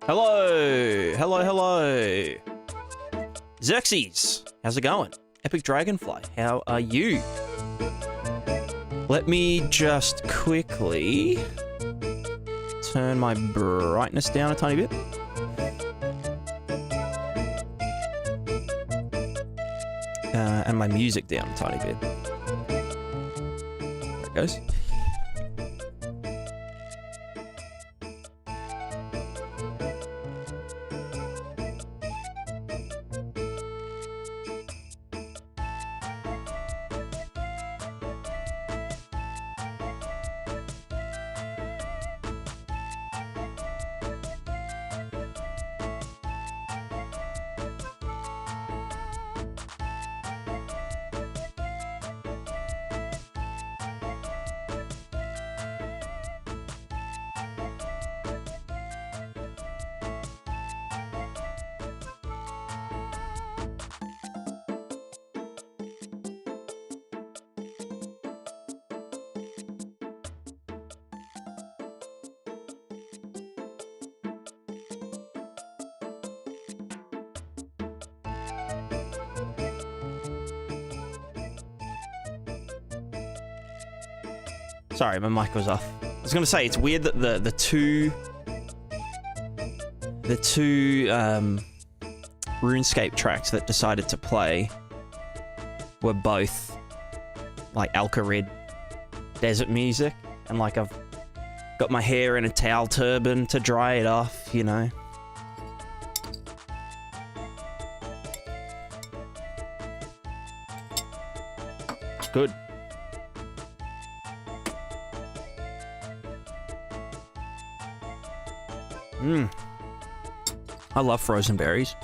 Hello, hello. Xerxes, how's it going? Epic Dragonfly, how are you? Let me just quickly turn my brightness down a tiny bit. And my music down a tiny bit. There it goes. Sorry, my mic was off. I was gonna say, it's weird that the two RuneScape tracks that decided to play were both like Alcarid desert music, and like I've got my hair in a towel turban to dry it off, you know. It's good. I love frozen berries.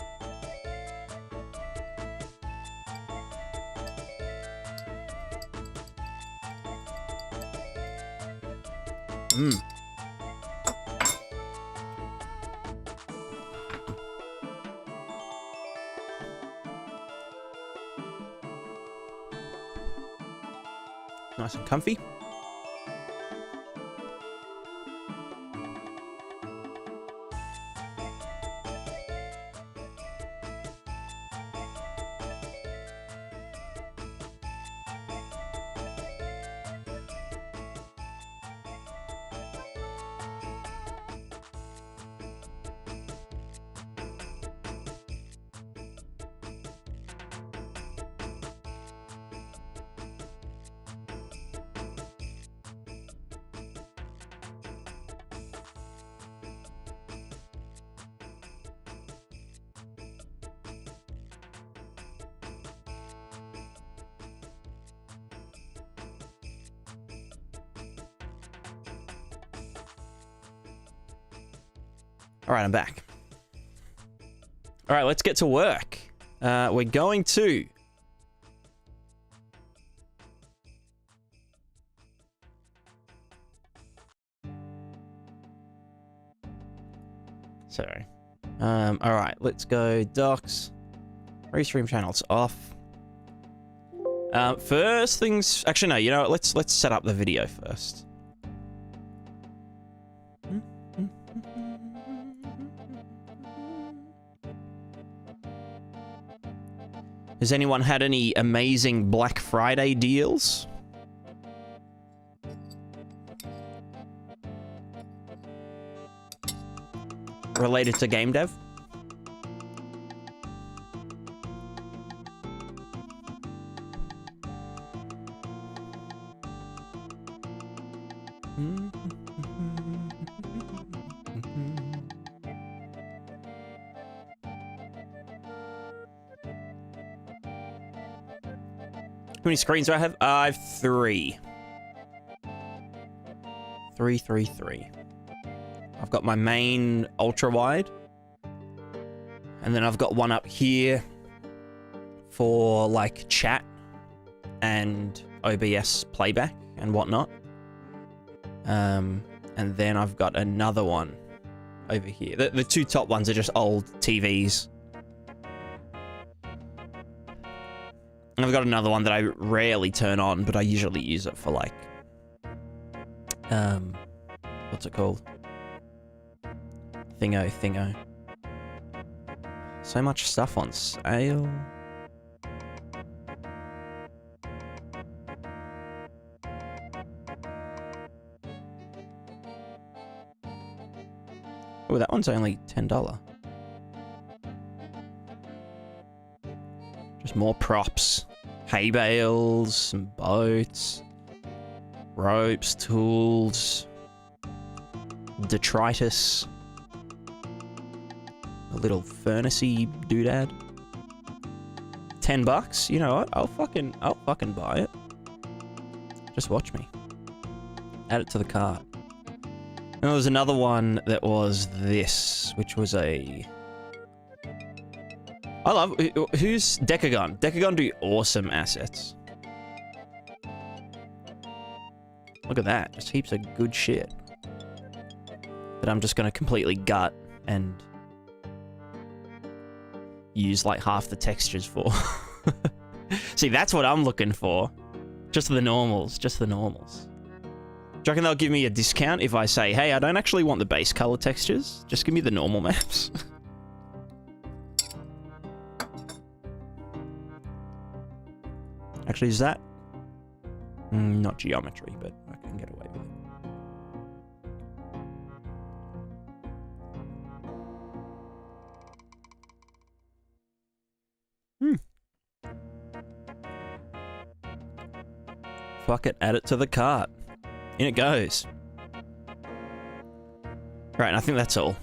Nice and comfy. All right, I'm back. All right, let's get to work. We're going to... Sorry. All right, let's go docs. Restream channels off. First things... Actually, no, you know what? Let's set up the video first. Has anyone had any amazing Black Friday deals? Related to GameDev? How many screens do I have? I have 3. 3. I've got my main ultra wide, and then I've got one up here for like chat and OBS playback and whatnot. And then I've got another one over here. The 2 top ones are just old TVs. And I've got another one that I rarely turn on, but I usually use it for like, what's it called? Thingo. So much stuff on sale. Oh, that one's only $10. Just more props. Hay bales, some boats, ropes, tools, detritus, a little furnace-y doodad. $10? You know what? I'll fucking buy it. Just watch me. Add it to the cart. And there was another one that was this, which was a... I love... Who's Decagon? Decagon do awesome assets. Look at that. Just heaps of good shit. That I'm just going to completely gut and use like half the textures for. See, that's what I'm looking for. Just the normals. Just the normals. Do you reckon they'll give me a discount if I say, hey, I don't actually want the base color textures. Just give me the normal maps. Actually, is that? Not geometry, but I can get away with it. Fuck it, add it to the cart. In it goes. Right, and I think that's all.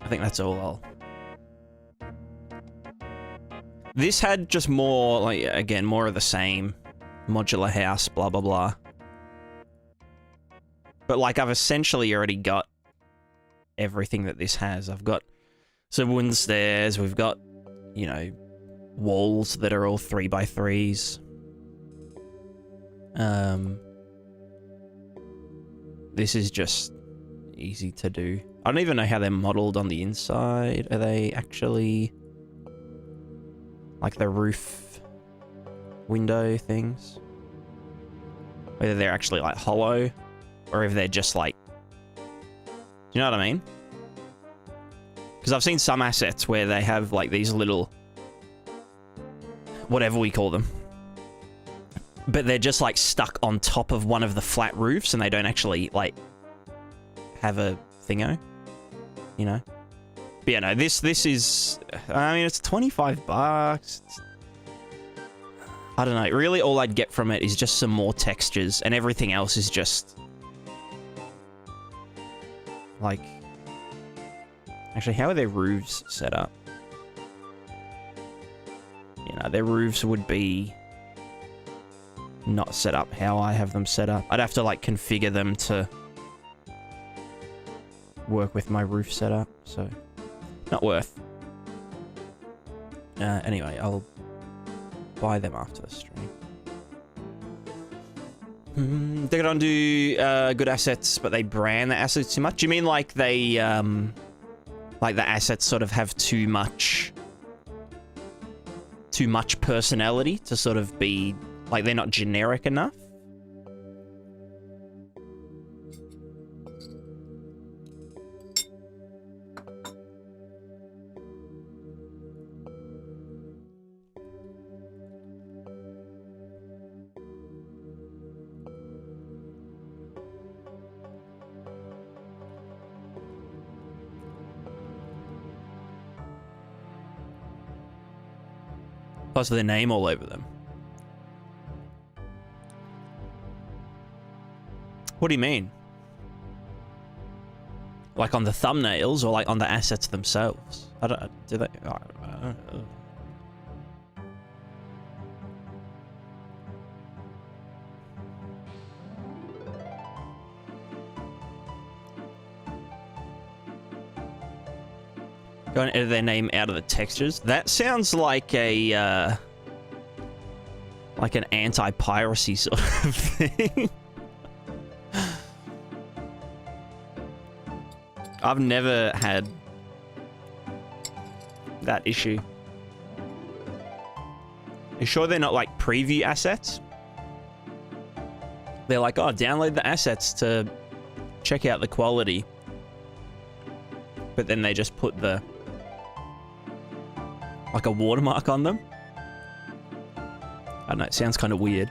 I think that's all. This had just more, like, again, more of the same. Modular house, blah, blah, blah. But, like, I've essentially already got everything that this has. I've got some wooden stairs. We've got, you know, walls that are all 3x3s. This is just easy to do. I don't even know how they're modeled on the inside. Are they actually like the roof window things? Whether they're actually like hollow or if they're just like, do you know what I mean? Because I've seen some assets where they have like these little, whatever we call them, but they're just like stuck on top of one of the flat roofs and they don't actually like have a thingo, you know? But yeah, no, this is, I mean, it's 25 bucks. I don't know. Really, all I'd get from it is just some more textures and everything else is just like, actually, how are their roofs set up? You know, their roofs would be not set up how I have them set up. I'd have to like configure them to work with my roof setup, so not worth. Anyway, I'll buy them after the stream. They don't do good assets, but they brand the assets too much. Do you mean like they like the assets sort of have too much personality to sort of be like they're not generic enough? Plus their name all over them. What do you mean? Like on the thumbnails or like on the assets themselves? I don't, do they? I don't know. Go and edit their name out of the textures. That sounds like a, like an anti-piracy sort of thing. I've never had that issue. You sure they're not like preview assets? They're like, oh, download the assets to check out the quality. But then they just put the, like a watermark on them. I don't know, it sounds kind of weird.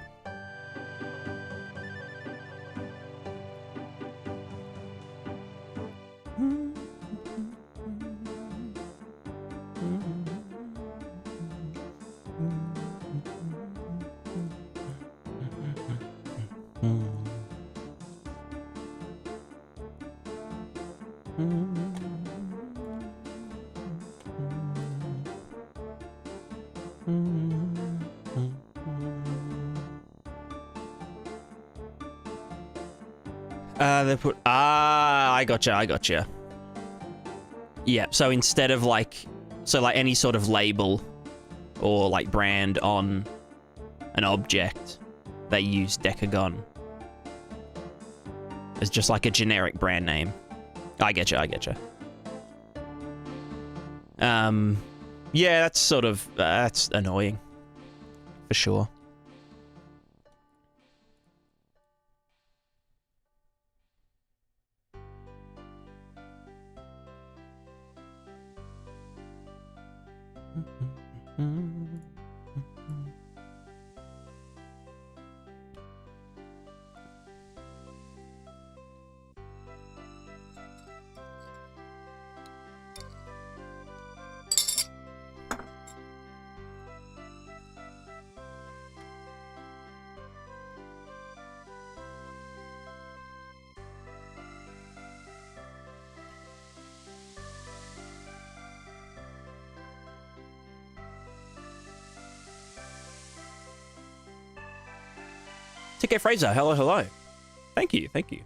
They put, I gotcha. Yeah, so instead of like, so like any sort of label or like brand on an object, they use Decagon as just like a generic brand name. I getcha. Yeah, that's sort of, that's annoying, for sure. TK Fraser, hello, hello. Thank you, thank you.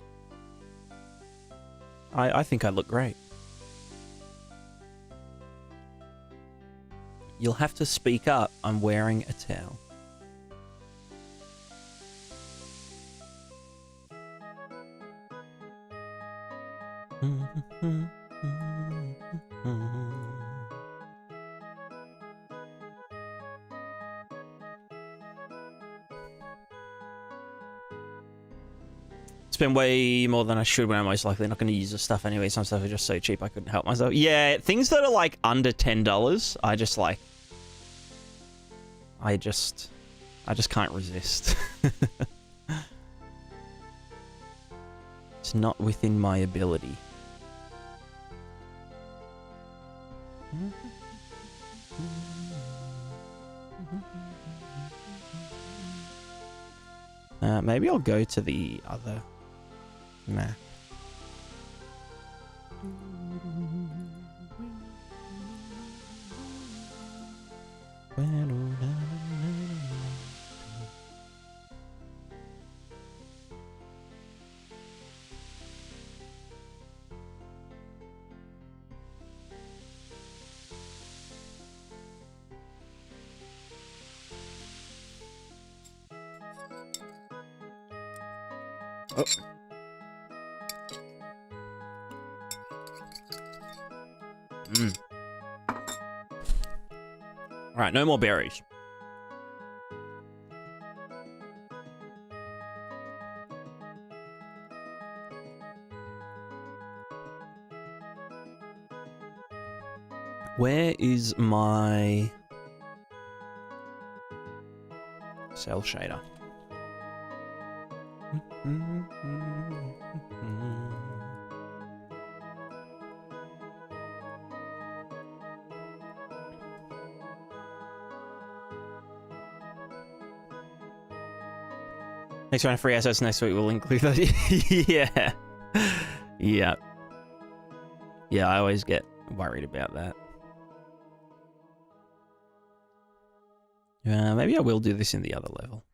I think I look great. You'll have to speak up. I'm wearing a towel. Spend way more than I should when I'm most likely not going to use the stuff anyway. Some stuff are just so cheap I couldn't help myself. Yeah, things that are like under $10, I just like... I just can't resist. It's not within my ability. Maybe I'll go to the other map. Oh. Alright, no more berries. Where is my cell shader? Next round of free assets next week will include that. Yeah. Yeah. Yeah, I always get worried about that. Maybe I will do this in the other level.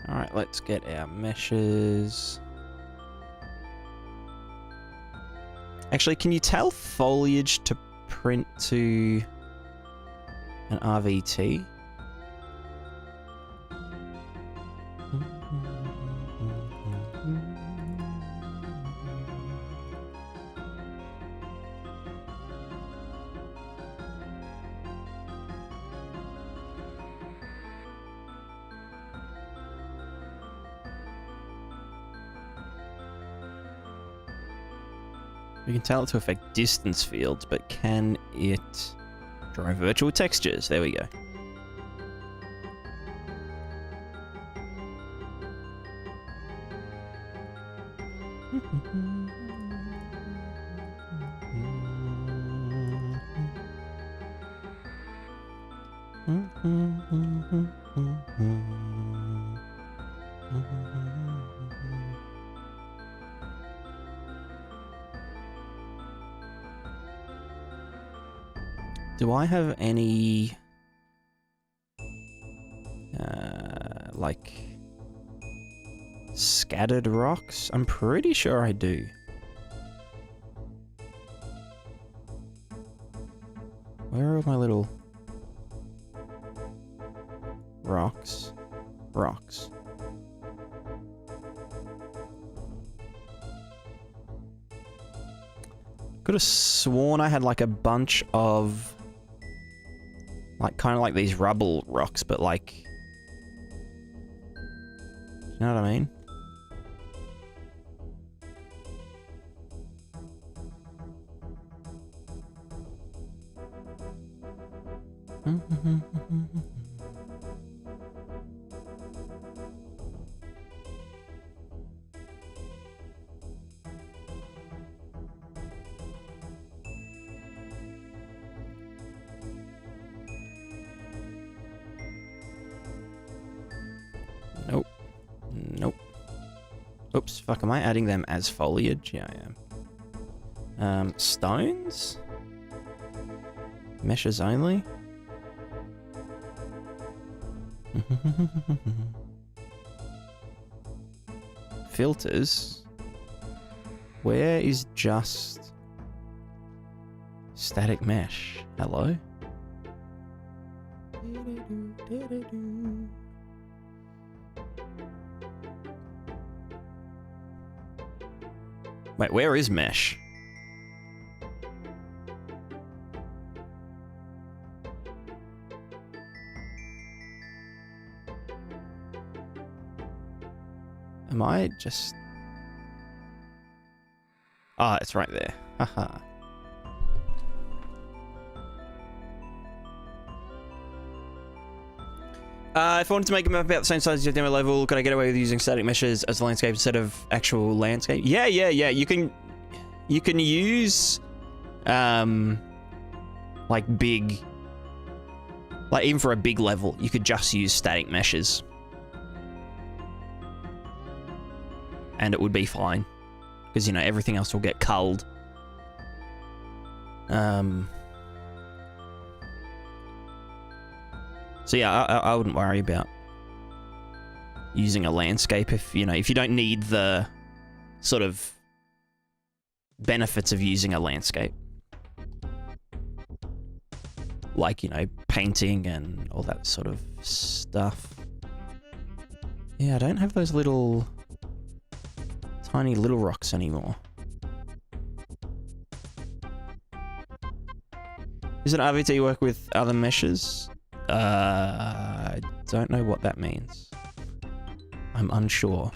Alright, let's get our meshes. Actually, can you tell Foliage to print to an RVT? We can tell it to affect distance fields, but can it draw virtual textures? There we go. Do I have any, like, scattered rocks? I'm pretty sure I do. Where are my little... rocks, rocks. Could have sworn I had like a bunch of like kind of like these rubble rocks, but like, you know what I mean? Nope. Nope. Oops, fuck, am I adding them as foliage? Yeah, I am. Stones? Meshes only? Filters? Where is just static mesh? Hello? Wait, where is mesh? Am I just... Ah, it's right there. Haha. If I wanted to make a map about the same size as your demo level, could I get away with using static meshes as a landscape instead of actual landscape? Yeah. You can use, like big, like even for a big level, you could just use static meshes. And it would be fine. Because, you know, everything else will get culled. So yeah, I wouldn't worry about using a landscape if, you know, if you don't need the sort of benefits of using a landscape. Like, you know, painting and all that sort of stuff. Yeah, I don't have those little... tiny little rocks anymore. Is it RVT work with other meshes? I don't know what that means. I'm unsure.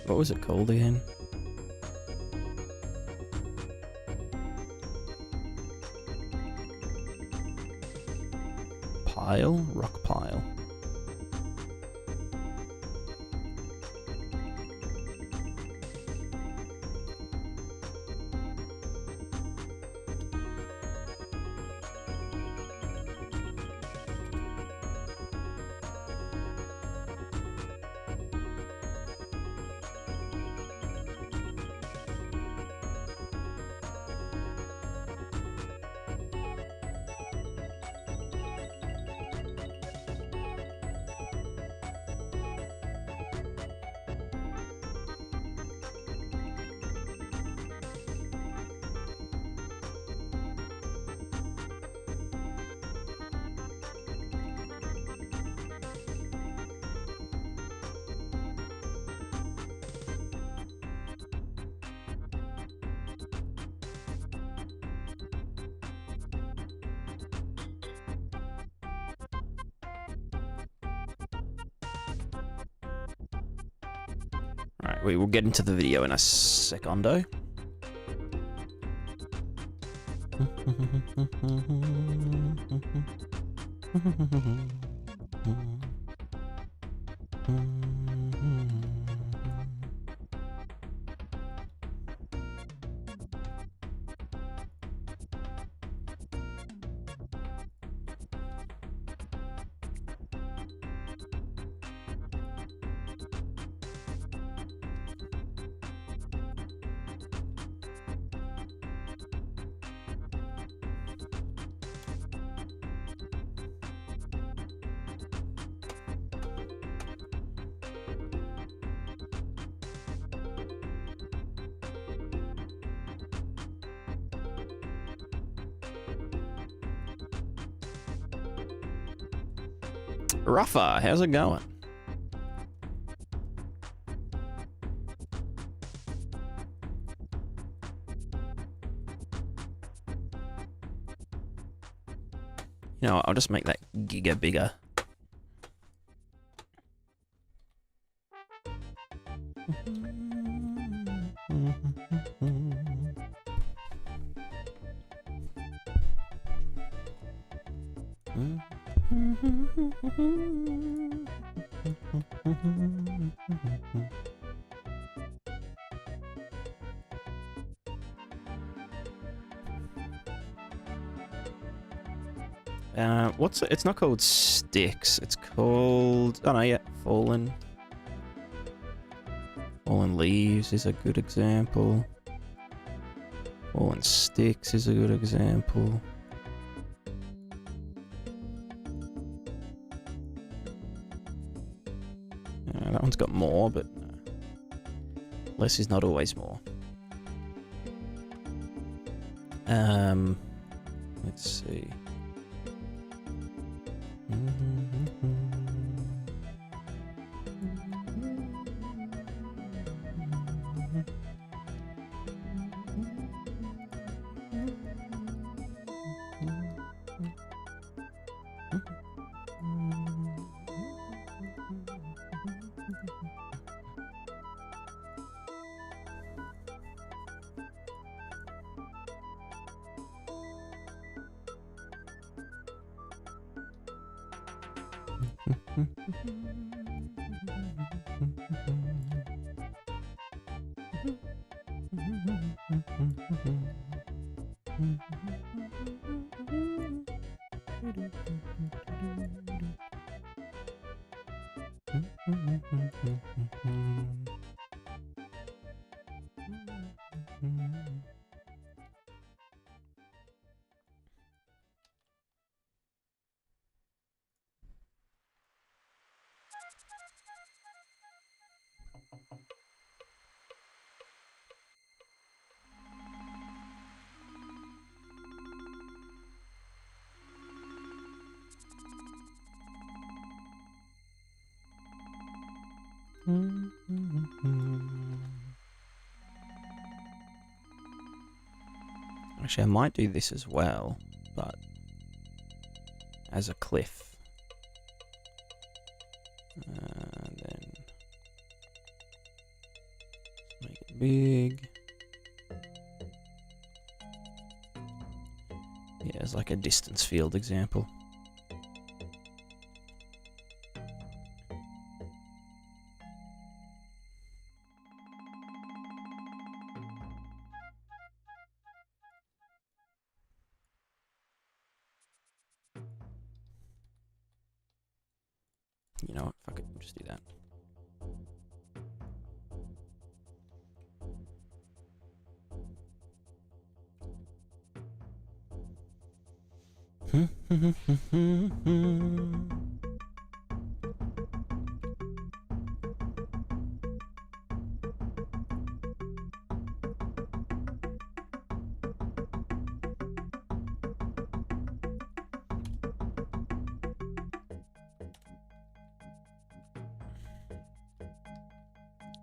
What was it called again? Pile? Rock pile. We will get into the video in a secondo. Ruffa, how's it going? You know what, I'll just make that giga bigger. It's not called sticks, it's called, oh no, yeah, fallen leaves is a good example. Fallen sticks is a good example. That one's got more, but less is not always more. Let's see. Actually, I might do this as well, but as a cliff. And then make it big. Yeah, as like a distance field example. You know what? Fuck it. Just do that.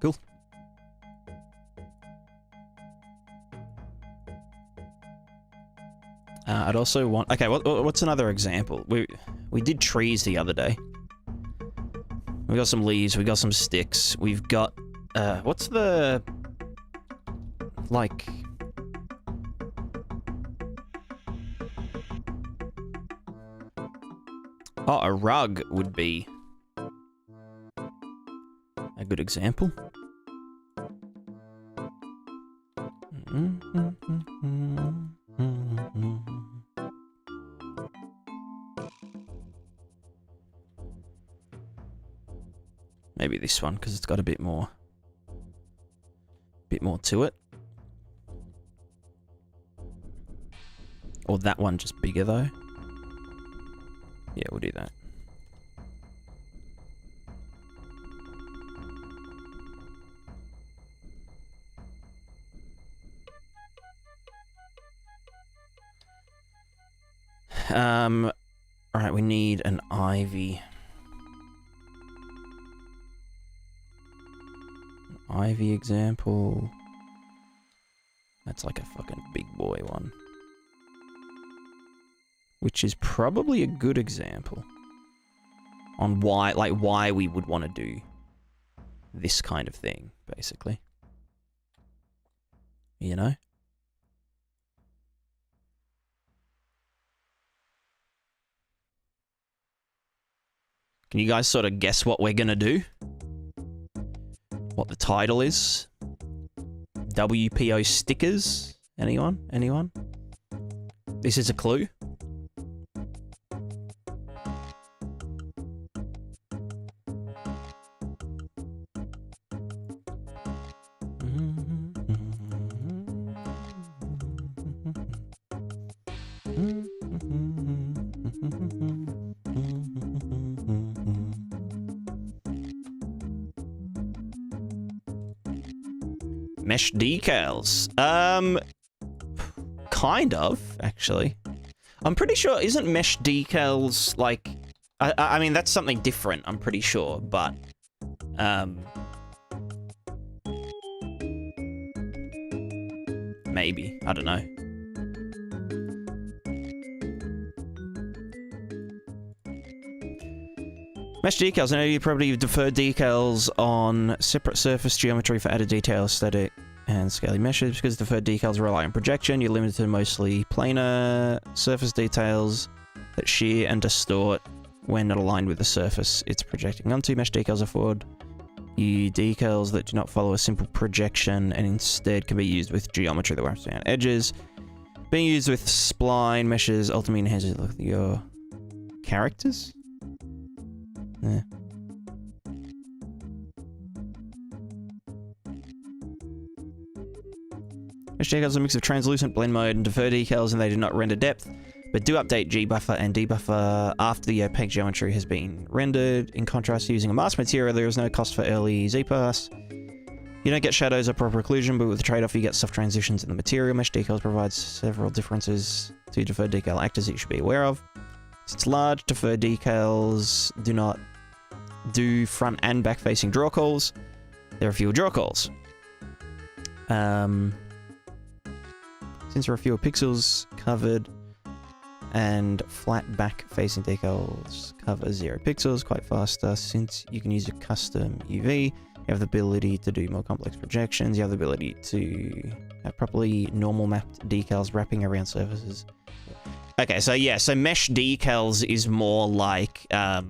Cool. I'd also want... Okay, what's another example? We did trees the other day. We got some leaves, we got some sticks, we've got what's the, like, oh, a rug would be a good example. Maybe this one, because it's got a bit more to it. Or that one just bigger though. Yeah, we'll do that. Alright, we need an ivy. Ivy example. That's like a fucking big boy one. Which is probably a good example on why we would want to do this kind of thing, basically. You know? Can you guys sort of guess what we're gonna do? What the title is? WPO stickers? Anyone? Anyone? This is a clue. Mesh decals. Kind of, actually. I'm pretty sure, isn't mesh decals like... I mean, that's something different, I'm pretty sure, but... maybe. I don't know. Mesh decals, an OD property of deferred decals on separate surface geometry for added detail, aesthetic, and scaling meshes. Because deferred decals rely on projection, you're limited to mostly planar surface details that shear and distort when not aligned with the surface it's projecting onto. Mesh decals afford you decals that do not follow a simple projection and instead can be used with geometry that wraps around edges. Being used with spline meshes ultimately enhances your characters. Yeah. Mesh decals are a mix of translucent, blend mode, and deferred decals, and they do not render depth, but do update G-buffer and debuffer after the opaque geometry has been rendered. In contrast, using a mask material, there is no cost for early Z-pass. You don't get shadows or proper occlusion, but with the trade-off, you get soft transitions in the material. Mesh decals provides several differences to deferred decal actors that you should be aware of. Since large deferred decals do not do front and back facing draw calls, there are fewer draw calls. Since there are fewer pixels covered and flat back facing decals cover 0 pixels quite faster, since you can use a custom UV, you have the ability to do more complex projections, you have the ability to have properly normal mapped decals wrapping around surfaces. Okay, so yeah, so mesh decals is more like a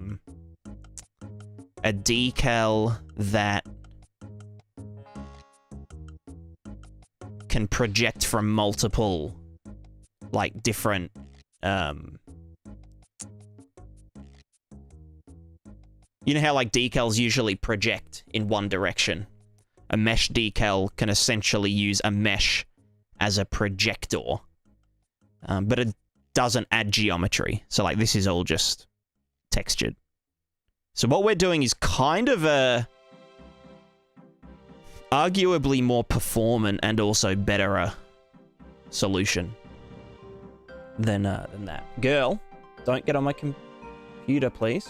decal that can project from multiple, like, different, you know how, like, decals usually project in one direction? A mesh decal can essentially use a mesh as a projector, but it doesn't add geometry. So, like, this is all just textured. So what we're doing is kind of a arguably more performant and also better solution than that. Girl, don't get on my computer, please.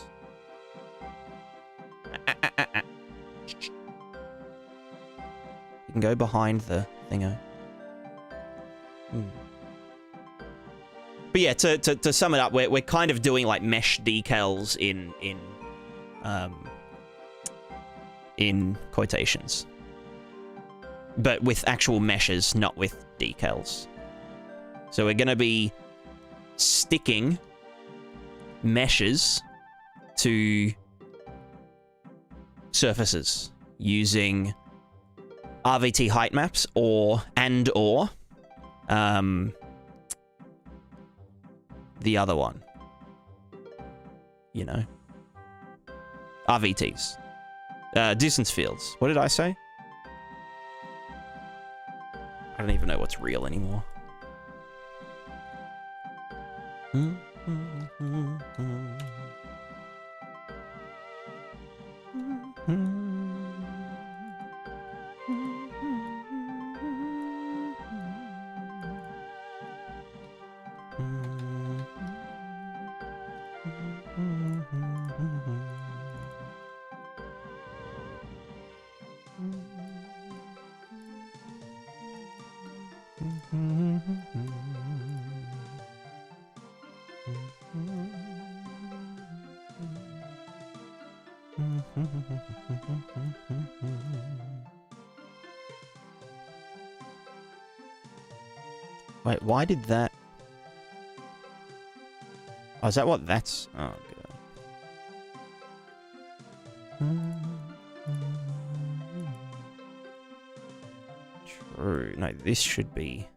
You can go behind the thingo. But yeah, to sum it up, we're kind of doing like mesh decals in quotations. but with actual meshes, not with decals. So we're going to be sticking meshes to surfaces using RVT height maps or the other one. You know, RVTs. Distance fields. What did I say? I don't even know what's real anymore. Wait, why did that... Oh, is that what that's... Oh, God. True. No, this should be...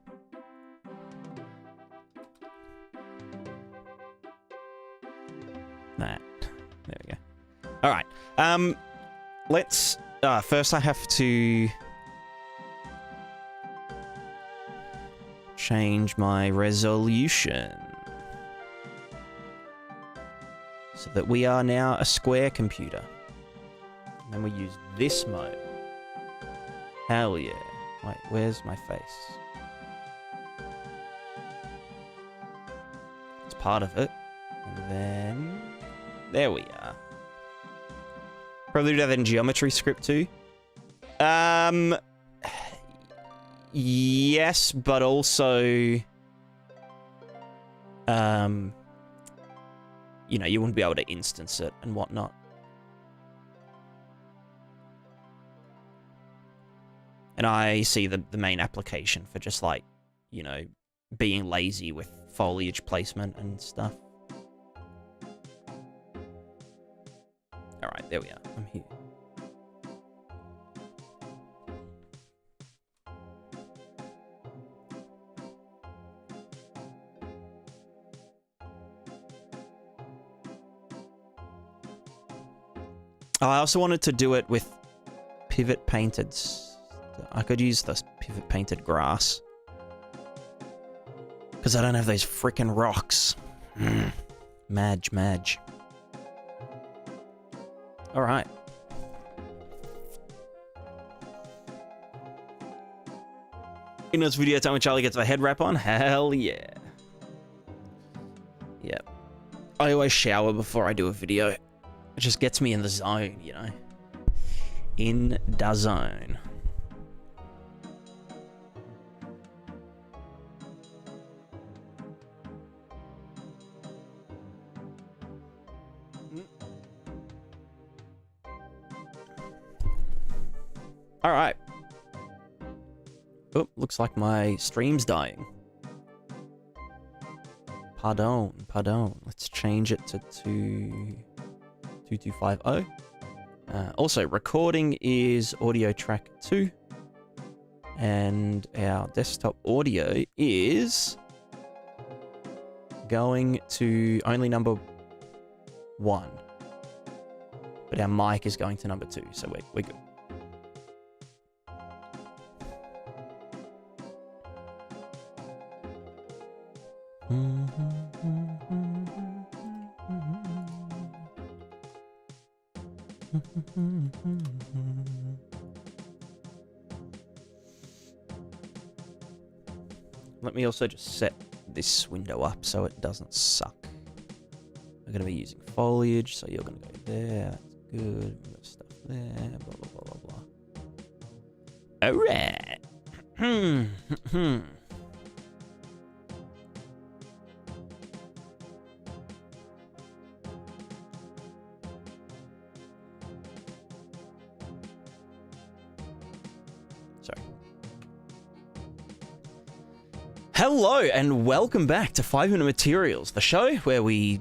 that. There we go. Alright. Let's... first I have to... change my resolution so that we are now a square computer. And then we use this mode. Hell yeah. Wait, where's my face? It's part of it. And then... there we are. Probably do that in geometry script too. Yes, but also, you know, you wouldn't be able to instance it and whatnot. And I see the main application for just like, you know, being lazy with foliage placement and stuff. All right, there we are. I'm here. I also wanted to do it with pivot painted. I could use this pivot painted grass. Because I don't have those frickin' rocks. Madge. Alright. In this video time when Charlie gets a head wrap on? Hell yeah. Yep. I always shower before I do a video. It just gets me in the zone, you know? In the zone. Alright. Oh, looks like my stream's dying. Pardon. Let's change it to 2250. Also, recording is audio track 2. And our desktop audio is going to only number 1. But our mic is going to number 2, so we're good. Let me also just set this window up so it doesn't suck. We're going to be using foliage, so you're going to go there. That's good. We've got stuff there. Blah, blah, blah, blah, blah. All right. Sorry. Hello and welcome back to 5-Minute Materials, the show where we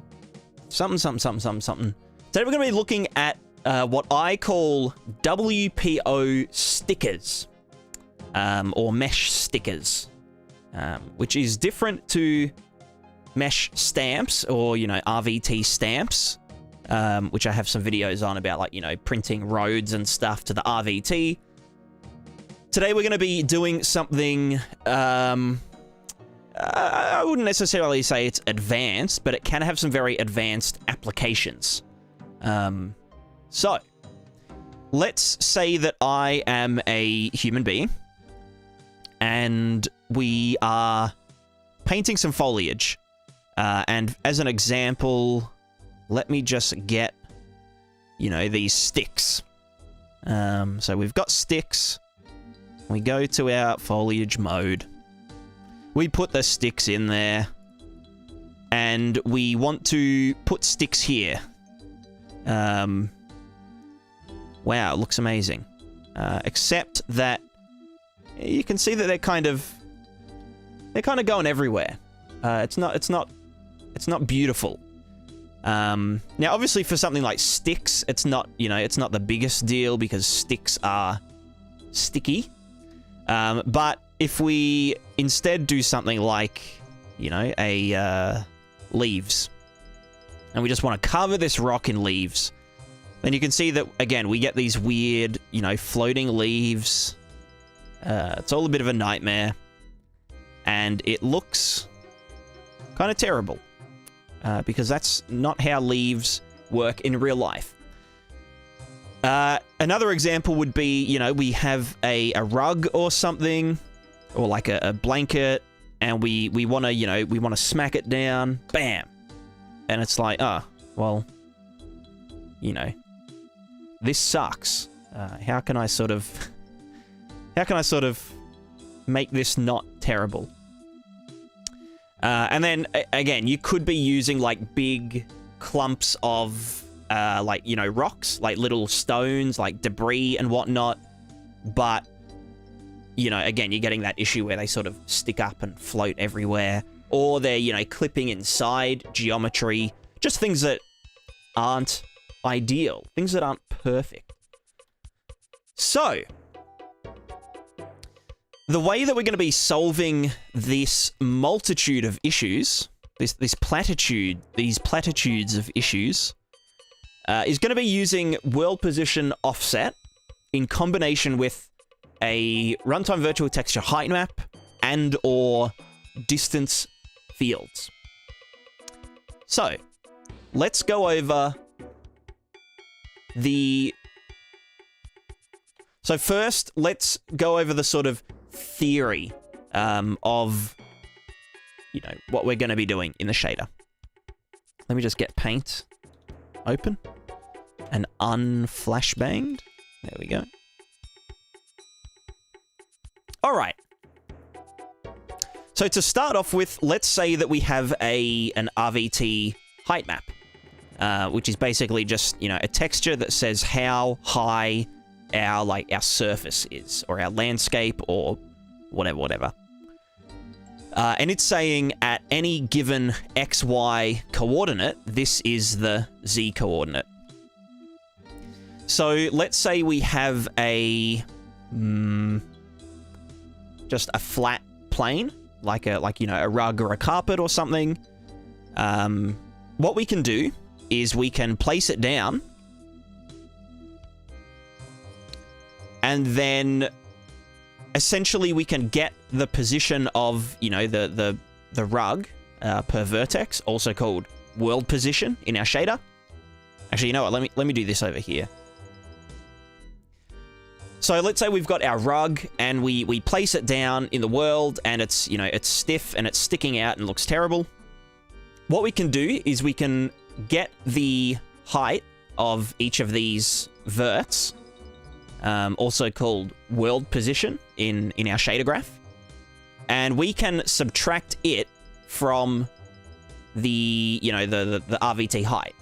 something. Today we're going to be looking at what I call WPO stickers, or mesh stickers, which is different to mesh stamps or, you know, RVT stamps, which I have some videos on about, like, you know, printing roads and stuff to the RVT. Today we're going to be doing something, I wouldn't necessarily say it's advanced, but it can have some very advanced applications. So, let's say that I am a human being, and we are painting some foliage. And as an example, let me just get, you know, these sticks. So we've got sticks. We go to our foliage mode. We put the sticks in there, and we want to put sticks here. Wow, it looks amazing. Except that you can see that they're kind of going everywhere. It's not beautiful. Now, obviously, for something like sticks, it's not the biggest deal because sticks are sticky. But if we instead do something like, you know, leaves, and we just want to cover this rock in leaves, then you can see that, again, we get these weird, you know, floating leaves. It's all a bit of a nightmare, and it looks kind of terrible, because that's not how leaves work in real life. Another example would be, you know, we have a rug or something, or like a blanket, and we want to, you know, we want to smack it down, bam, and it's like, oh, well, you know, this sucks. How can I sort of make this not terrible? And then again, you could be using like big clumps of like, you know, rocks, like little stones, like debris and whatnot, but, you know, again, you're getting that issue where they sort of stick up and float everywhere, or they're, you know, clipping inside geometry, just things that aren't ideal, things that aren't perfect. So, the way that we're going to be solving this multitude of issues, these platitudes of issues, is going to be using world position offset in combination with a runtime virtual texture height map and or distance fields. So, let's go over So first, let's go over the sort of theory of, you know, what we're going to be doing in the shader. Let me just get paint open and unflashbanged. There we go. All right. So to start off with, let's say that we have an RVT height map, which is basically just, you know, a texture that says how high our surface is, or our landscape, or whatever. And it's saying at any given XY coordinate, this is the Z coordinate. So let's say we have just a flat plane, like you know, a rug or a carpet or something. What we can do is we can place it down, and then essentially we can get the position of, you know, the rug per vertex, also called world position in our shader. Actually, you know what? Let me do this over here. So let's say we've got our rug and we place it down in the world, and it's, you know, it's stiff and it's sticking out and looks terrible. What we can do is we can get the height of each of these verts, also called world position in our shader graph, and we can subtract it from the, you know, the RVT height.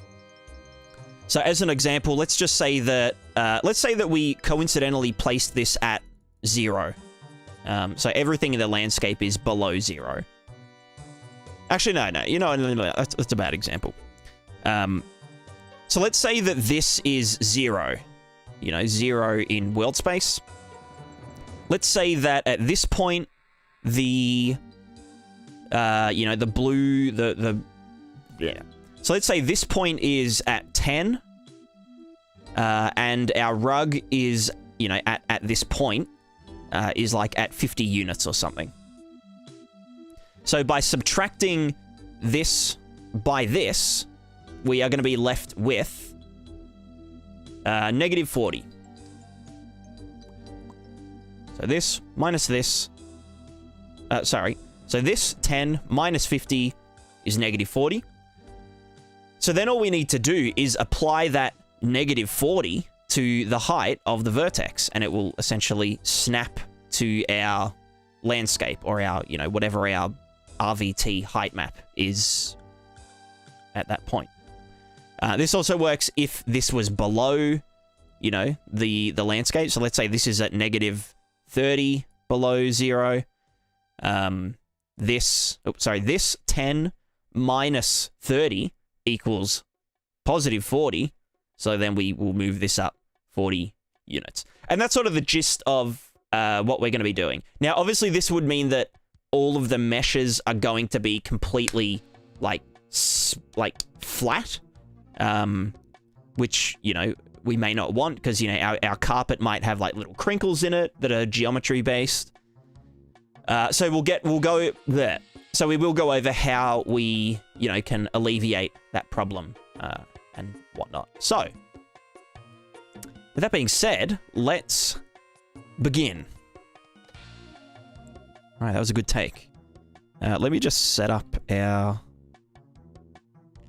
So as an example, let's just say that we coincidentally placed this at 0. So everything in the landscape is below 0. Actually, no. You know, that's a bad example. So let's say that this is 0. You know, 0 in world space. Let's say that at this point, the you know, the blue, yeah. So let's say this point is at 10, and our rug is, you know, at this point, is like at 50 units or something. So by subtracting this by this, we are going to be left with negative 40. So this minus this, sorry. So this 10 minus 50 is negative 40. So then all we need to do is apply that negative 40 to the height of the vertex, and it will essentially snap to our landscape, or our, you know, whatever our RVT height map is at that point. This also works if this was below, you know, the landscape. So let's say this is at negative 30 below 0. This 10 minus 30 equals positive 40. So then we will move this up 40 units. And that's sort of the gist of what we're going to be doing. Now, obviously, this would mean that all of the meshes are going to be completely, like flat, which, you know, we may not want, because, you know, our carpet might have, like, little crinkles in it that are geometry-based. So we'll go there. So we will go over how we, you know, can alleviate that problem and whatnot. So, with that being said, let's begin. All right, that was a good take. Let me just set up our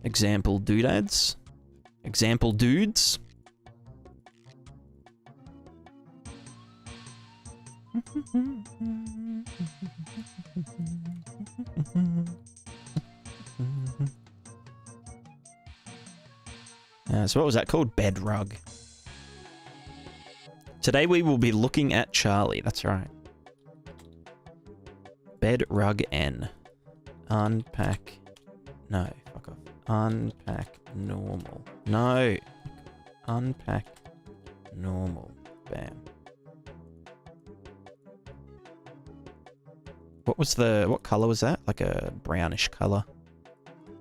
example doodads. Example dudes. So what was that called? Bed rug. Today we will be looking at Charlie. That's right. Bed rug N. Unpack. No, fuck off. Unpack normal. No. Unpack normal. Bam. What color was that? Like a brownish color.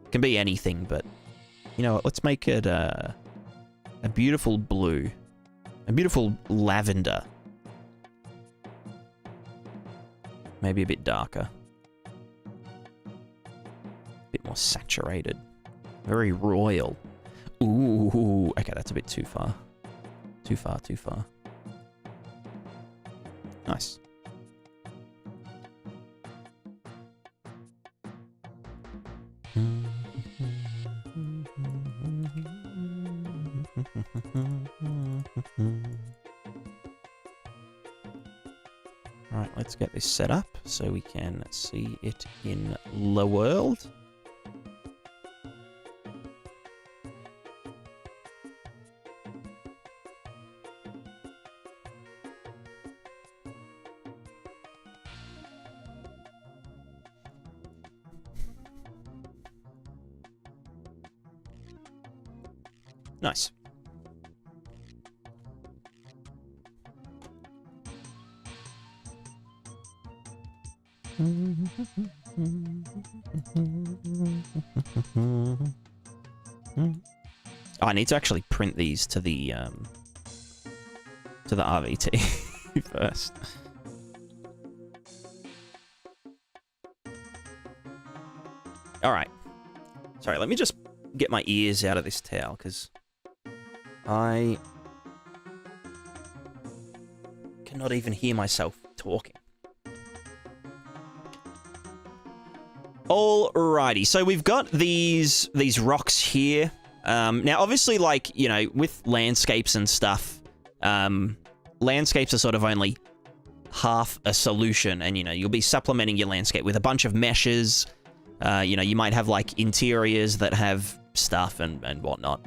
It can be anything, but you know what? Let's make it a beautiful blue. A beautiful lavender. Maybe a bit darker. A bit more saturated. Very royal. Ooh, okay, that's a bit too far. Too far. Nice. Right, let's get this set up so we can see it in the world. Nice. Oh, I need to actually print these to the RVT first. All right. Sorry, let me just get my ears out of this towel, because I cannot even hear myself talking. Alrighty, so we've got these rocks here. Now, obviously, like, you know, with landscapes and stuff, landscapes are sort of only half a solution, and, you know, you'll be supplementing your landscape with a bunch of meshes. You know, you might have, like, interiors that have stuff and whatnot.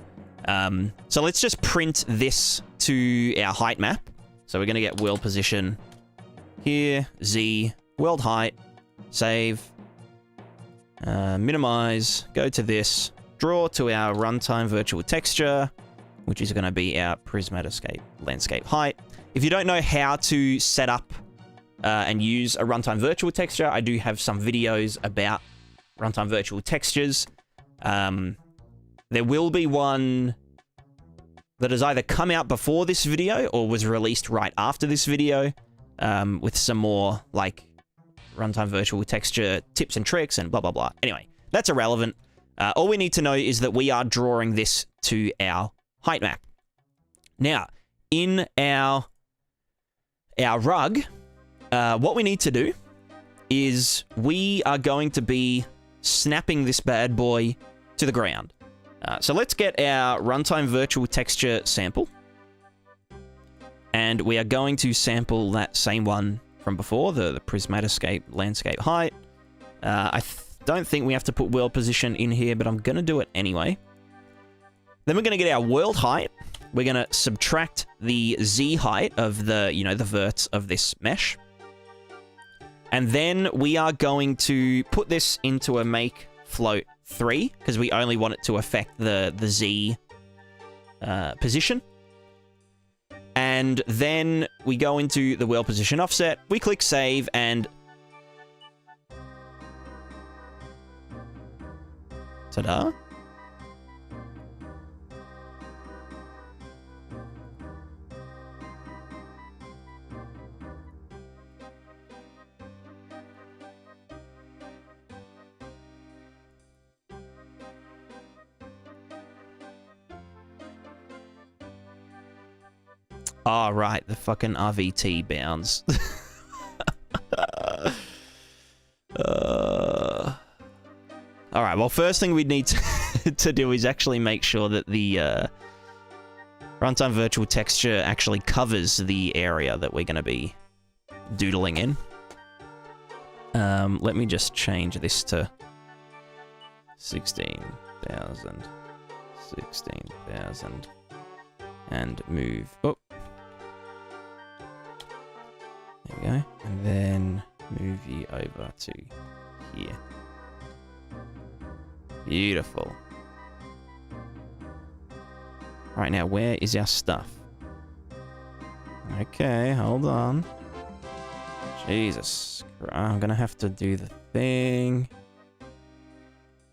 So let's just print this to our height map. So we're going to get world position here, Z, world height, save, minimize, go to this, draw to our runtime virtual texture, which is going to be our Prismatica landscape height. If you don't know how to set up and use a runtime virtual texture, I do have some videos about runtime virtual textures. There will be one that has either come out before this video or was released right after this video, with some more like runtime virtual texture tips and tricks and blah, blah, blah. Anyway, that's irrelevant. All we need to know is that we are drawing this to our height map. Now, in our rug, what we need to do is we are going to be snapping this bad boy to the ground. So let's get our runtime virtual texture sample. And we are going to sample that same one from before, the Prismatica landscape height. I don't think we have to put world position in here, but I'm going to do it anyway. Then we're going to get our world height. We're going to subtract the Z height of the, the verts of this mesh. And then we are going to put this into a make float 3, because we only want it to affect the Z position. And then we go into the world position offset, we click save, and ta-da! Oh, right, the fucking RVT bounds. Alright, well, first thing we need to do is actually make sure that the runtime virtual texture actually covers the area that we're going to be doodling in. Let me just change this to 16,000. 16,000. And move up. There we go. And then move you over to here. Beautiful. Right, now where is our stuff? Okay, hold on. Jesus. I'm gonna have to do the thing.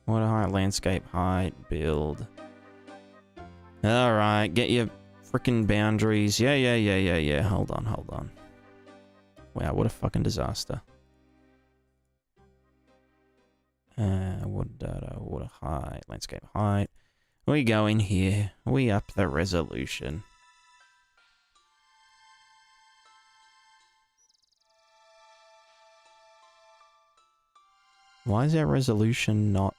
Water height, landscape height, build. Alright, get your freaking boundaries. Yeah. Hold on. Wow, what a fucking disaster. Water data, water height, landscape height. We go in here. We up the resolution. Why is our resolution not...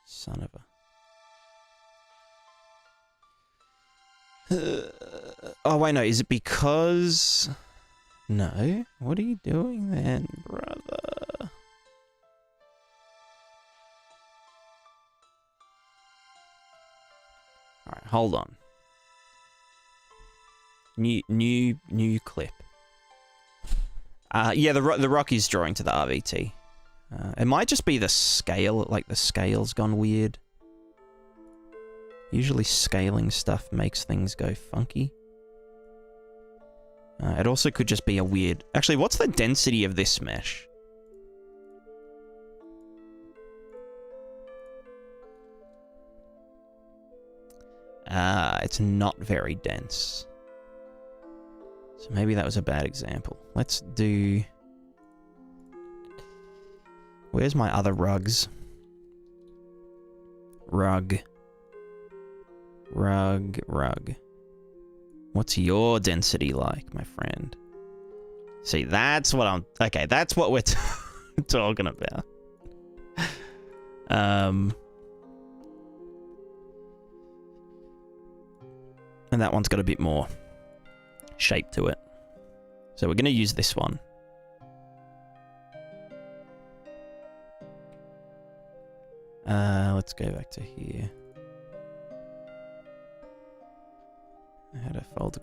Son of a... Oh, wait, no. Is it because... No? What are you doing then, brother? Alright, hold on. New clip. Yeah, the rock is drawing to the RVT. It might just be the scale, like the scale's gone weird. Usually scaling stuff makes things go funky. It also could just be a weird... Actually, what's the density of this mesh? It's not very dense. So maybe that was a bad example. Let's do... Where's my other rugs? Rug. What's your density like, my friend? See, that's what I'm... Okay, that's what we're talking about. And that one's got a bit more shape to it. So we're going to use this one. Let's go back to here.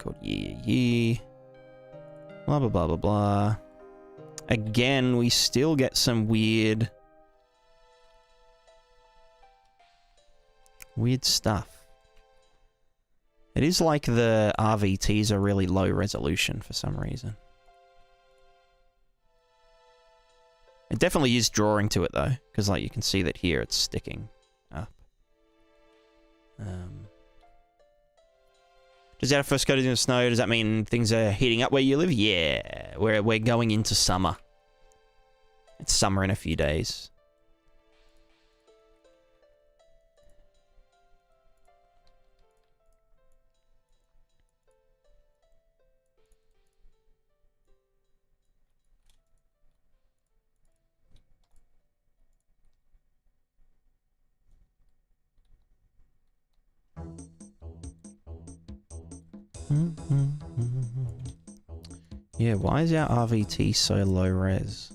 called yee. Blah, blah, blah, blah, blah. Again, we still get some weird stuff. It is like the RVTs are really low resolution for some reason. It definitely is drawing to it though, because like you can see that here it's sticking up. Does that first go to the snow? Does that mean things are heating up where you live? Yeah, we're going into summer. It's summer in a few days. Yeah, why is our RVT so low res?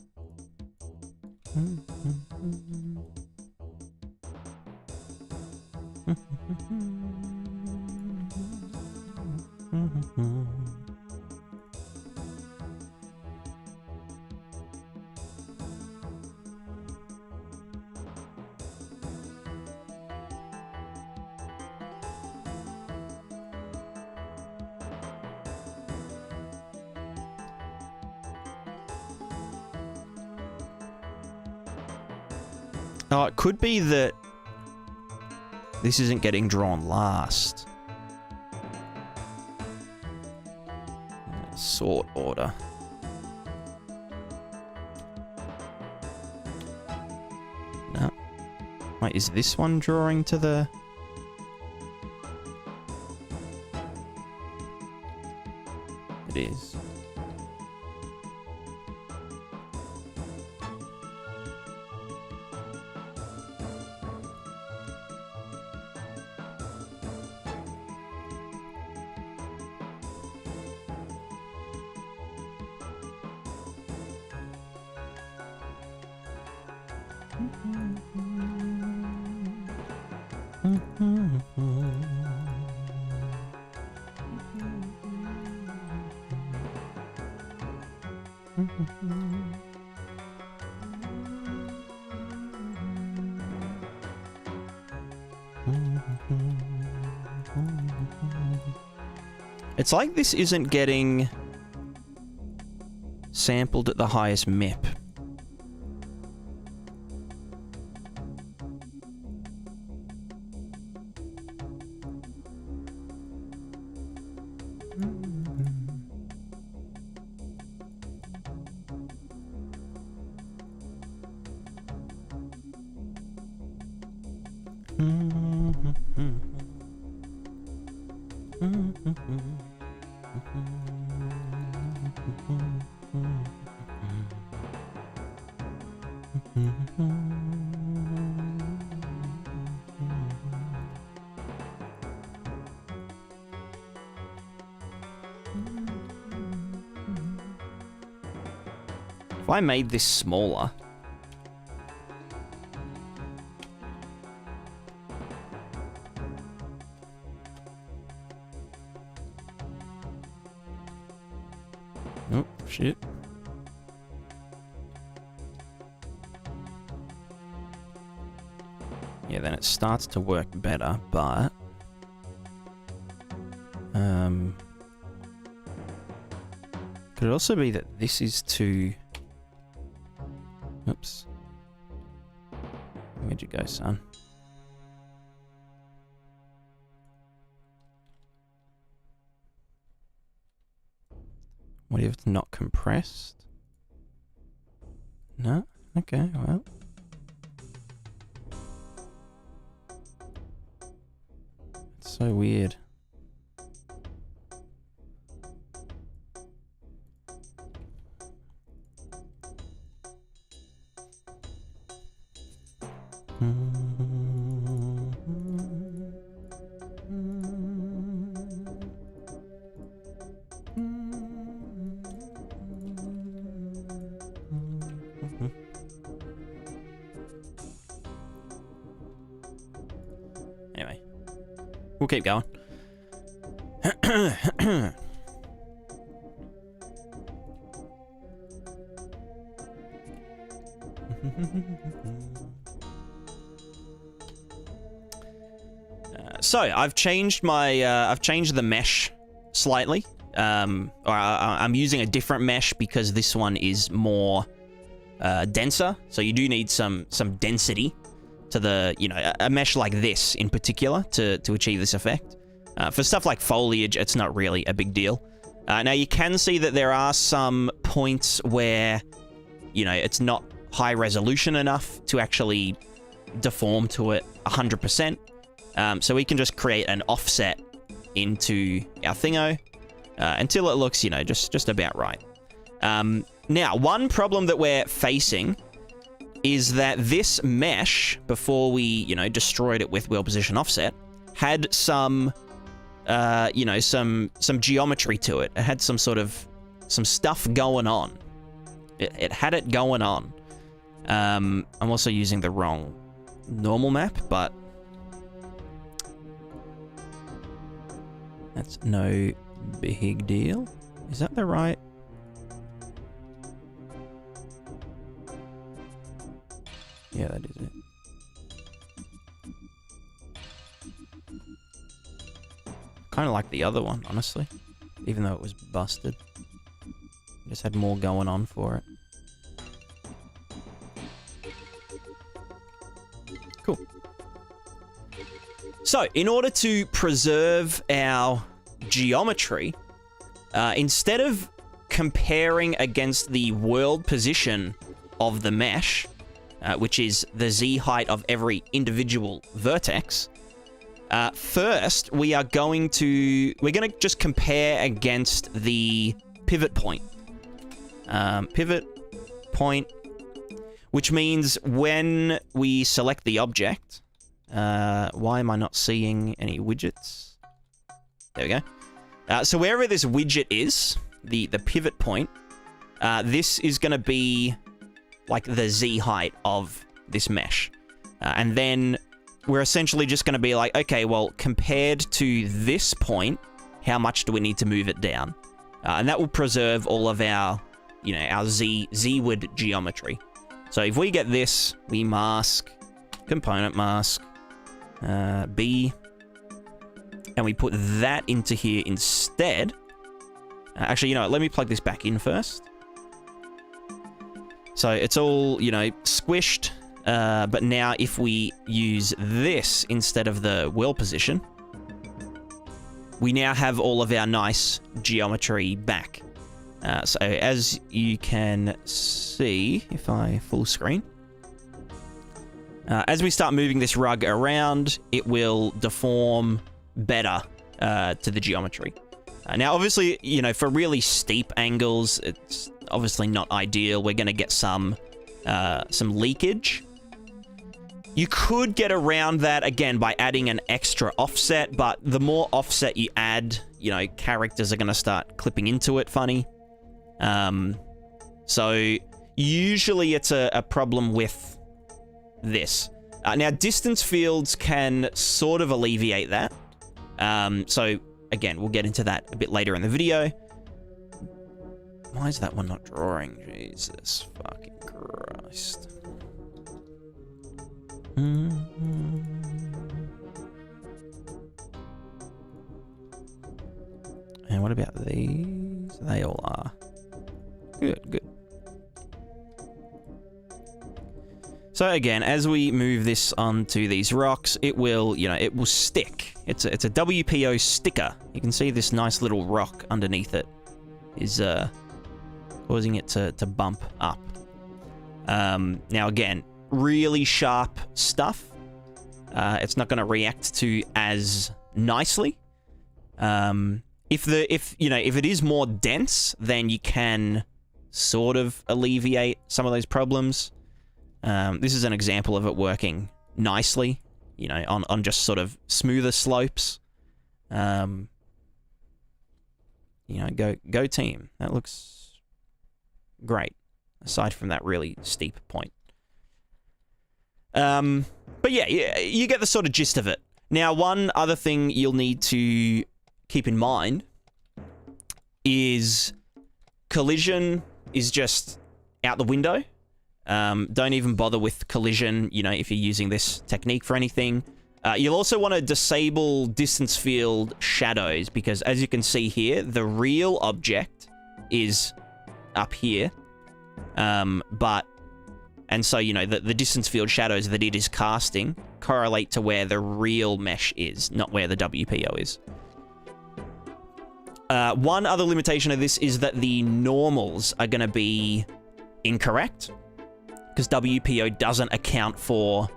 Oh, it could be that this isn't getting drawn last. Sort order. No. Wait, is this one drawing to the... It is. It's like this isn't getting sampled at the highest MIP. If I made this smaller... Oh, shit. Yeah, then it starts to work better, but... Could it also be that this is too... Oops. Where'd you go, son? What if it's not compressed? No? Okay, well. It's so weird. Anyway, we'll keep going. So I've changed the mesh slightly. I'm using a different mesh because this one is more denser. So you do need some density to the, a mesh like this in particular to achieve this effect. For stuff like foliage, it's not really a big deal. Now you can see that there are some points where, it's not high resolution enough to actually deform to it 100%. So we can just create an offset into our thingo until it looks, just about right. Now, one problem that we're facing is that this mesh, before we, destroyed it with wheel position offset, had some, some geometry to it. It had some stuff going on. It had it going on. I'm also using the wrong normal map, but that's no big deal. Is that the right? Yeah, that is it. Kind of like the other one, honestly. Even though it was busted. Just had more going on for it. Cool. So, in order to preserve our geometry, instead of comparing against the world position of the mesh, which is the Z height of every individual vertex, first we're going to just compare against the pivot point. Pivot point, which means when we select the object, why am I not seeing any widgets? There we go. So wherever this widget is, the pivot point, this is going to be like the Z height of this mesh. And then we're essentially just going to be like, okay, well, compared to this point, how much do we need to move it down? And that will preserve all of our, our Z-ward geometry. So if we get this, we mask, component mask, B, and we put that into here instead. Actually, let me plug this back in first. So it's all, squished, but now if we use this instead of the wheel position, we now have all of our nice geometry back. So as you can see, if I full screen, as we start moving this rug around, it will deform better to the geometry. Now, obviously, for really steep angles, it's obviously not ideal. We're going to get some leakage. You could get around that, again, by adding an extra offset, but the more offset you add, characters are going to start clipping into it funny. So usually it's a problem with this. Now, distance fields can sort of alleviate that. So, again, we'll get into that a bit later in the video. Why is that one not drawing? Jesus fucking Christ. And what about these? They all are. Good. So again, as we move this onto these rocks, it will, it will stick. It's a WPO sticker. You can see this nice little rock underneath it is causing it to bump up. Now again, really sharp stuff. It's not going to react to as nicely. If it is more dense, then you can sort of alleviate some of those problems. This is an example of it working nicely, on just sort of smoother slopes. Go team. That looks great, aside from that really steep point. But yeah, you get the sort of gist of it. Now, one other thing you'll need to keep in mind is collision is just out the window. Don't even bother with collision, you know, if you're using this technique for anything. You'll also want to disable distance field shadows, because as you can see here, the real object is up here. And so, you know, the distance field shadows that it is casting correlate to where the real mesh is, not where the WPO is. One other limitation of this is that the normals are going to be incorrect, because WPO doesn't account for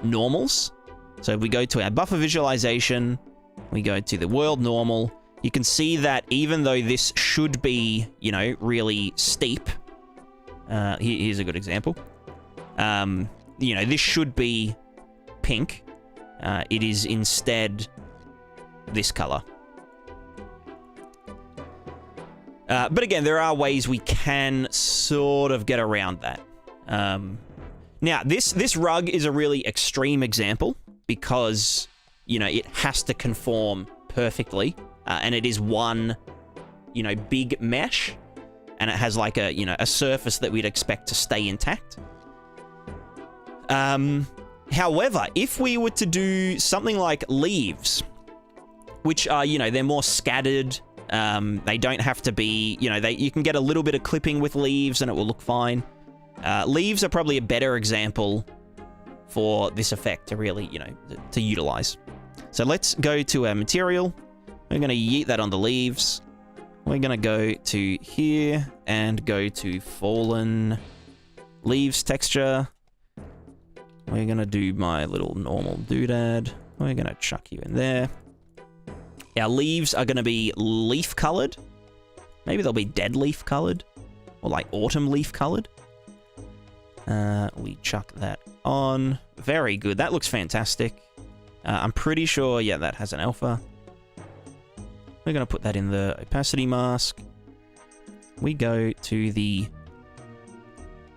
normals. So if we go to our buffer visualization, we go to the world normal, you can see that even though this should be, you know, really steep, here's a good example. You know, this should be pink. It is instead this color. But again, there are ways we can sort of get around that. Now, this rug is a really extreme example because, you know, it has to conform perfectly, and it is one, you know, big mesh, and it has like a, you know, a surface that we'd expect to stay intact. However, if we were to do something like leaves, which are, you know, they're more scattered, they don't have to be, you know, you can get a little bit of clipping with leaves and it will look fine. Leaves are probably a better example for this effect to really, you know, to utilize. So let's go to our material. We're going to yeet that on the leaves. We're going to go to here and go to fallen leaves texture. We're going to do my little normal doodad. We're going to chuck you in there. Our leaves are going to be leaf colored. Maybe they'll be dead leaf colored, or like autumn leaf colored. We chuck that on. Very good. That looks fantastic. I'm pretty sure, yeah, that has an alpha. We're going to put that in the opacity mask. We go to the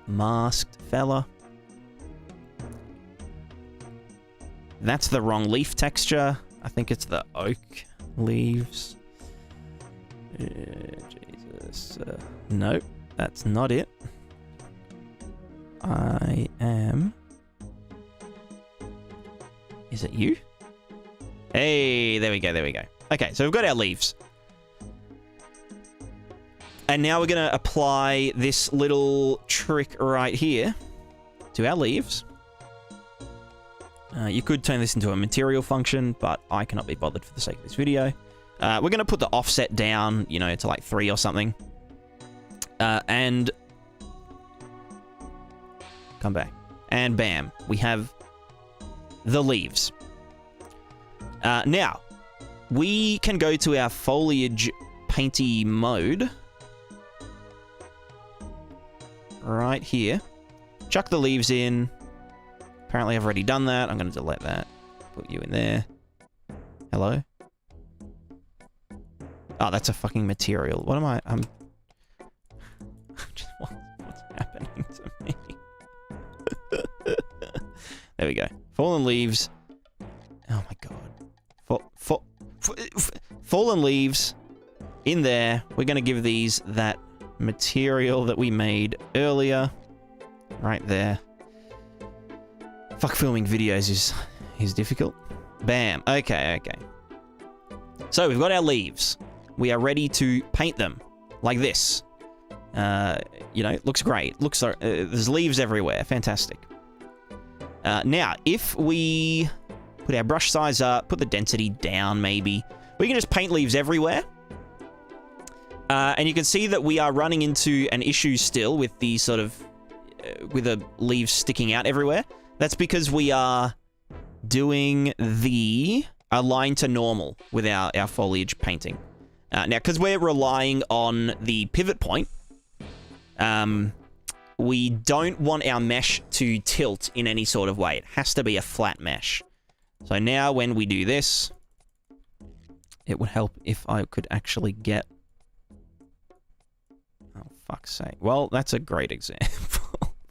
masked fella. That's the wrong leaf texture. I think it's the oak leaves. Jesus. Nope, that's not it. I am... Is it you? Hey, there we go, there we go. Okay, so we've got our leaves. And now we're going to apply this little trick right here to our leaves. You could turn this into a material function, but I cannot be bothered for the sake of this video. We're going to put the offset down, you know, to like 3 or something. And... Come back. And bam, we have the leaves. Now, we can go to our foliage painty mode. Right here. Chuck the leaves in. Apparently I've already done that. I'm going to delete that. Put you in there. Hello? Oh, that's a fucking material. What am I... What's happening to me? There we go. Fallen leaves. Oh my god. Fallen leaves. In there. We're going to give these that material that we made earlier. Right there. Fuck, filming videos is difficult. Bam. Okay. So we've got our leaves. We are ready to paint them. Like this. You know, looks great. Looks like there's leaves everywhere. Fantastic. Now, if we put our brush size up, put the density down maybe, we can just paint leaves everywhere. And you can see that we are running into an issue still with the sort of, with the leaves sticking out everywhere. That's because we are doing the align to normal with our foliage painting. Now, because we're relying on the pivot point, we don't want our mesh to tilt in any sort of way. It has to be a flat mesh. So now when we do this, it would help if I could actually get... Oh, fuck's sake. Well, that's a great example.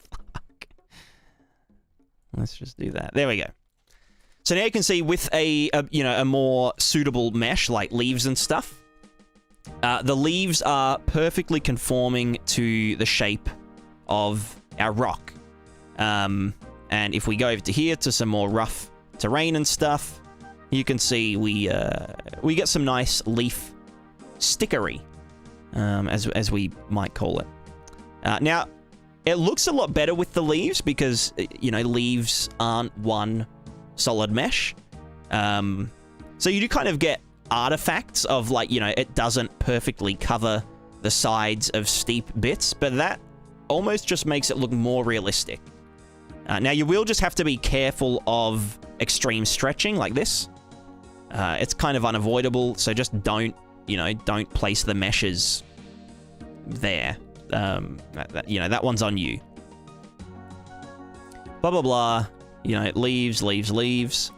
Fuck. Let's just do that. There we go. So now you can see with a more suitable mesh like leaves and stuff, The leaves are perfectly conforming to the shape of our rock. And if we go over to here to some more rough terrain and stuff, you can see we get some nice leaf stickery, as we might call it. Now, it looks a lot better with the leaves because, you know, leaves aren't one solid mesh. So you do kind of get artifacts of, like, you know, it doesn't perfectly cover the sides of steep bits, but that almost just makes it look more realistic. Now, you will just have to be careful of extreme stretching like this. It's kind of unavoidable, so just don't place the meshes there. You know, that one's on you. Blah, blah, blah. You know, leaves, leaves, leaves.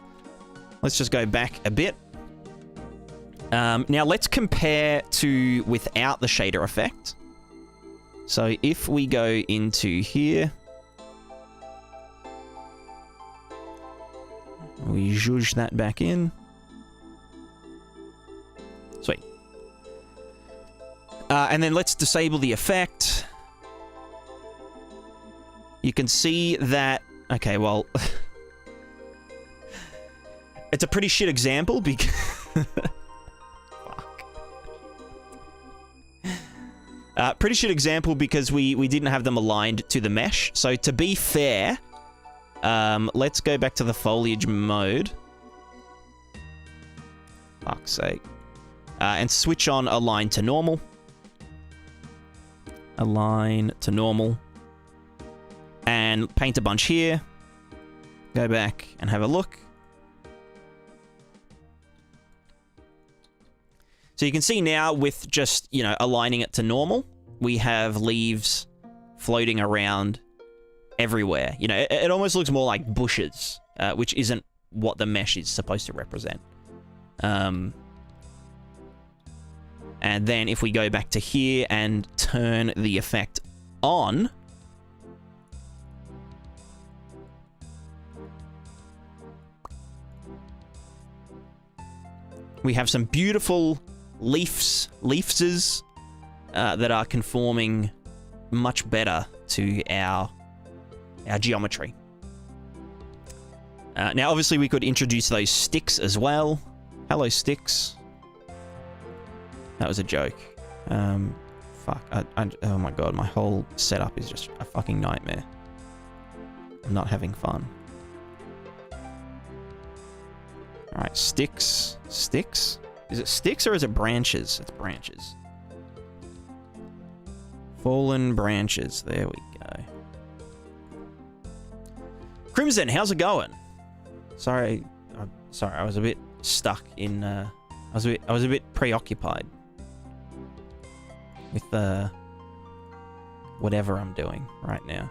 Let's just go back a bit. Now, let's compare to without the shader effect. So, if we go into here, we zhuzh that back in. Sweet. And then let's disable the effect. You can see that... Okay, well... it's a pretty shit example because... Fuck. Pretty shit example because we didn't have them aligned to the mesh. So to be fair, let's go back to the foliage mode. Fuck's sake. And switch on align to normal. Align to normal. And paint a bunch here. Go back and have a look. So you can see now with just, you know, aligning it to normal, we have leaves floating around everywhere. You know, it almost looks more like bushes, which isn't what the mesh is supposed to represent. And then if we go back to here and turn the effect on, we have some beautiful leafses that are conforming much better to our geometry. Now, obviously, we could introduce those sticks as well. Hello, sticks. That was a joke. Fuck. Oh my god, my whole setup is just a fucking nightmare. I'm not having fun. Alright, sticks. Sticks? Is it sticks or is it branches? It's branches. Fallen branches. There we go. Crimson, how's it going? Sorry, I was a bit stuck in. I was a bit preoccupied with whatever I'm doing right now.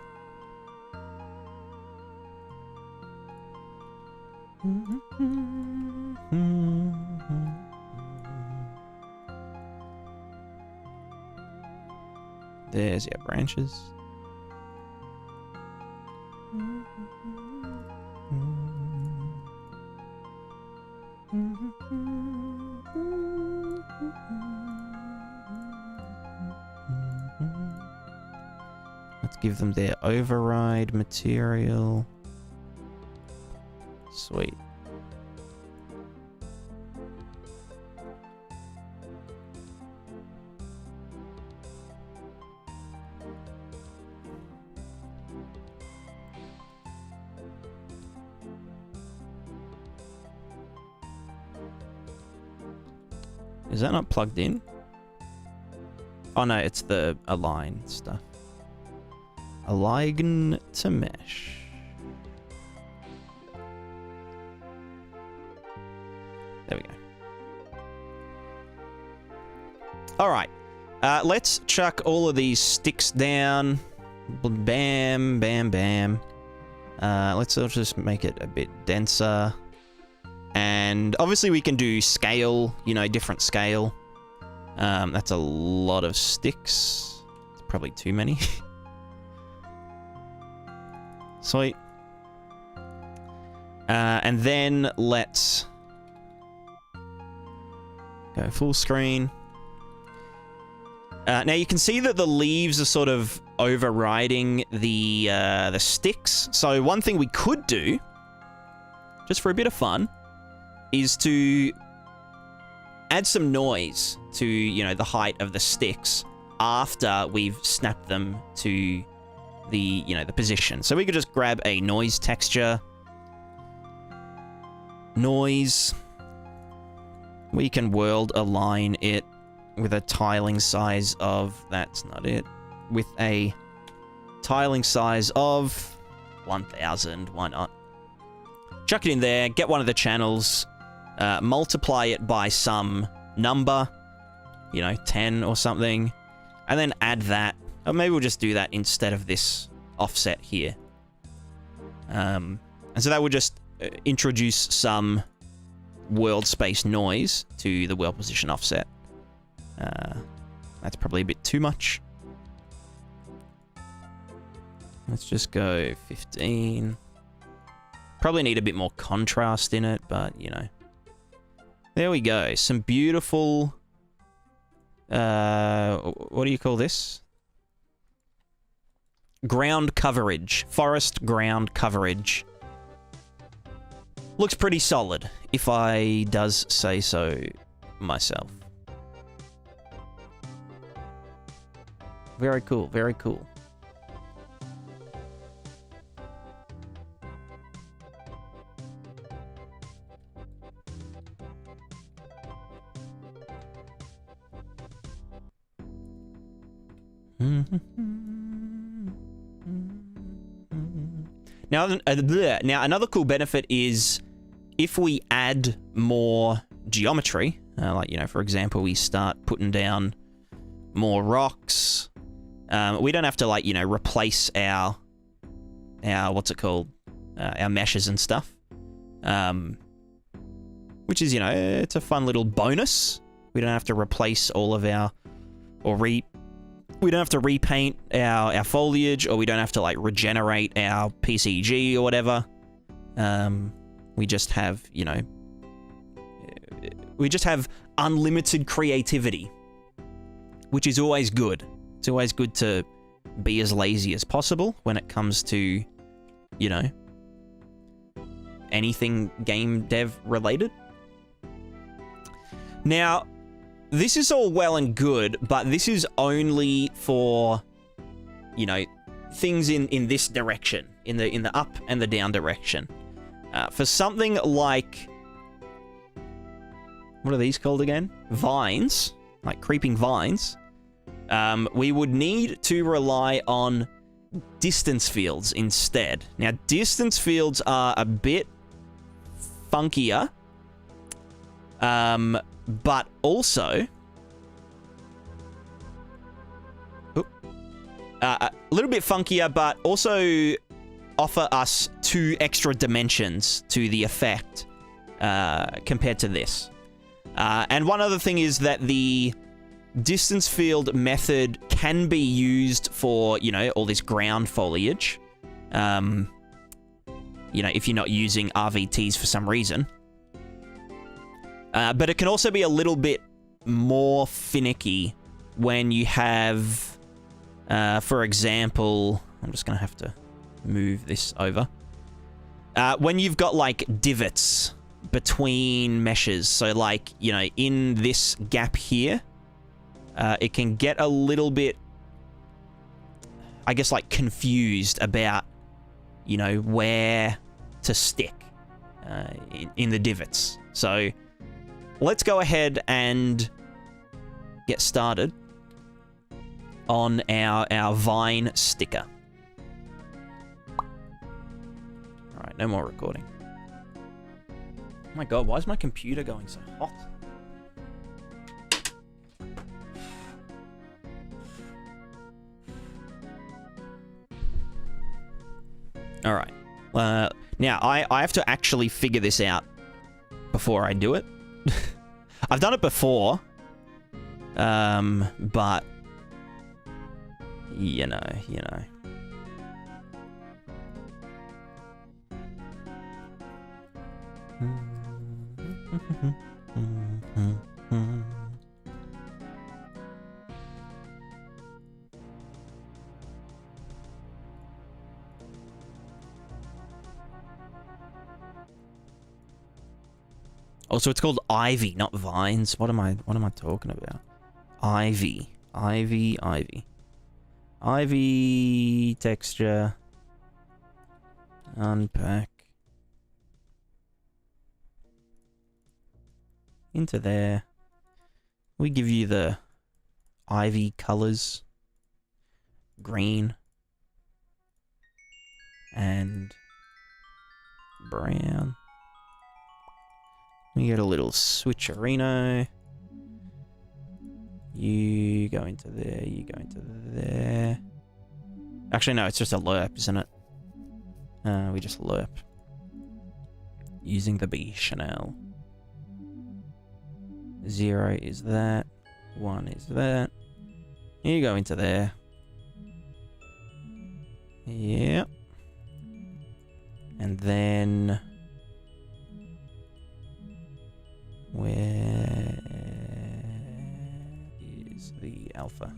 There's your branches. Let's give them their override material. Sweet. Is that not plugged in? Oh no, it's the align stuff. Align to mesh. There we go. Alright. Let's chuck all of these sticks down. Bam, bam, bam. Let's just make it a bit denser. And obviously we can do scale, you know, different scale. That's a lot of sticks. It's probably too many. Sweet. And then let's go full screen. Now you can see that the leaves are sort of overriding the sticks. So one thing we could do, just for a bit of fun, is to add some noise to, you know, the height of the sticks after we've snapped them to the, you know, the position. So we could just grab a noise texture. Noise. We can world align it with a tiling size of, that's not it, with a tiling size of 1000, why not? Chuck it in there, get one of the channels, multiply it by some number, you know, 10 or something, and then add that. Or maybe we'll just do that instead of this offset here. And so that will just introduce some world space noise to the world position offset. That's probably a bit too much. Let's just go 15. Probably need a bit more contrast in it, but, you know. There we go. Some beautiful... what do you call this? Ground coverage. Forest ground coverage. Looks pretty solid, if I does say so myself. Very cool, very cool. Now, another cool benefit is if we add more geometry, like, you know, for example, we start putting down more rocks, we don't have to, like, you know, replace our what's it called, our meshes and stuff, which is, you know, it's a fun little bonus. We don't have to replace all of our, we don't have to repaint our foliage, or we don't have to, like, regenerate our PCG or whatever. We just have, you know, we just have unlimited creativity, which is always good. It's always good to be as lazy as possible when it comes to, you know, anything game dev related. Now, this is all well and good, but this is only for, you know, things in this direction, in the up and the down direction. For something like, what are these called again? Vines, like creeping vines. We would need to rely on distance fields instead. Now, distance fields are a bit funkier, but also a little bit funkier, but also offer us 2 extra dimensions to the effect compared to this. And one other thing is that the distance field method can be used for, you know, all this ground foliage. You know, if you're not using RVTs for some reason. But it can also be a little bit more finicky when you have, for example, I'm just going to have to move this over. When you've got, like, divots between meshes, so, like, you know, in this gap here, it can get a little bit, I guess, like, confused about, you know, where to stick in the divots. So let's go ahead and get started on our vine sticker. All right, no more recording. Oh my god, why is my computer going so hot? All right. Now, I have to actually figure this out before I do it. I've done it before, but you know. Also, it's called Ivy, not Vines. What am I talking about? Ivy. Ivy texture. Unpack. Into there. We give you the Ivy colors. Green. And brown. We get a little switcherino. You go into there, you go into there. Actually, no, it's just a lerp, isn't it? We just lerp. Using the B Chanel. 0 is that. 1 is that. You go into there. Yep. And then... where is the alpha?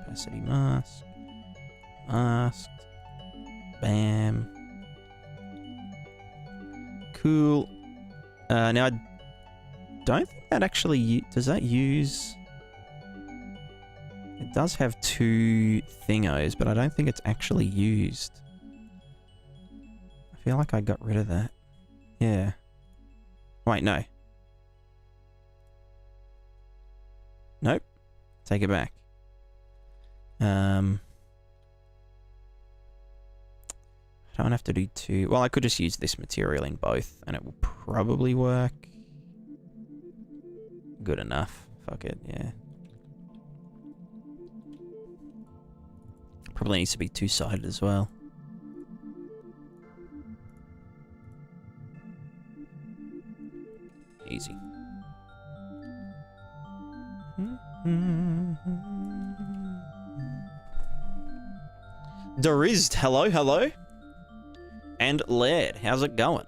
Opacity mask. Masked. Bam. Cool. Now, I don't think that actually... does that use... it does have 2 thingos, but I don't think it's actually used. I feel like I got rid of that. Yeah. Wait, no. Nope. Take it back. I don't have to do 2. Well, I could just use this material in both, and it will probably work. Good enough. Fuck it, yeah. Probably needs to be 2-sided as well. Easy. Derized, hello, hello. And Laird, how's it going?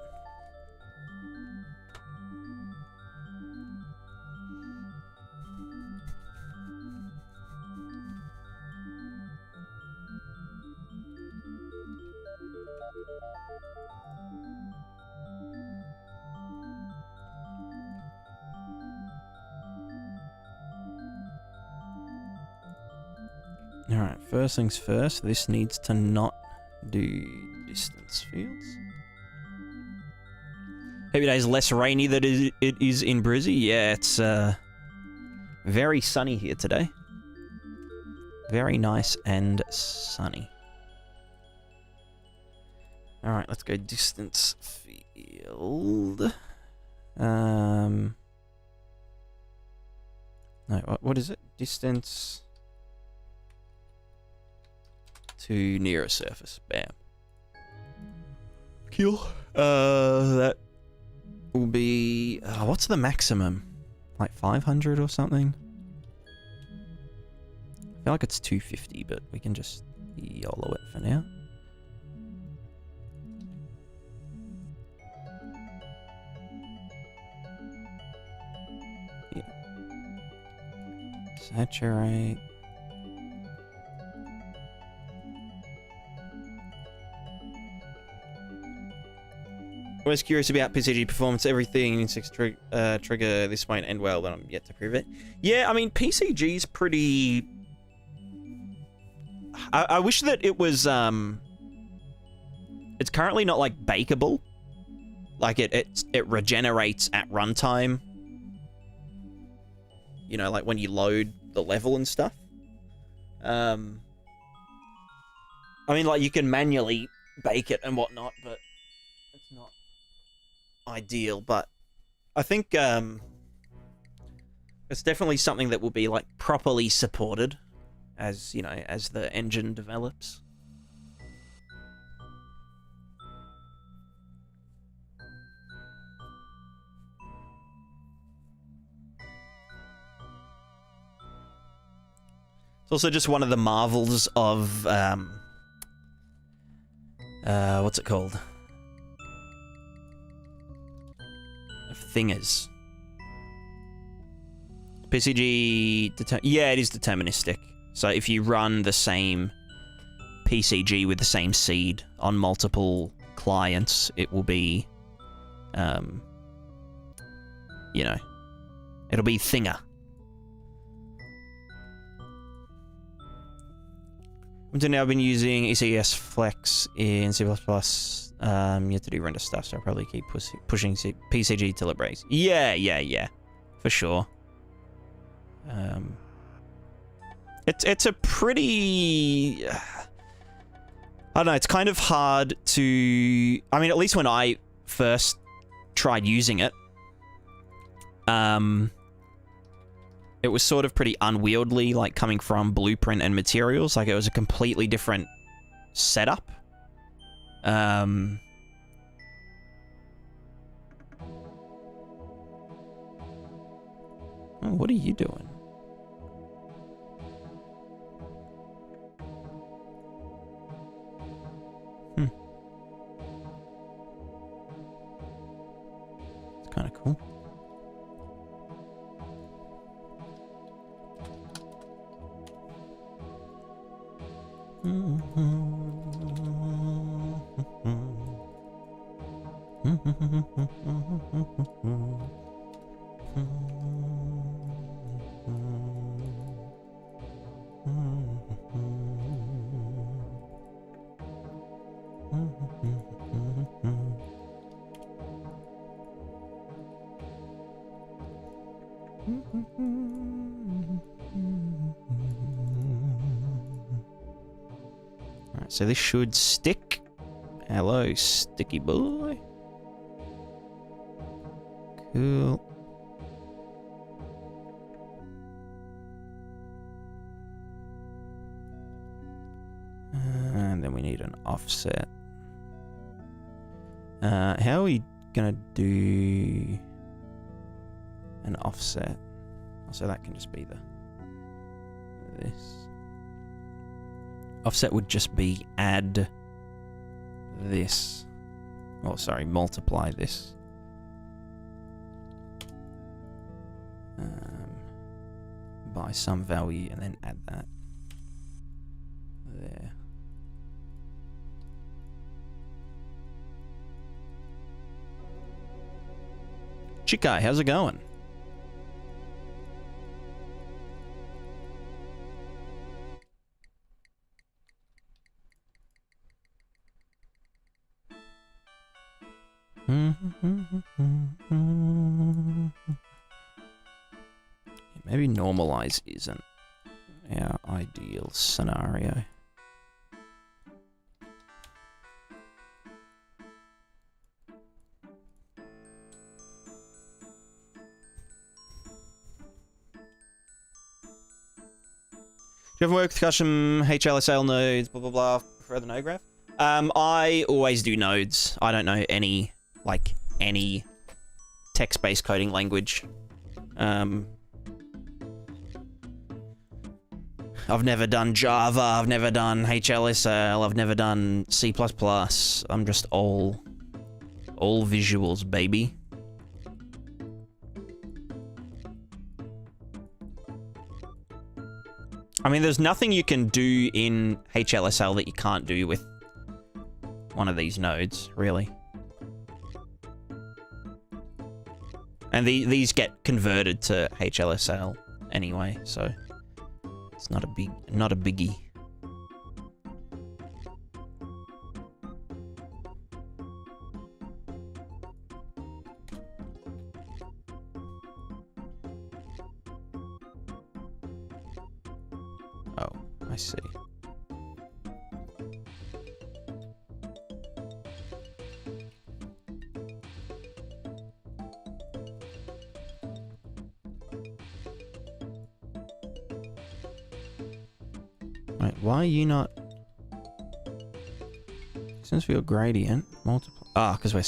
Alright, first things first, this needs to not do distance fields. Happy days less rainy than it is in Brizzy. Yeah, it's very sunny here today. Very nice and sunny. Alright, let's go distance field. No, what is it? Distance to near a surface. Bam. Cool. That will be... what's the maximum? Like 500 or something? I feel like it's 250, but we can just YOLO it for now. Yeah. Saturate. I was curious about PCG performance. Everything in 6 trigger this won't end well, but I'm yet to prove it. Yeah, I mean, PCG's pretty... I wish that it was... It's currently not, like, bakeable. Like, it regenerates at runtime. You know, like, when you load the level and stuff. I mean, like, you can manually bake it and whatnot, but it's not ideal. But I think it's definitely something that will be, like, properly supported as, you know, as the engine develops. It's also just one of the marvels of, what's it called? Of thingers. PCG... yeah, it is deterministic. So if you run the same PCG with the same seed on multiple clients, it will be, you know, it'll be thinner. Until now, I've been using ECS Flex in C++. Yet to do render stuff, so I'll probably keep pushing PCG till it breaks. Yeah. For sure. It's a pretty... I don't know, it's kind of hard to... I mean, at least when I first tried using it, it was sort of pretty unwieldy, like coming from Blueprint and Materials. Like, it was a completely different setup. Oh, what are you doing? It's kind of cool. Alright, so this should stick. Hello, sticky boy. Cool. And then we need an offset. How are we gonna do an offset? So that can just be this. Offset would just be add this. Oh, sorry, multiply this. By some value and then add that there. Chikai, how's it going? Maybe normalize isn't our ideal scenario. Do you ever work with custom HLSL nodes, blah, blah, blah, for the node graph? I always do nodes. I don't know any text-based coding language. I've never done Java, I've never done HLSL, I've never done C++. I'm just all visuals, baby. I mean, there's nothing you can do in HLSL that you can't do with one of these nodes, really. And these get converted to HLSL anyway, so it's not a biggie. Oh, I see. Wait, why are you not... Since field gradient, multiply... Ah, because we're...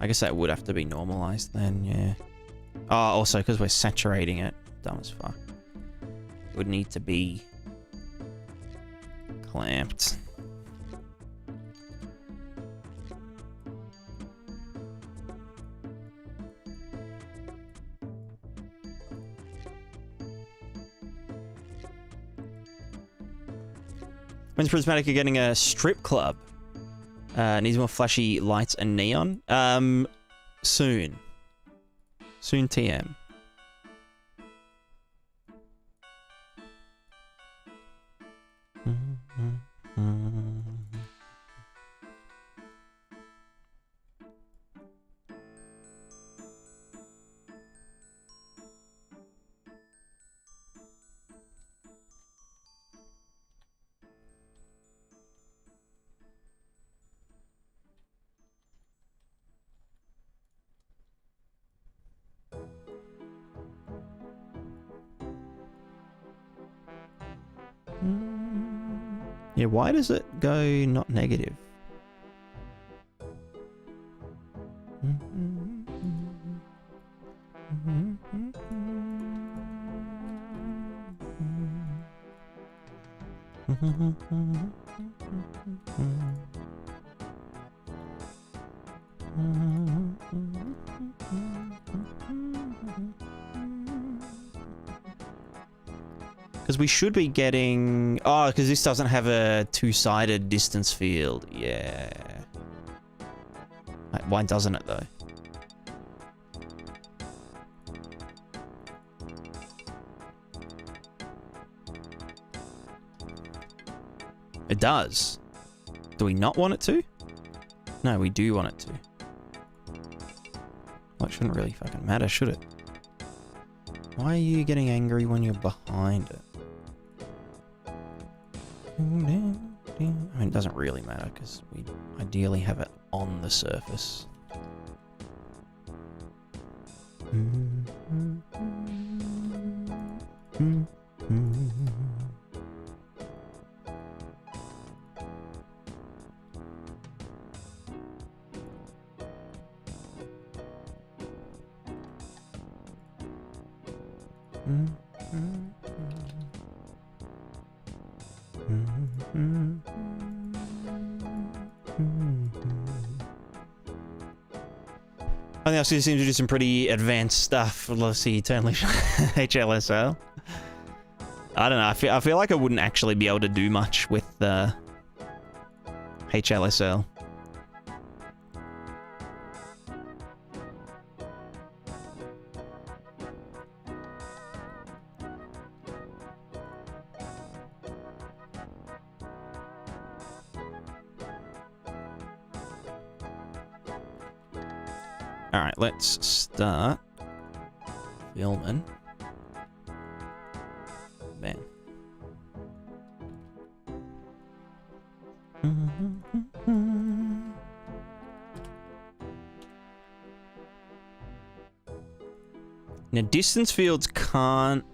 I guess that would have to be normalized then, yeah. Oh, also, because we're saturating it. Dumb as fuck. It would need to be clamped. When's Prismatica getting a strip club? Needs more flashy lights and neon. Soon. Soon TM. Yeah, why does it go not negative? Because we should be getting... Oh, because this doesn't have a two-sided distance field. Yeah. Why doesn't it, though? It does. Do we not want it to? No, we do want it to. Well, it shouldn't really fucking matter, should it? Why are you getting angry when you're behind it? I mean, it doesn't really matter because we ideally have it on the surface. I think I seem to do some pretty advanced stuff. Let's see, eternally HLSL. I don't know. I feel like I wouldn't actually be able to do much with HLSL. Alright, let's start filming. Bam. Now, distance fields can't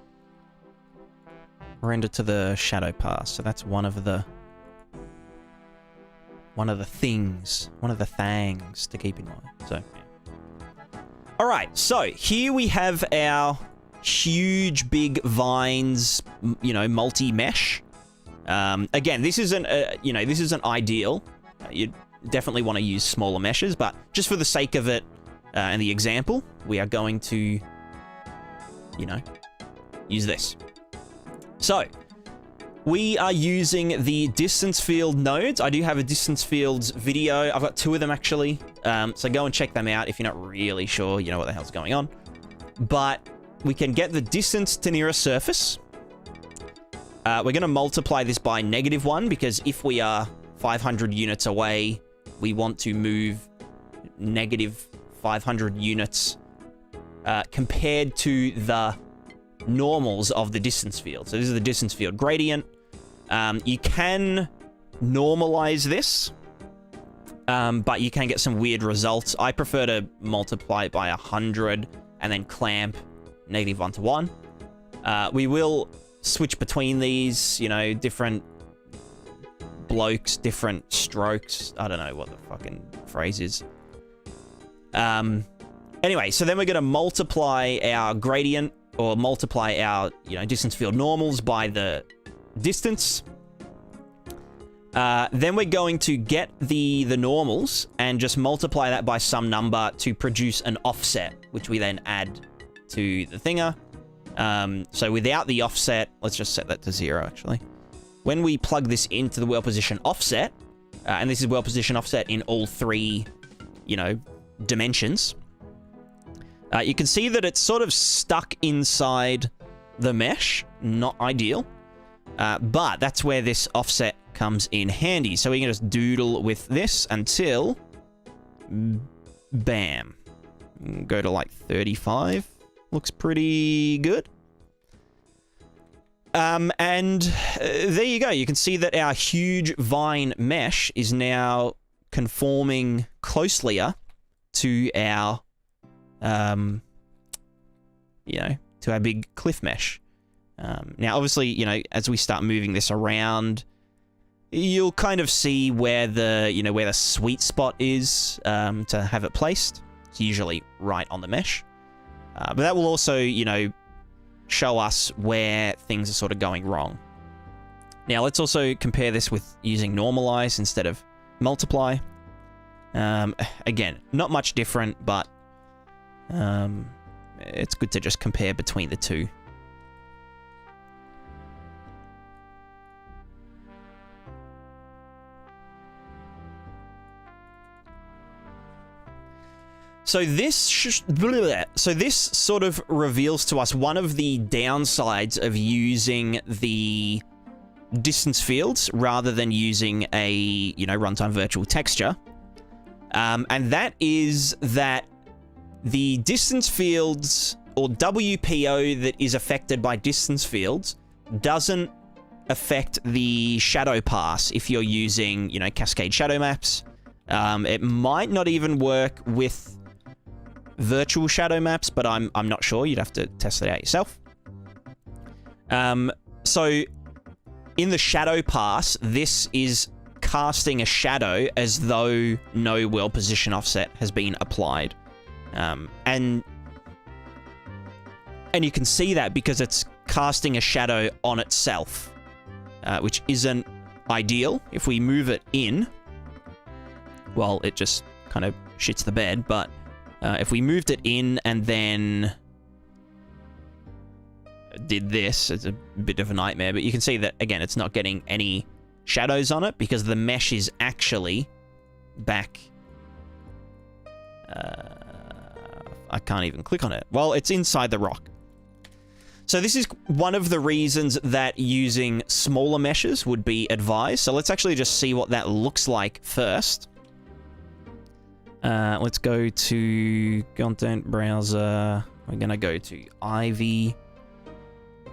render to the shadow pass, so that's one of the things to keep in mind. So, yeah. All right, so here we have our huge, big vines, you know, multi-mesh. Again, this isn't, this isn't ideal. You definitely want to use smaller meshes, but just for the sake of it and the example, we are going to, you know, use this. So, we are using the distance field nodes. I do have a distance fields video. I've got 2 of them, actually. So go and check them out if you're not really sure, you know, what the hell's going on. But we can get the distance to nearest surface. We're going to multiply this by -1, because if we are 500 units away, we want to move -500 units compared to the normals of the distance field. So this is the distance field gradient. You can normalize this, but you can get some weird results. I prefer to multiply it by 100 and then clamp -1 to 1. We will switch between these, you know, different blokes, different strokes. I don't know what the fucking phrase is. Anyway, so then we're going to multiply our gradient, or multiply our, you know, distance field normals by the distance. Then we're going to get the normals and just multiply that by some number to produce an offset, which we then add to the thinger. So without the offset, let's just set that to 0, actually. when we plug this into the world position offset, and this is world position offset in all three, you know, dimensions, you can see that it's sort of stuck inside the mesh. Not ideal, but that's where this offset comes in handy. So we can just doodle with this until, bam, go to like 35. Looks pretty good. And there you go. You can see that our huge vine mesh is now conforming closelier to our, you know, to our big cliff mesh. Now, obviously, you know, as we start moving this around, you'll kind of see where the, you know, where the sweet spot is to have it placed. It's usually right on the mesh. But that will also, you know, show us where things are sort of going wrong. Now, let's also compare this with using normalize instead of multiply. Again, not much different, but it's good to just compare between the two. So this sort of reveals to us one of the downsides of using the distance fields rather than using a, you know, runtime virtual texture. And that is that the distance fields, or WPO that is affected by distance fields, doesn't affect the shadow pass if you're using, you know, cascade shadow maps. It might not even work with virtual shadow maps, but I'm not sure. You'd have to test it out yourself. So in the shadow pass, this is casting a shadow as though no world position offset has been applied. And you can see that because it's casting a shadow on itself, which isn't ideal. If we move it in, well, it just kind of shits the bed, but if we moved it in and then did this, it's a bit of a nightmare, but you can see that, again, it's not getting any shadows on it because the mesh is actually back. I can't even click on it. Well, it's inside the rock. So this is one of the reasons that using smaller meshes would be advised. So let's actually just see what that looks like first. Let's go to content browser. We're going to go to Ivy.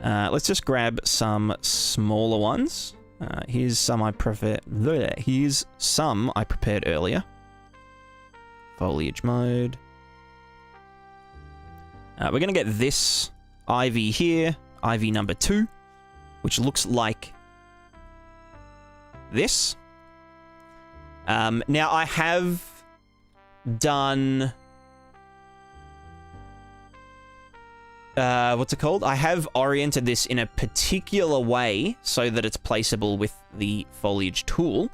Let's just grab some smaller ones. Here's some I prefer. Here's some I prepared earlier. Foliage mode. We're going to get this Ivy here, Ivy number 2, which looks like this. Now, I have done... what's it called? I have oriented this in a particular way so that it's placeable with the Foliage tool.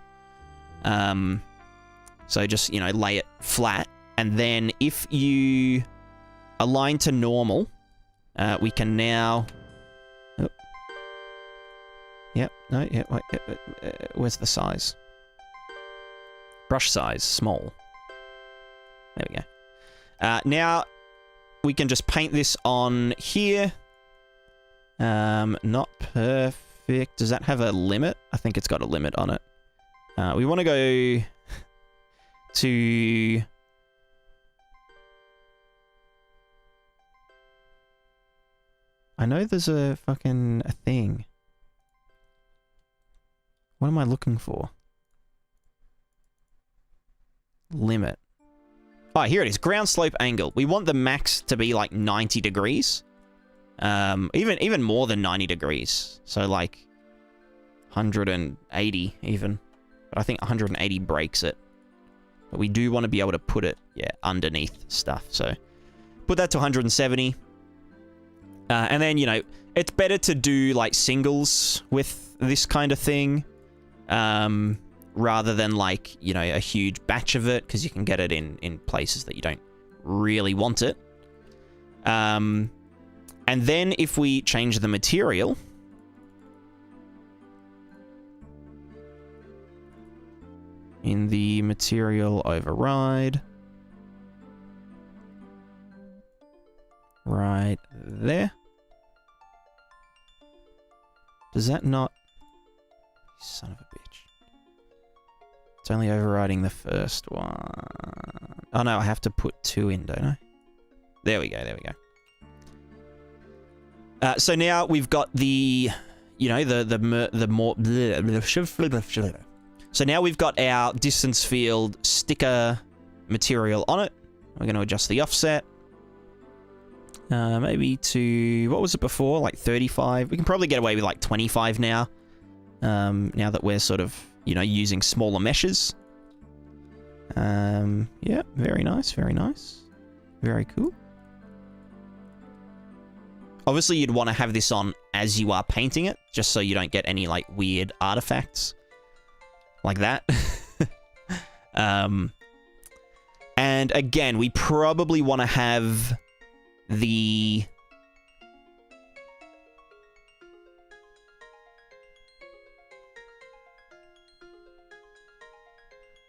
So just, you know, lay it flat. And then if you align to normal, we can now... Oh. Yep, no, yeah, wait, where's the size? Brush size, small. There we go. Now, we can just paint this on here. Not perfect. Does that have a limit? I think it's got a limit on it. We want to go to... I know there's a fucking thing. What am I looking for? Limit. Oh, here it is. Ground slope angle. We want the max to be like 90 degrees. Even more than 90 degrees. So like 180 even. But I think 180 breaks it. But we do want to be able to put it, yeah, underneath stuff. So put that to 170. And then, you know, it's better to do like singles with this kind of thing. Rather than like, you know, a huge batch of it, because you can get it in places that you don't really want it. And then if we change the material, in the material override. Right there. Does that not... Son of a bitch. It's only overriding the first one. Oh no, I have to put 2 in, don't I? There we go, there we go. So now we've got the, you know, the more... So now we've got our distance field sticker material on it. We're going to adjust the offset. Maybe to... What was it before? Like 35? We can probably get away with like 25 now. Now that we're sort of, you know, using smaller meshes. Yeah, very nice, very nice. Very cool. Obviously, you'd want to have this on as you are painting it, just so you don't get any, like, weird artifacts like that. And again, we probably want to have the...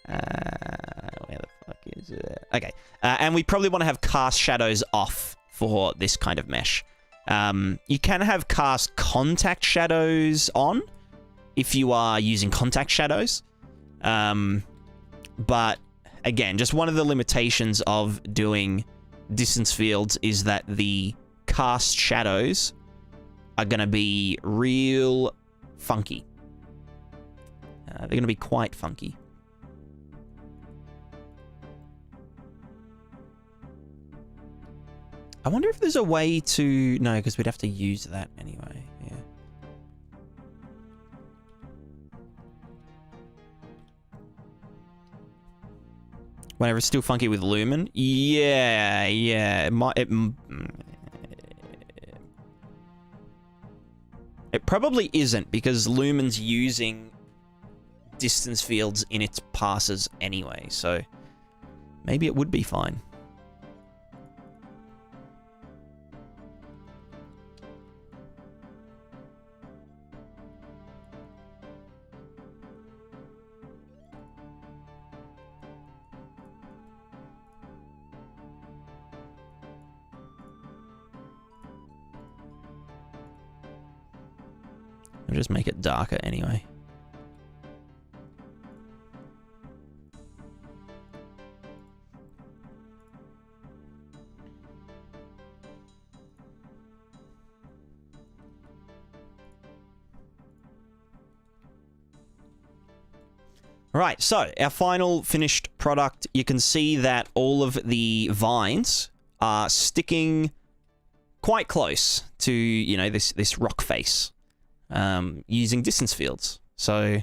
where the fuck is it? Okay. And we probably want to have cast shadows off for this kind of mesh. You can have cast contact shadows on if you are using contact shadows. But again, just one of the limitations of doing distance fields is that the cast shadows are going to be real funky. They're going to be quite funky. I wonder if there's a way to... No, because we'd have to use that anyway. Yeah. Whenever it's still funky with Lumen? Yeah, yeah. It probably isn't, because Lumen's using distance fields in its passes anyway, so maybe it would be fine. I'll just make it darker anyway. Right, so our final finished product, you can see that all of the vines are sticking quite close to, you know, this rock face. Using distance fields. So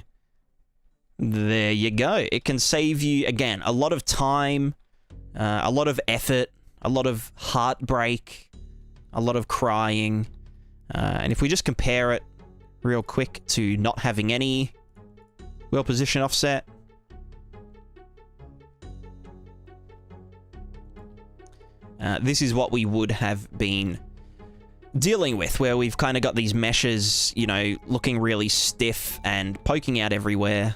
there you go. It can save you, again, a lot of time, a lot of effort, a lot of heartbreak, a lot of crying. And if we just compare it real quick to not having any well position offset, this is what we would have been dealing with, where we've kind of got these meshes, you know, looking really stiff and poking out everywhere.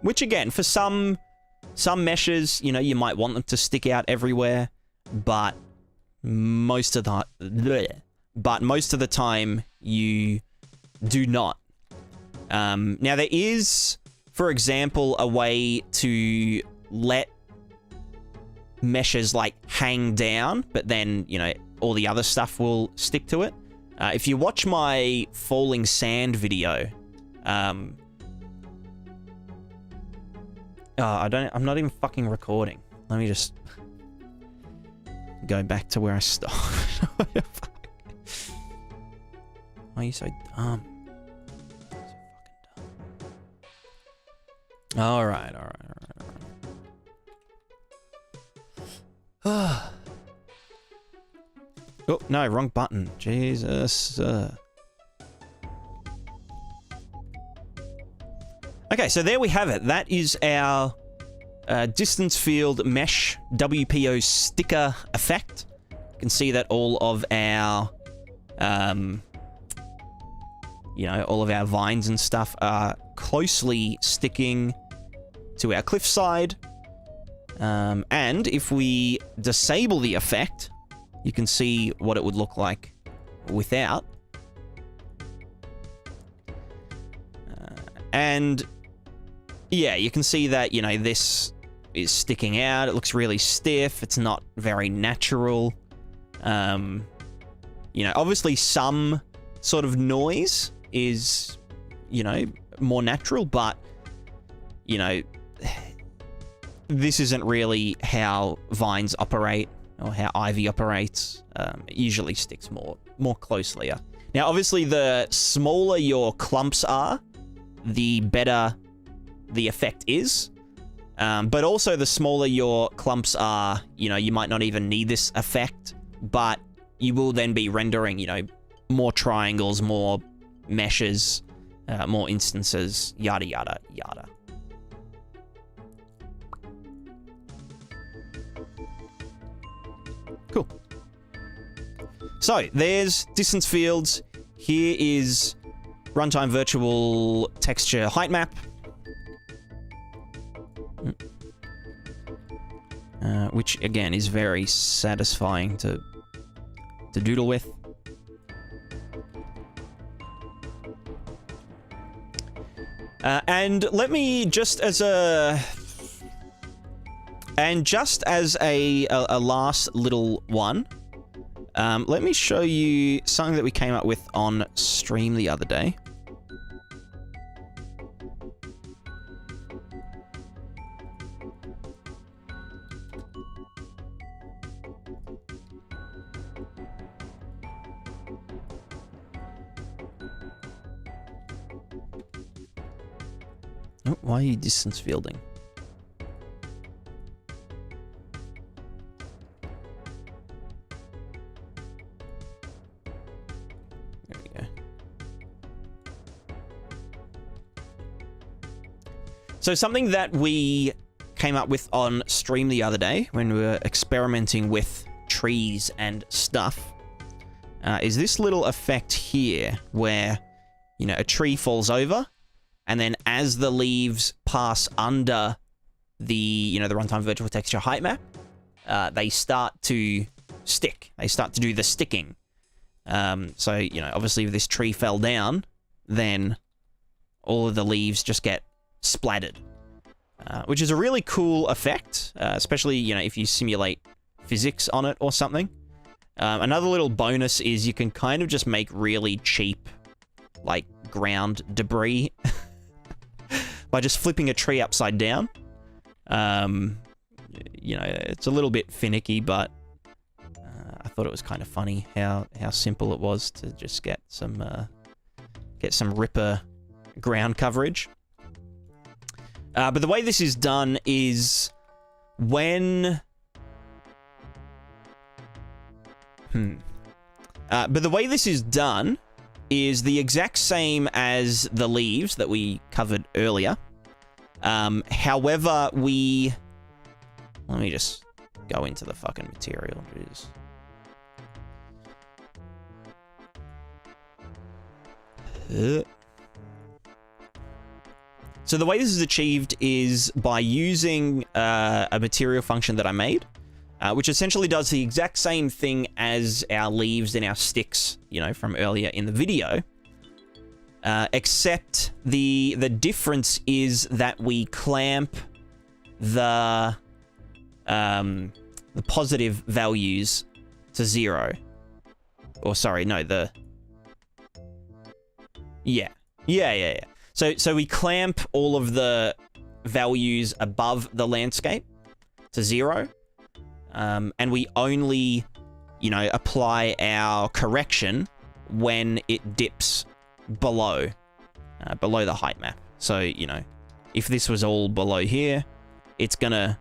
Which again, for some meshes, you know, you might want them to stick out everywhere, but most of the time you do not. Now there is, for example, a way to let meshes like hang down, but then, you know, all the other stuff will stick to it. If you watch my falling sand video, I'm not even fucking recording. Let me just go back to where I stopped. Why are you so dumb? So fucking dumb. Alright. Oh, no, wrong button. Jesus. Okay, so there we have it. That is our distance field mesh WPO sticker effect. You can see that all of our, you know, all of our vines and stuff are closely sticking to our cliffside. And if we disable the effect, you can see what it would look like without. And yeah, you can see that, you know, this is sticking out. It looks really stiff. It's not very natural. You know, obviously some sort of noise is, you know, more natural, but, you know, this isn't really how vines operate or how ivy operates. It usually sticks more closely. Now, obviously, the smaller your clumps are, the better the effect is. But also, the smaller your clumps are, you know, you might not even need this effect, but you will then be rendering, you know, more triangles, more meshes, more instances, yada, yada, yada. Cool. So, there's distance fields. Here is runtime virtual texture height map. Which, again, is very satisfying to doodle with. And let me just as a last little one, let me show you something that we came up with on stream the other day. Oh, why are you distance fielding? There we go. So something that we came up with on stream the other day when we were experimenting with trees and stuff is this little effect here where, you know, a tree falls over, and then as the leaves pass under the, you know, the runtime virtual texture height map, they start to stick. They start to do the sticking. So, you know, obviously if this tree fell down, then all of the leaves just get splattered, which is a really cool effect, especially, you know, if you simulate physics on it or something. Another little bonus is you can kind of just make really cheap, like, ground debris by just flipping a tree upside down. You know, it's a little bit finicky, but I thought it was kind of funny how simple it was to just get some ripper ground coverage. But the way this is done is when... But the way this is done is the exact same as the leaves that we covered earlier. However, let me just go into the fucking material. Jeez. So the way this is achieved is by using a material function that I made, which essentially does the exact same thing as our leaves and our sticks, you know, from earlier in the video. Except the difference is that we clamp the positive values to 0. Or sorry, no, Yeah. So we clamp all of the values above the landscape to 0. And we only, you know, apply our correction when it dips below the height map. So, you know, if this was all below here, it's gonna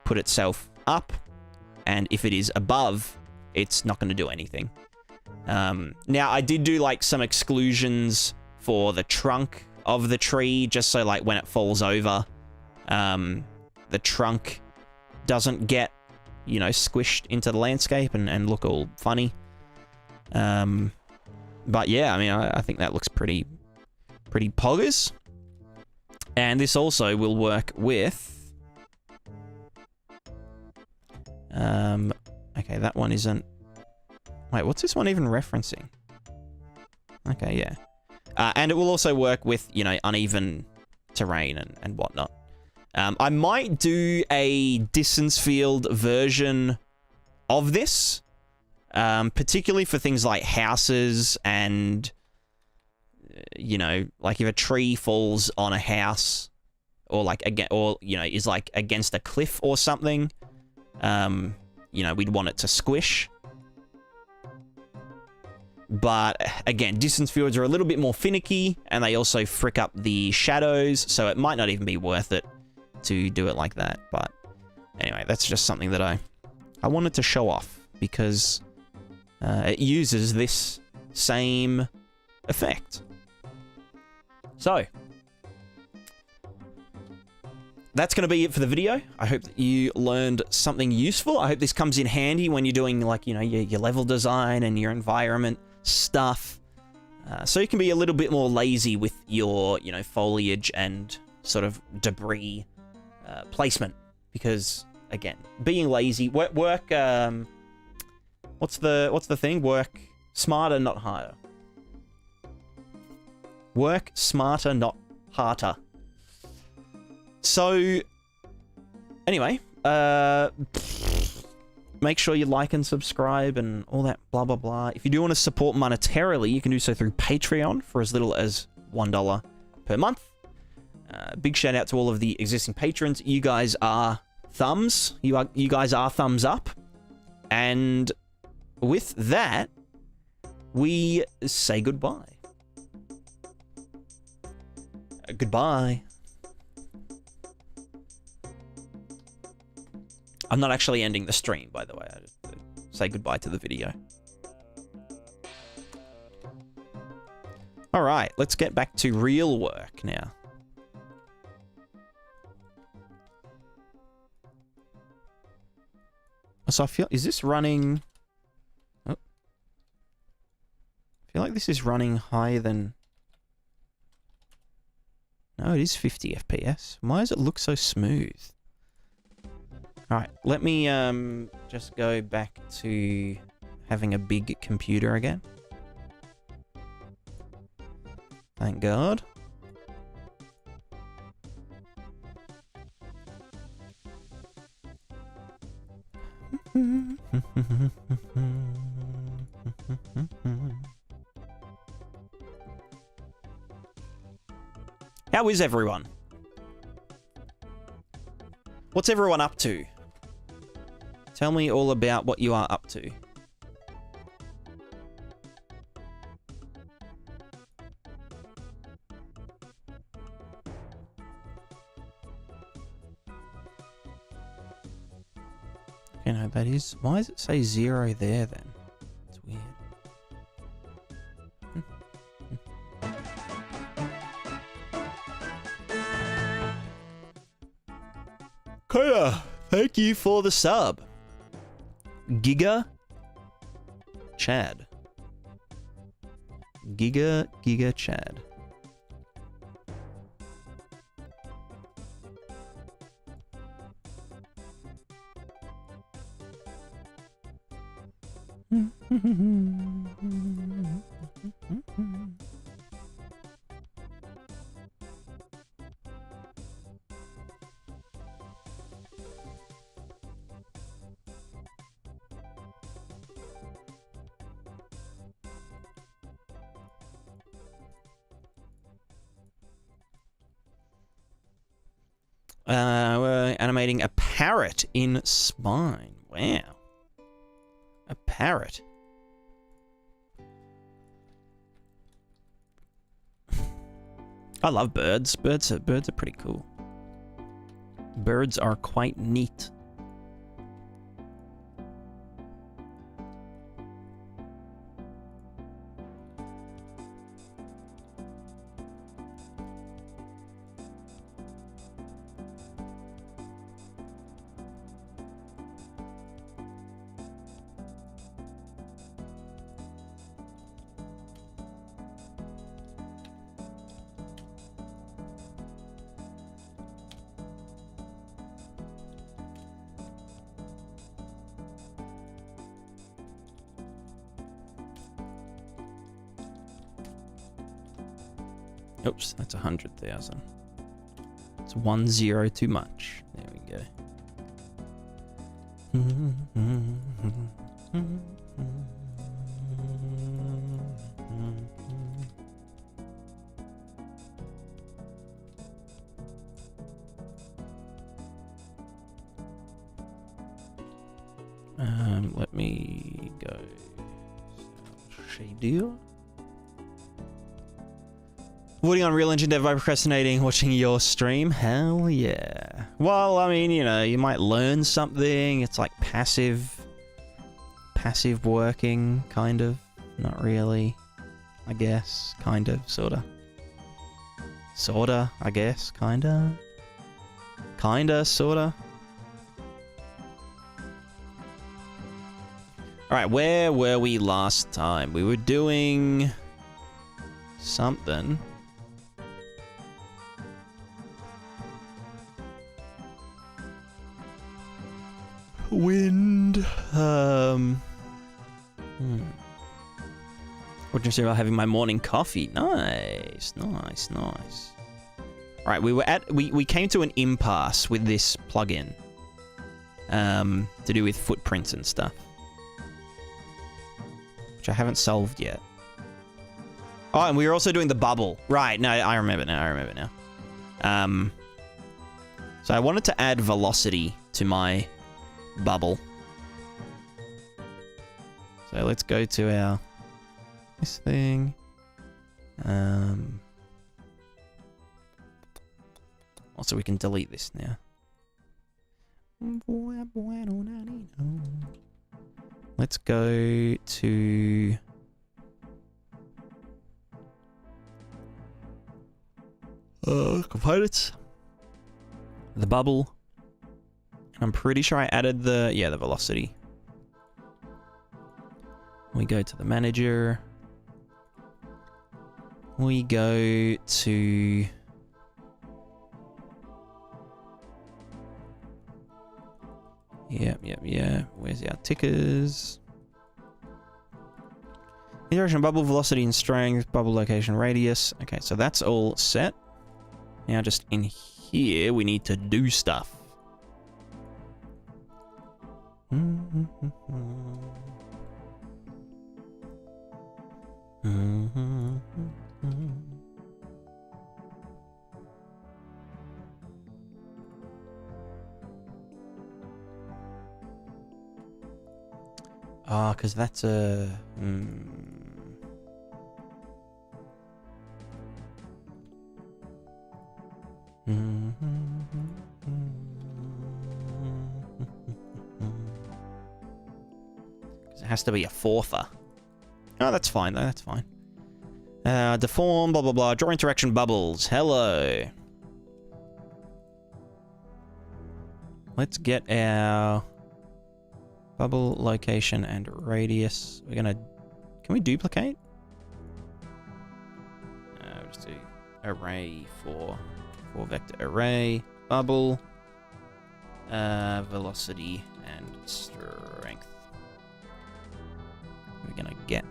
put itself up, and if it is above, it's not gonna do anything. Now, I did do, like, some exclusions for the trunk of the tree, just so, like, when it falls over, the trunk doesn't get, you know, squished into the landscape and look all funny. But yeah, I mean, I think that looks pretty poggers. And this also will work with... okay, that one isn't... Wait, what's this one even referencing? Okay, yeah. And it will also work with, you know, uneven terrain and whatnot. I might do a distance field version of this, particularly for things like houses and, you know, like if a tree falls on a house or like, or, you know, is like against a cliff or something, you know, we'd want it to squish. But again, distance fields are a little bit more finicky, and they also frick up the shadows, so it might not even be worth it to do it like that. But anyway, that's just something that I wanted to show off, because it uses this same effect. So that's going to be it for the video. I hope that you learned something useful. I hope this comes in handy when you're doing, like, you know, your level design and your environment stuff, so you can be a little bit more lazy with your, you know, foliage and sort of debris placement, because again, being lazy, work what's the thing? Work smarter, not harder. Work smarter, not harder. So anyway, make sure you like and subscribe and all that blah, blah, blah. If you do want to support monetarily, you can do so through Patreon for as little as $1 per month. Big shout out to all of the existing patrons. You guys are thumbs. You guys are thumbs up. And with that, we say goodbye. Goodbye. I'm not actually ending the stream, by the way. I just say goodbye to the video. All right, let's get back to real work now. So I feel, is this running? Oh. I feel like this is running higher than... No, it is 50 FPS. Why does it look so smooth? Alright, let me just go back to having a big computer again. Thank God. How is everyone? What's everyone up to? Tell me all about what you are up to. Okay, no, that is... Why does it say 0 there, then? It's weird. Kaya, thank you for the sub. Giga Chad. Giga Chad. We're animating a parrot in Spine. Wow. A parrot. I love birds. Birds are pretty cool. Birds are quite neat. Oops, that's 100,000. It's 1 0 too much. There we go. Let me go. Shader. Voting on Real Engine Dev by procrastinating, watching your stream? Hell yeah. Well, I mean, you know, you might learn something. It's like passive working, kind of. Not really, I guess. Kind of, sorta. Sorta, I guess. Kinda. Kinda, sorta. Alright, where were we last time? We were doing something. Wind. What do you say about having my morning coffee? Nice, nice, nice. All right, we came to an impasse with this plugin, to do with footprints and stuff, which I haven't solved yet. Oh, and we were also doing the bubble. Right? No, I remember now. So I wanted to add velocity to my bubble. So let's go to our this thing. Also, we can delete this now. Let's go to components. The bubble. I'm pretty sure I added the velocity. We go to the manager. We go to yeah. Where's our tickers? Interaction bubble, velocity and strength, bubble location, radius. Okay, so that's all set. Now just in here, we need to do stuff. Ah, because that's a... It has to be a fourther. Oh, that's fine though, that's fine. Deform, blah blah blah, draw interaction bubbles. Hello. Let's get our bubble location and radius. We're gonna... Can we duplicate? We'll just do array for vector array, bubble, velocity and strength. We're gonna get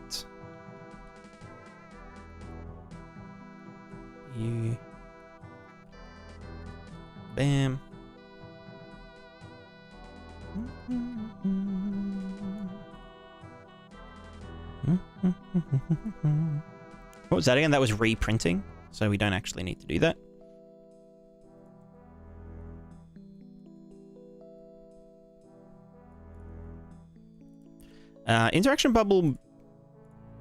you. Bam. What was that again? That was reprinting, so we don't actually need to do that. Interaction bubble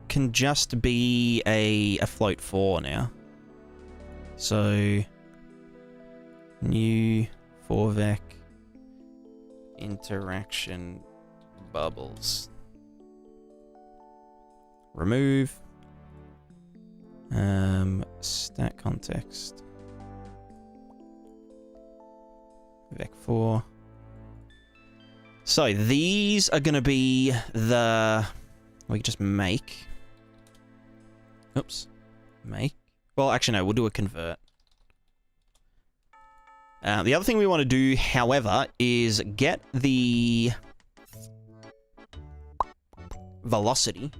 can just be a float 4 now. So new 4vec interaction bubbles. Remove stat context vec 4. So these are going to be the... We can just make... Oops. Make. Well, actually, no. We'll do a convert. The other thing we want to do, however, is get the velocity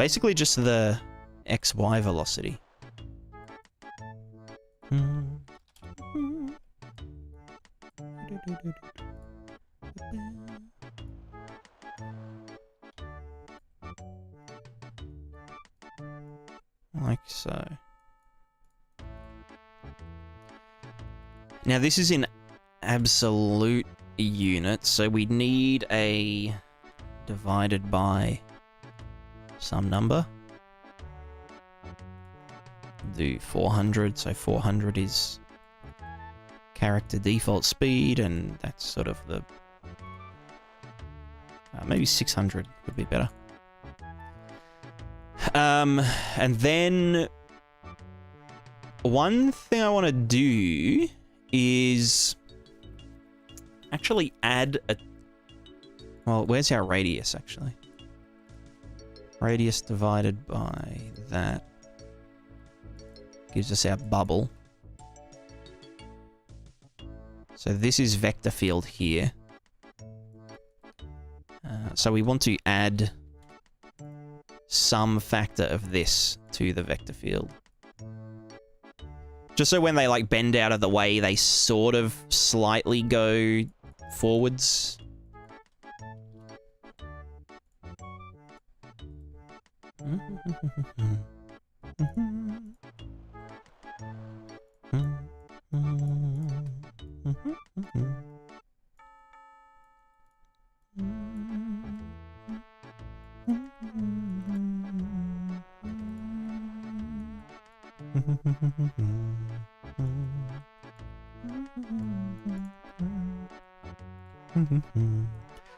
basically just the XY velocity. Like so. Now this is in absolute units, so we need a divided by some number. Do 400, so 400 is character default speed, and that's sort of the... maybe 600 would be better. And then one thing I want to do is actually add a... Well, where's our radius, actually? Radius divided by that gives us our bubble. So this is vector field here. So we want to add some factor of this to the vector field. Just so when they like bend out of the way, they sort of slightly go forwards.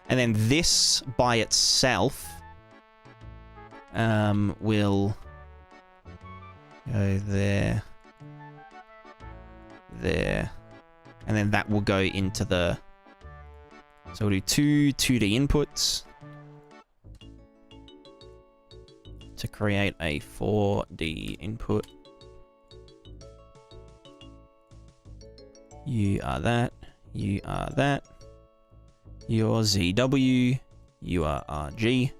And then this by itself will go there, there, and then that will go into the... So we'll do two 2D inputs to create a 4D input. You are that, you are that, you're ZW, you are RG,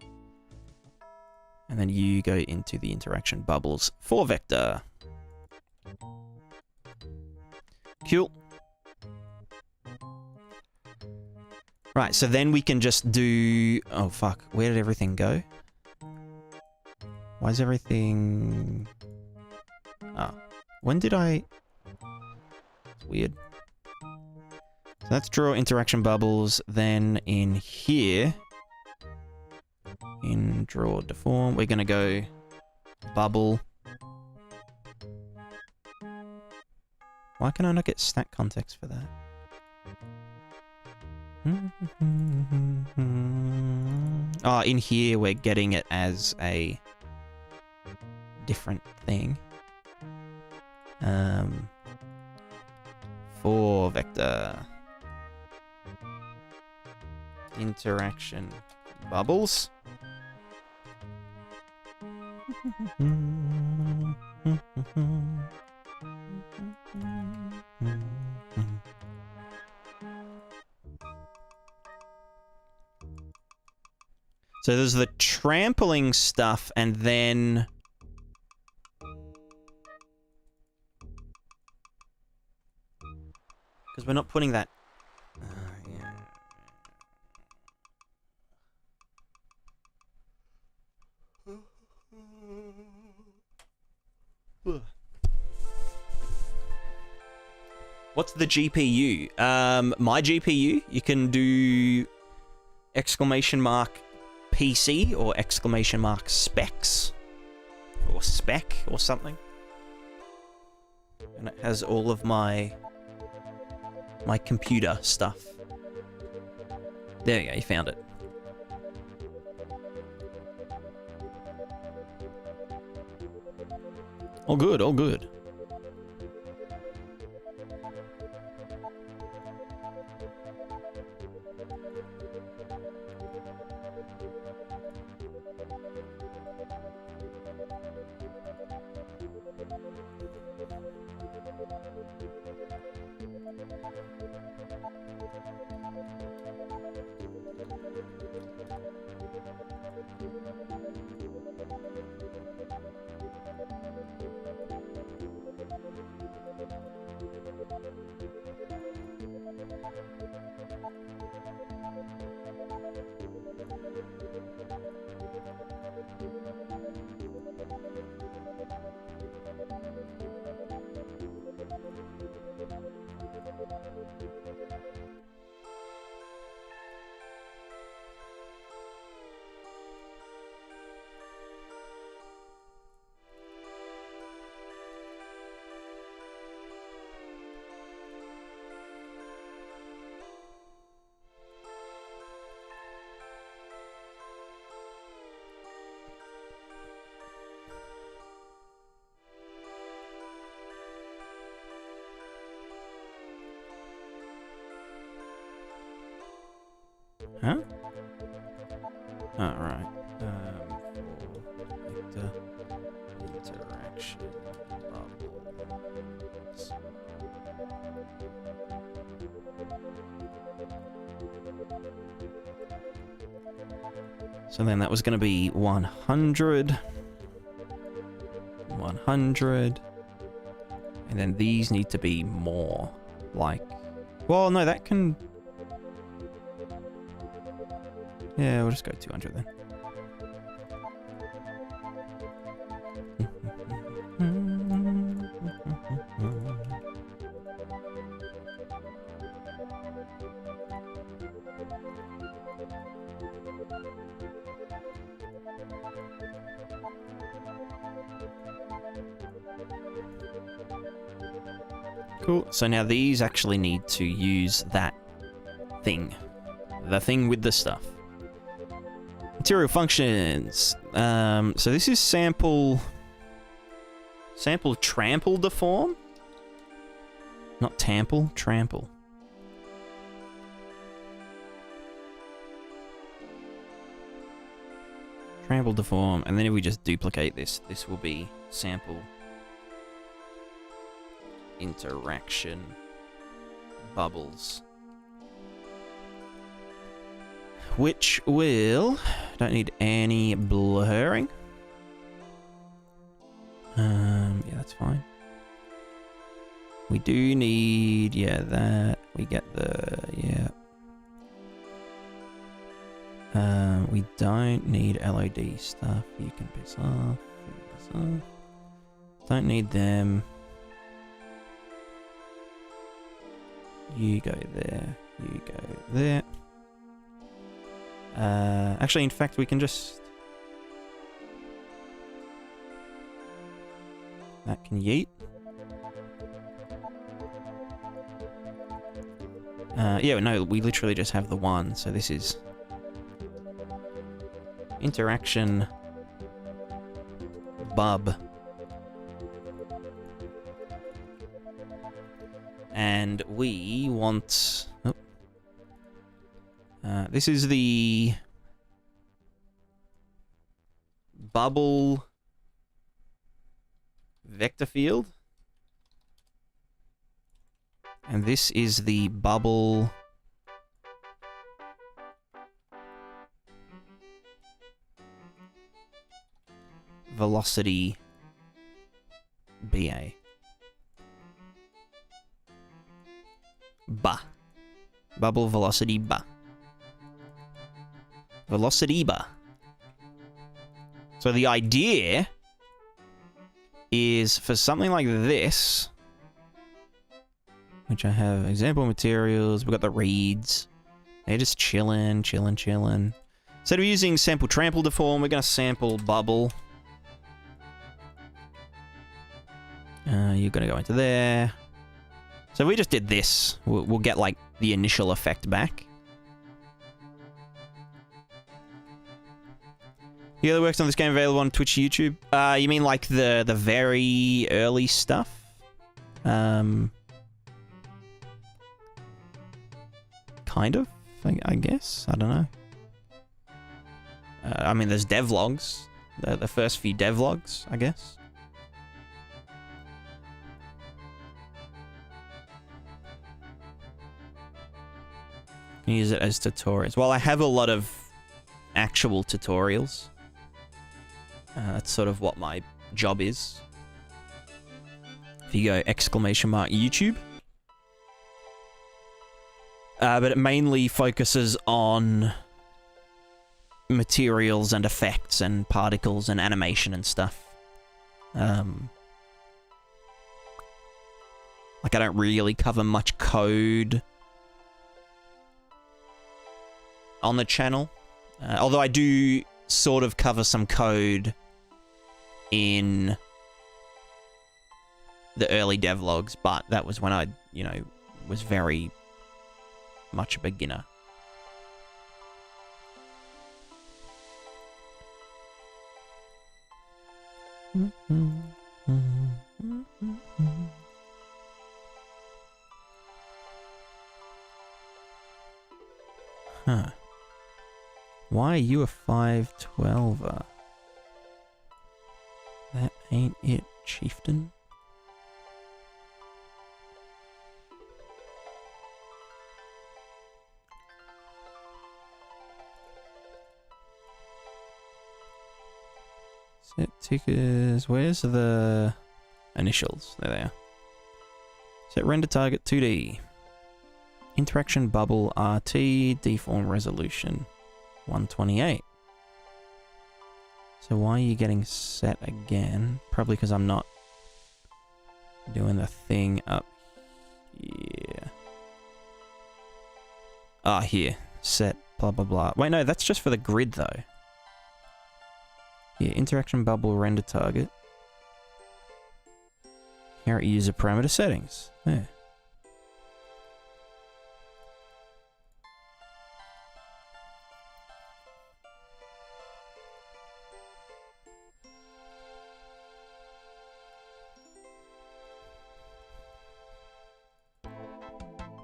and then you go into the interaction bubbles for vector. Cool. Right, so then we can just do... Oh, fuck. Where did everything go? Why is everything... Oh. When did I... It's weird. So let's draw interaction bubbles. Then in here, in draw deform, we're going to go bubble. Why can I not get stack context for that? Oh, in here we're getting it as a different thing. For vector interaction bubbles. So there's the trampling stuff, and then... Because we're not putting that... yeah. What's the GPU? My GPU, you can do exclamation mark PC or exclamation mark specs or spec or something. And it has all of my computer stuff. There you go, you found it. All good, all good. Huh? Oh, right. Vector interaction bubbles. So then that was going to be 100. 100. And then these need to be more like... Well, no, that can... Yeah, we'll just go 200 then. Cool. So now these actually need to use that thing. The thing with the stuff. Material functions. So this is sample trample deform? Not tample, trample. Trample deform, and then if we just duplicate this, this will be sample interaction bubbles. Which will... Don't need any blurring. Yeah, that's fine. We do need... Yeah, that. We get the... Yeah. We don't need LOD stuff. You can piss off. Piss off. Don't need them. You go there. You go there. Actually, in fact, we can just... That can yeet. Yeah, no, we literally just have the one, so this is... Interaction... Bub. And we want... Oh. This is the... Bubble... Vector field. And this is the bubble... Velocity... BA. Ba. Bubble velocity ba. Velocity ba. So the idea is for something like this, which I have example materials, we've got the reeds. They're just chilling, chilling, chilling. Instead of using sample trample deform, we're going to sample bubble. You're going to go into there. So if we just did this, we'll get like the initial effect back. The other works on this game available on Twitch, YouTube. You mean like the very early stuff? Kind of, I guess. I don't know. I mean, there's devlogs. The first few devlogs, I guess. You can use it as tutorials. Well, I have a lot of actual tutorials. That's sort of what my job is. If you go ! YouTube. But it mainly focuses on materials and effects and particles and animation and stuff. Like, I don't really cover much code on the channel. Although I do sort of cover some code in the early devlogs, but that was when I, you know, was very much a beginner. Huh. Why are you a 512er? That ain't it, chieftain. Set tickers. Where's the initials? There they are. Set render target 2D. Interaction bubble RT. Deform resolution 128. So why are you getting set again? Probably because I'm not doing the thing up here. Ah, here. Set blah blah blah. Wait, no, that's just for the grid though. Yeah, interaction bubble render target. Here at user parameter settings. There.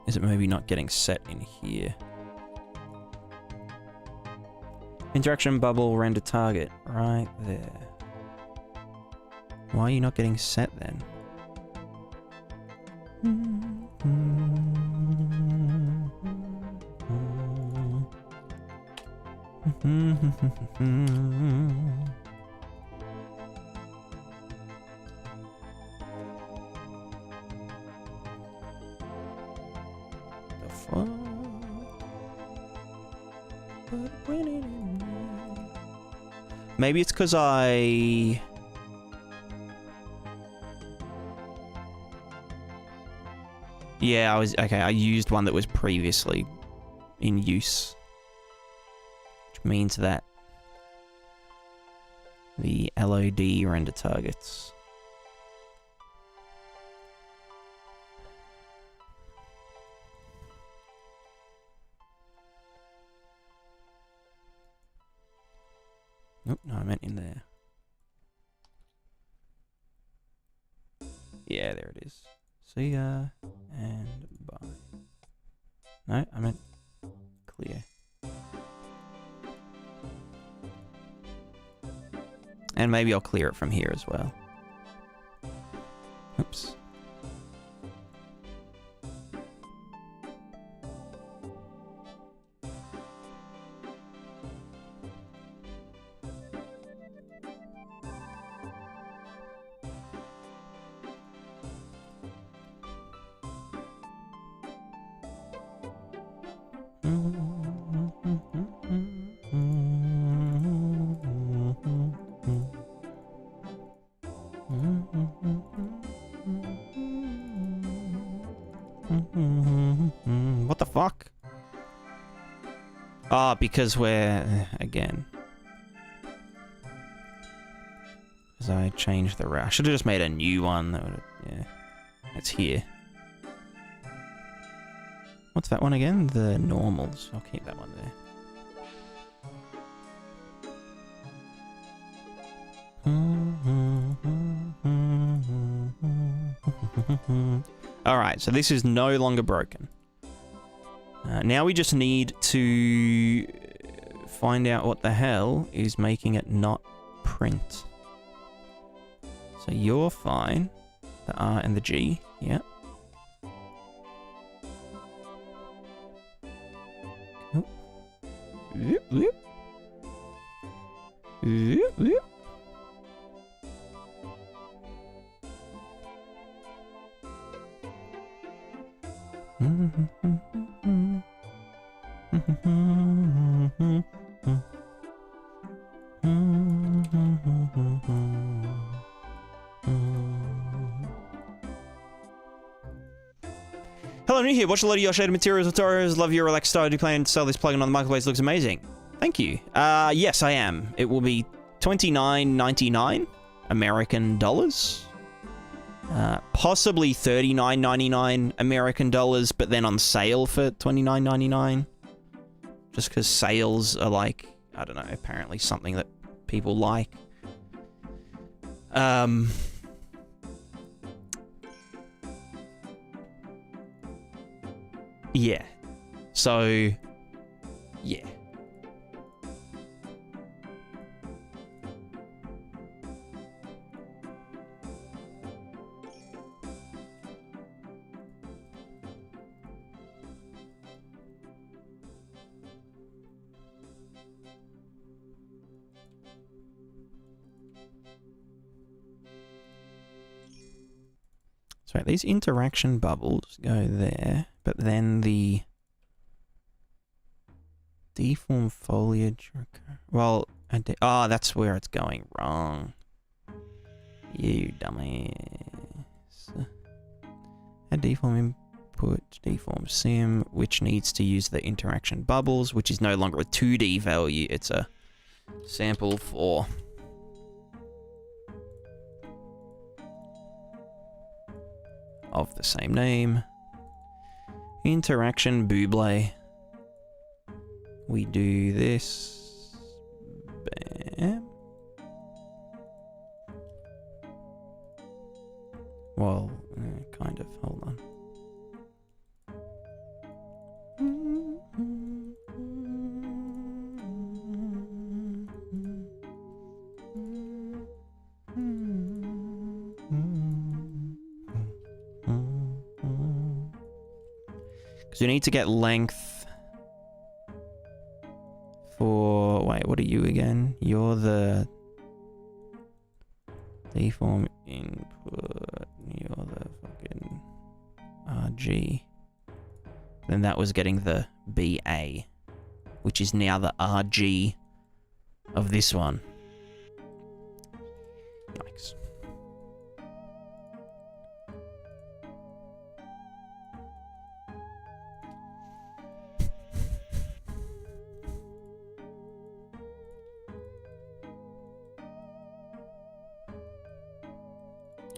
Is it maybe not getting set in here? Interaction bubble render target right there. Why are you not getting set then? The fuck? Maybe it's because yeah, I used one that was previously in use. Which means that the LOD render targets. Nope, no, I meant in there. Yeah, there it is. See ya, and bye. No, I meant clear. And maybe I'll clear it from here as well. Oops. What the fuck? Ah, because we're again. Because I changed the route. I should have just made a new one. That would, yeah, it's here. What's that one again? The normals. I'll keep that one there. Alright, so this is no longer broken. Now we just need to find out what the hell is making it not print. So you're fine. The R and the G, yeah. Oh. Whoop, whoop. Whoop, whoop. Hello, new here. Watch a lot of your shaded materials tutorials. Love your relaxed style. Do plan to sell this plugin on the marketplace? Looks amazing. Thank you. Yes, I am. It will be $29.99 American dollars. Possibly $39.99 American dollars, but then on sale for $29.99. Just because sales are like, I don't know, apparently something that people like. Yeah. So, yeah. So these interaction bubbles go there, but then the deform foliage. Well, oh, that's where it's going wrong. You dumbass. A deform input, deform sim, which needs to use the interaction bubbles, which is no longer a 2D value. It's a sample for of the same name. Interaction Buble. We do this. Bam. Well, kind of. Hold on. Because you need to get length for... Wait, what are you again? You're the deform input. You're the fucking RG. Then that was getting the BA, which is now the RG of this one. Yikes.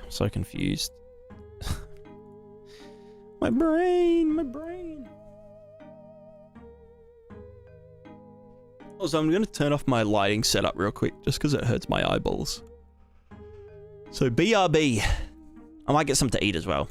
I'm so confused. My brain. Also, I'm going to turn off my lighting setup real quick, just because it hurts my eyeballs. So, BRB. I might get something to eat as well.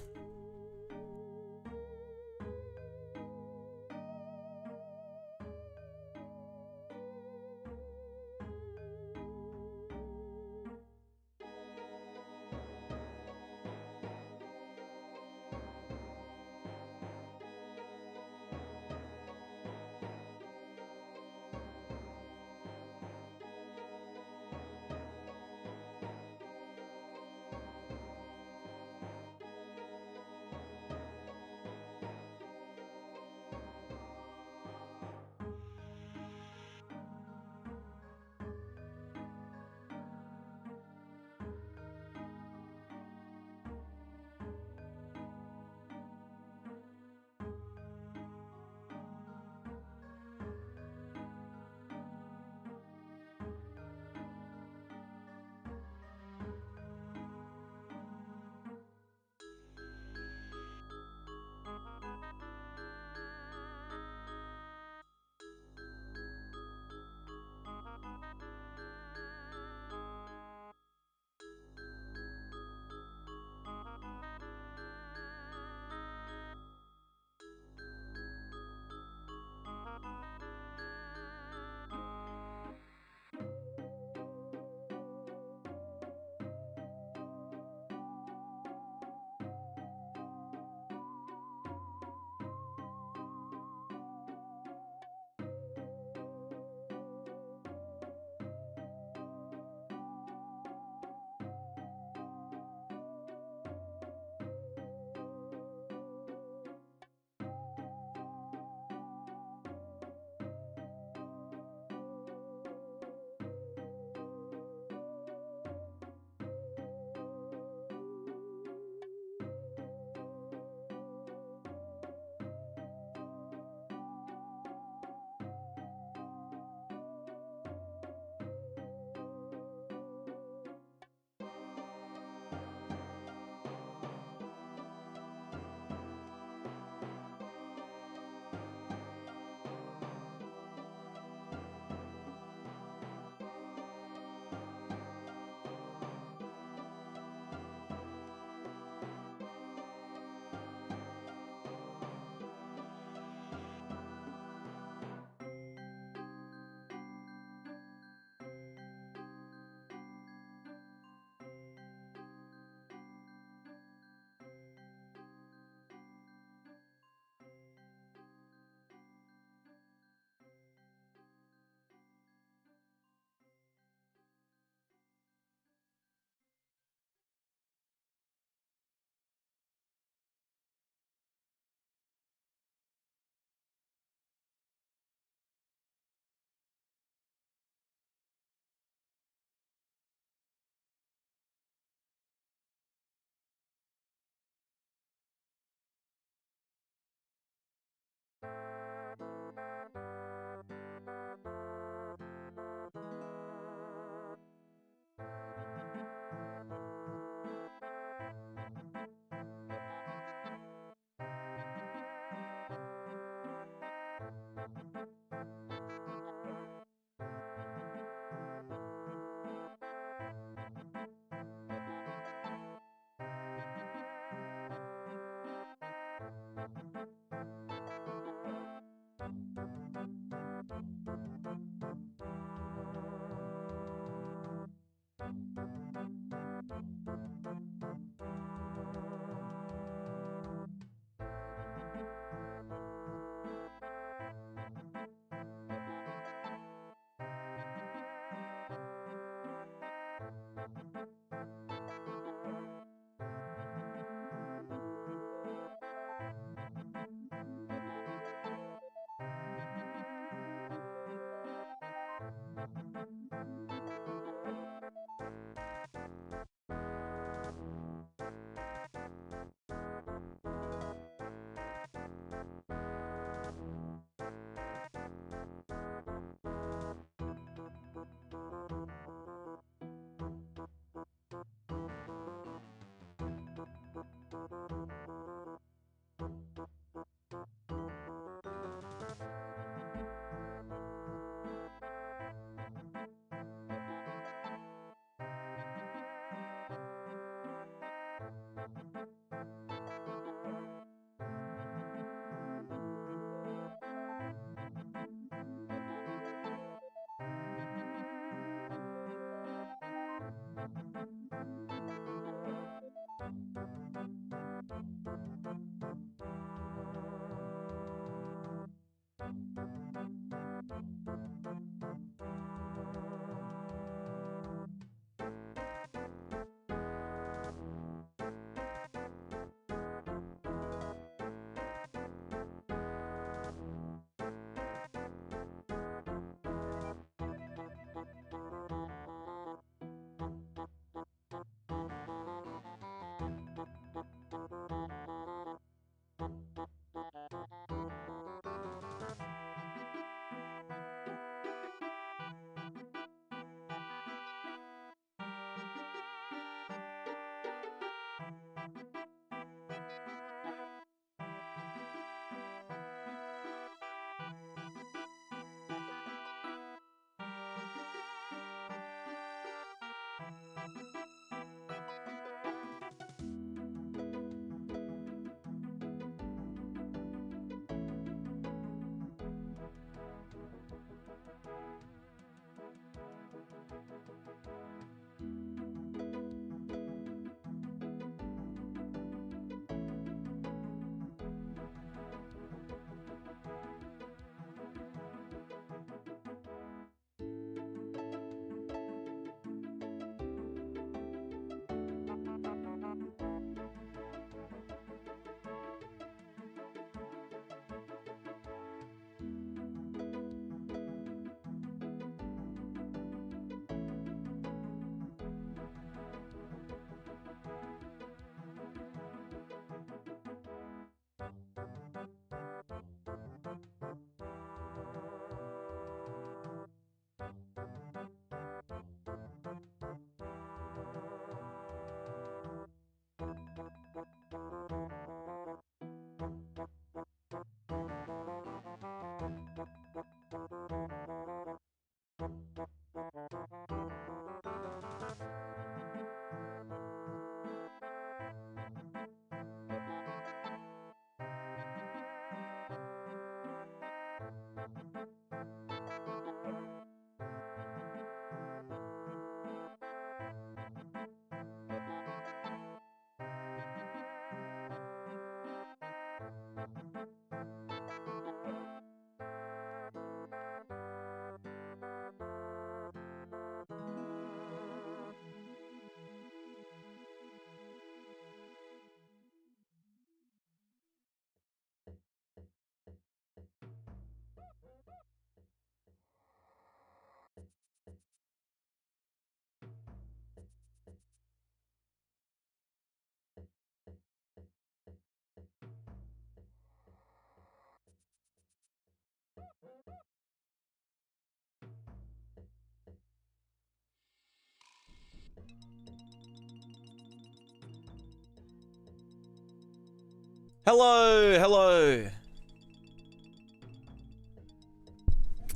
Hello, hello.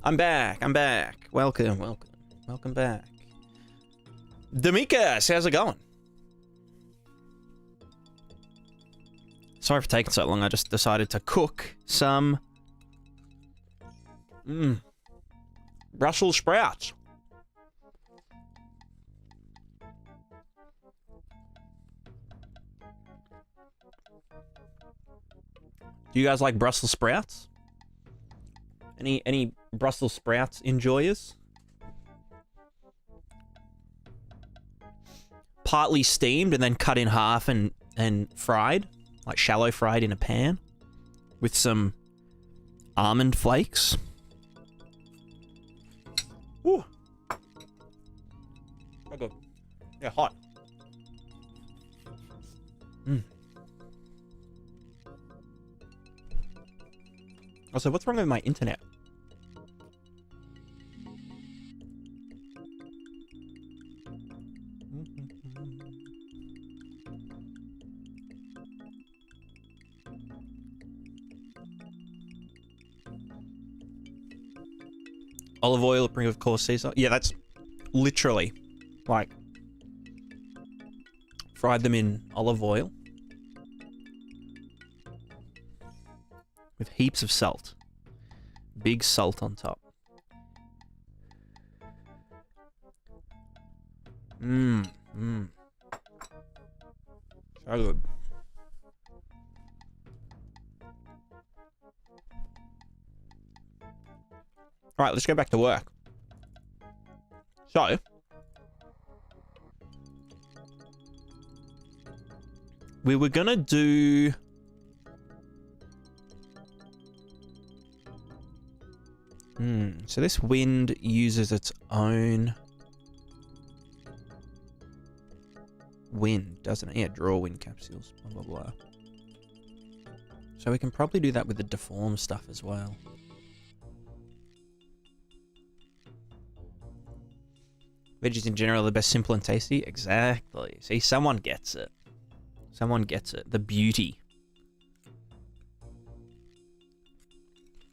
I'm back. Welcome, welcome. Welcome back. Demikas, how's it going? Sorry for taking so long. I just decided to cook some Brussels sprouts. Do you guys like Brussels sprouts? Any Brussels sprouts enjoyers? Partly steamed and then cut in half and fried, like shallow fried in a pan with some almond flakes. Ooh. So good. Yeah, hot. Also, what's wrong with my internet? Olive oil, bring of course Caesar. Yeah, that's literally like fried them in olive oil with heaps of salt. Big salt on top. So good. All right, let's go back to work. So, we were gonna do so this wind uses its own wind, doesn't it? Yeah, draw wind capsules, blah, blah, blah. So we can probably do that with the deform stuff as well. Veggies in general are the best, simple and tasty. Exactly. See, someone gets it. Someone gets it. The beauty.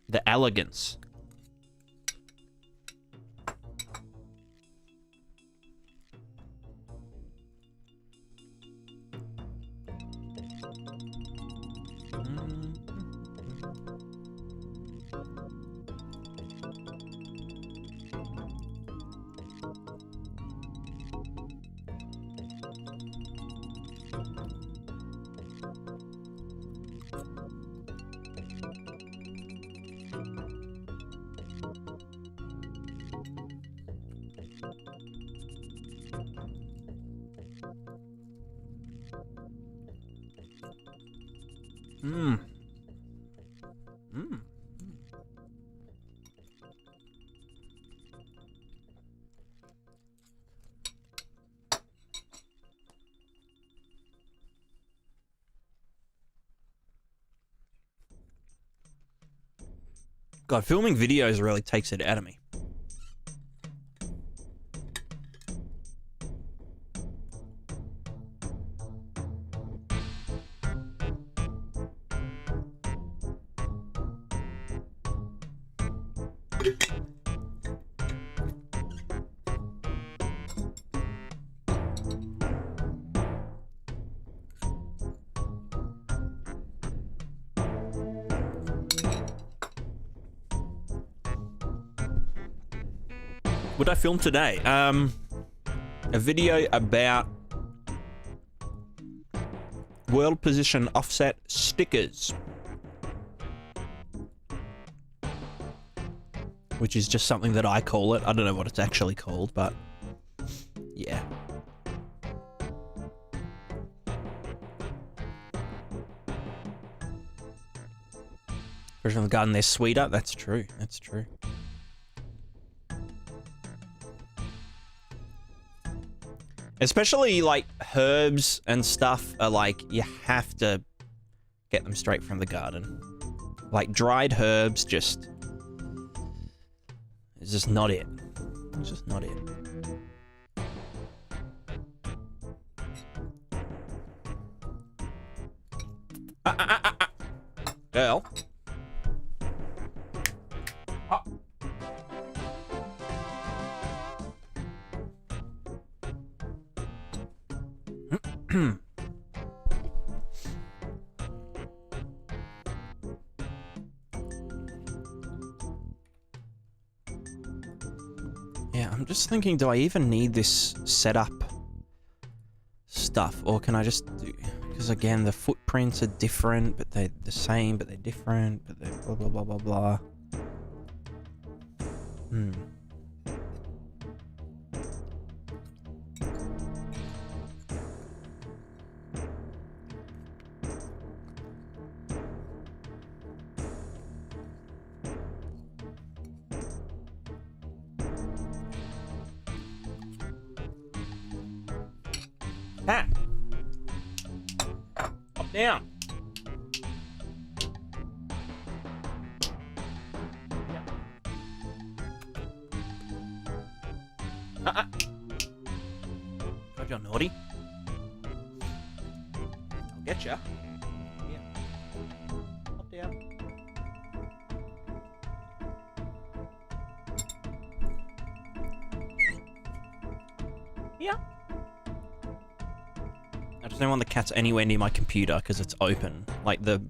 The elegance. God, filming videos really takes it out of me. What did I film today? A video about world position offset stickers, which is just something that I call it. I don't know what it's actually called, but yeah. Version of the garden, they're sweeter. That's true. That's true. Especially like herbs and stuff are like, you have to get them straight from the garden. Like dried herbs just, it's just not it. It's just not it. girl. Oh. Yeah, I'm just thinking, do I even need this setup stuff, or can I just do... Because again, the footprints are different, but they're the same, but they're different, but they're blah, blah, blah, blah, blah. Cat! Up, down! God, you're naughty. I'll get ya. Yeah. Up, down. Yeah. I just don't want the cats anywhere near my computer because it's open. Like the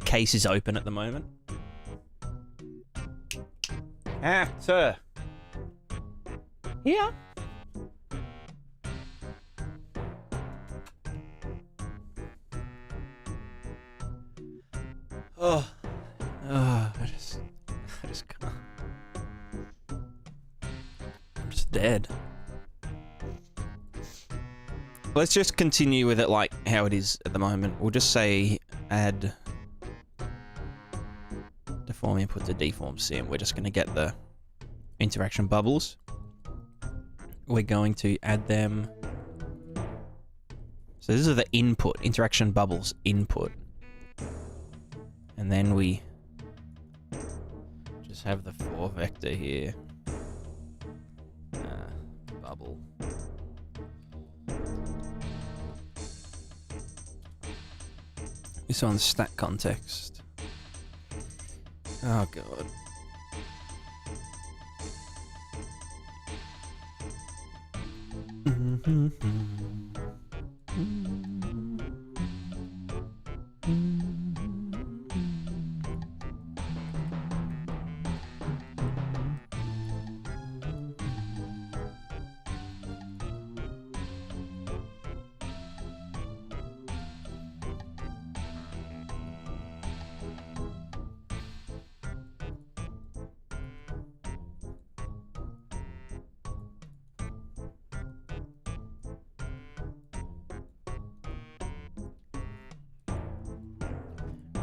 case is open at the moment. Sir. Here. Oh, I just can't. I'm just dead. Let's just continue with it like how it is at the moment. We'll just say add deform input to deform sim. We're just going to get the interaction bubbles. We're going to add them. So this is the input, interaction bubbles input. And then we just have the 4 vector here. Bubble. This one's stack context. Oh god.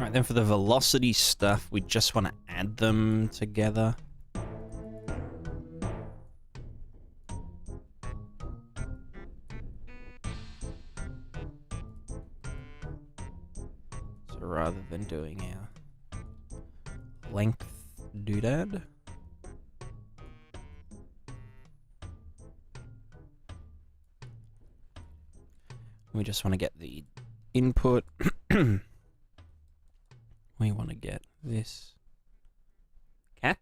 Right, then for the velocity stuff, we just want to add them together. So rather than doing our length doodad, we just want to get the input. We want to get this. Cat,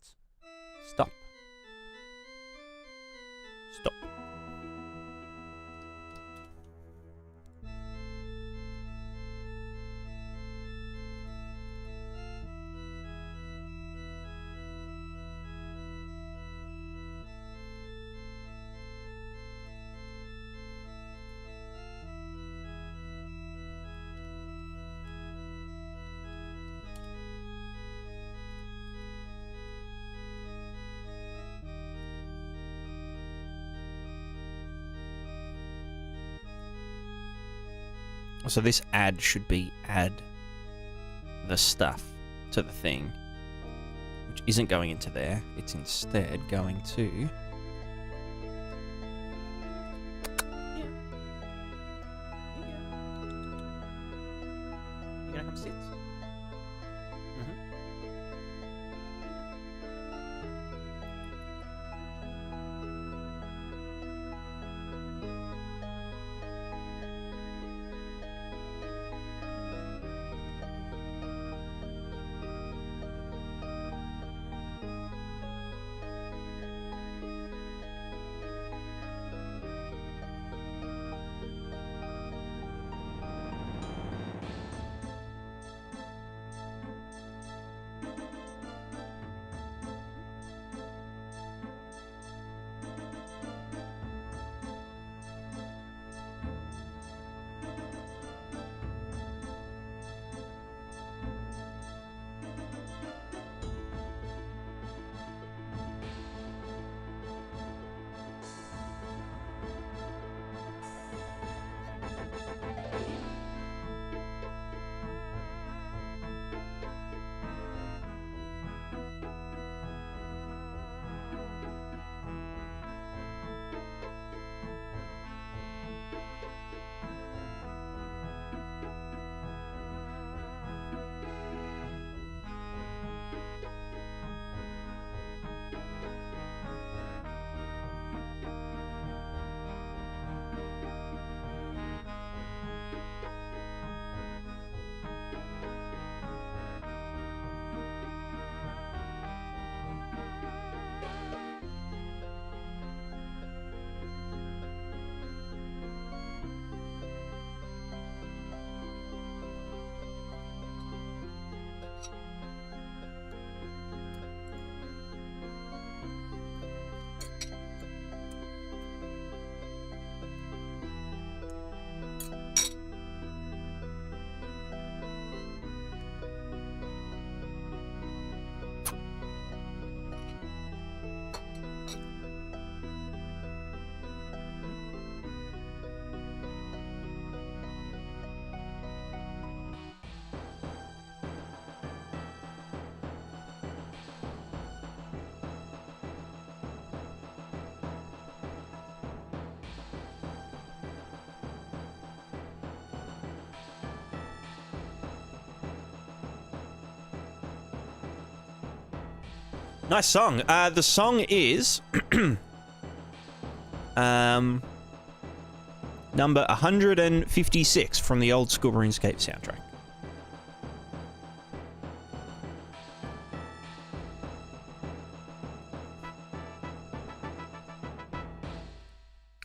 stop. Stop. So this add should be add the stuff to the thing, which isn't going into there. It's instead going to... You gonna come sit? Nice song. The song is number 156 from the old school RuneScape soundtrack.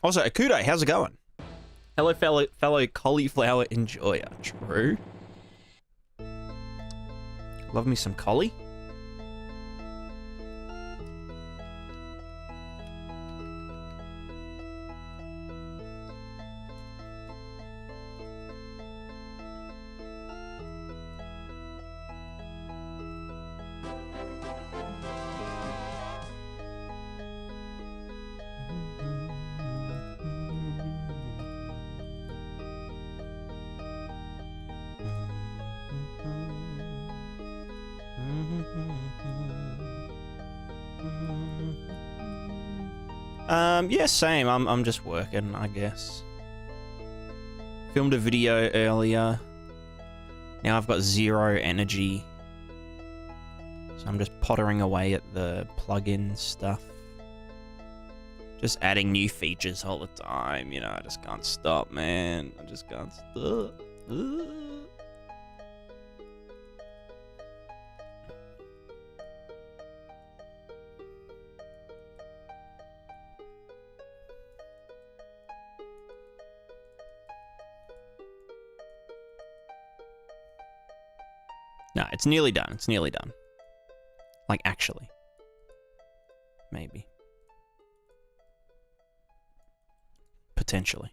Also, Akudo, how's it going? Hello, fellow cauliflower enjoyer. True. Love me some collie. Yeah, same. I'm just working, I guess. Filmed a video earlier. Now I've got 0 energy. So I'm just pottering away at the plugin stuff. Just adding new features all the time, you know, I just can't stop, man. I just can't stop. No, it's nearly done. It's nearly done. Like, actually. Maybe. Potentially.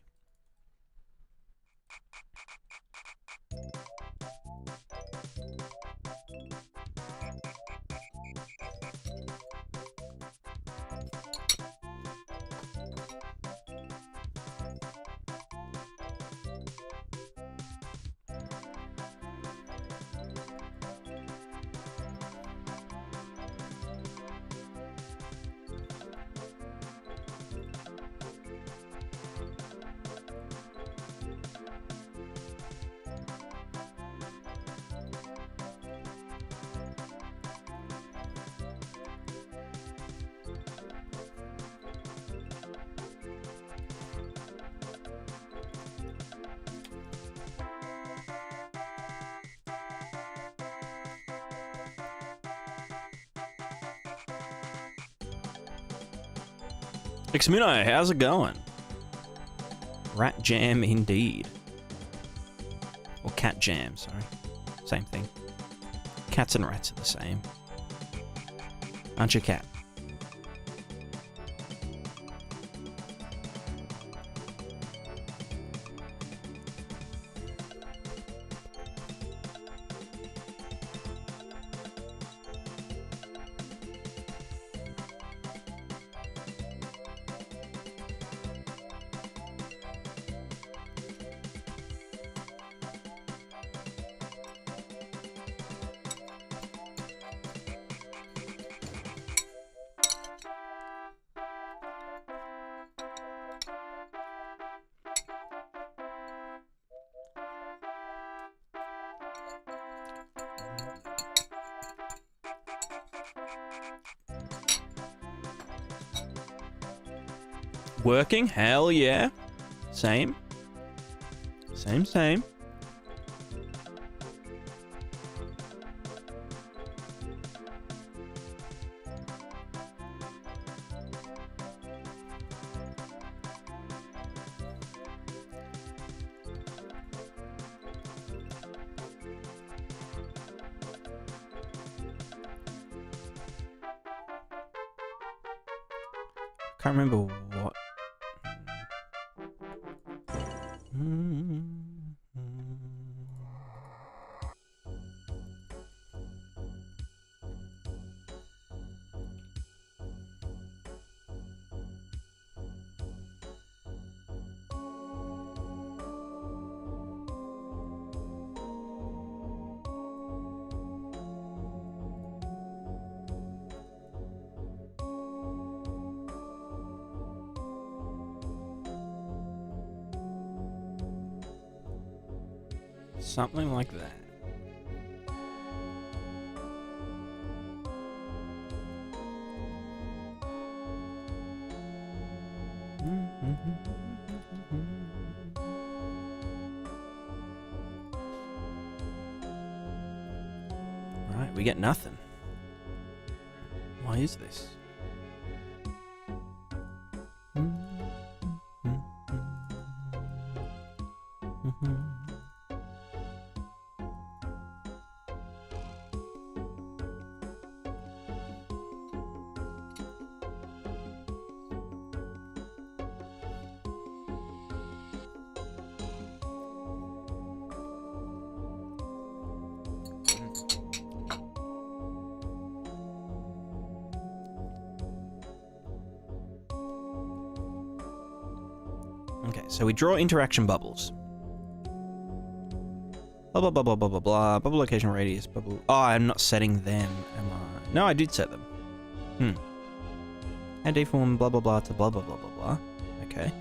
Xmuno, how's it going? Rat jam indeed. Or cat jam, sorry. Same thing. Cats and rats are the same. Aren't you, cat? Working? Hell yeah. Same. Same. Can't remember what. Something like that. Right, we get nothing. Why is this? Okay, so we draw interaction bubbles. Blah, blah, blah, blah, blah, blah, blah. Bubble location radius, bubble... Oh, I'm not setting them, am I? No, I did set them. And deform blah, blah, blah to blah, blah, blah, blah, blah. Okay.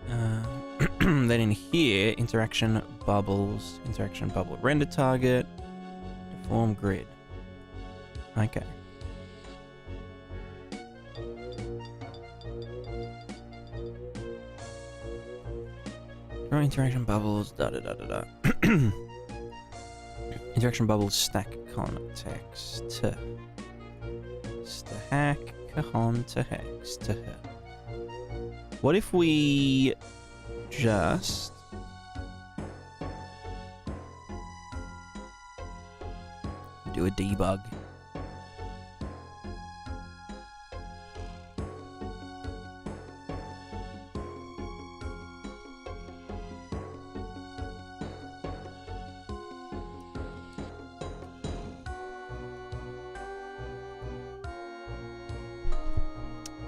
Then in here, interaction bubbles, interaction bubble render target, deform grid. Okay. Draw interaction bubbles, da da da da da. Interaction bubbles stack context. Stack context. What if we just do a debug?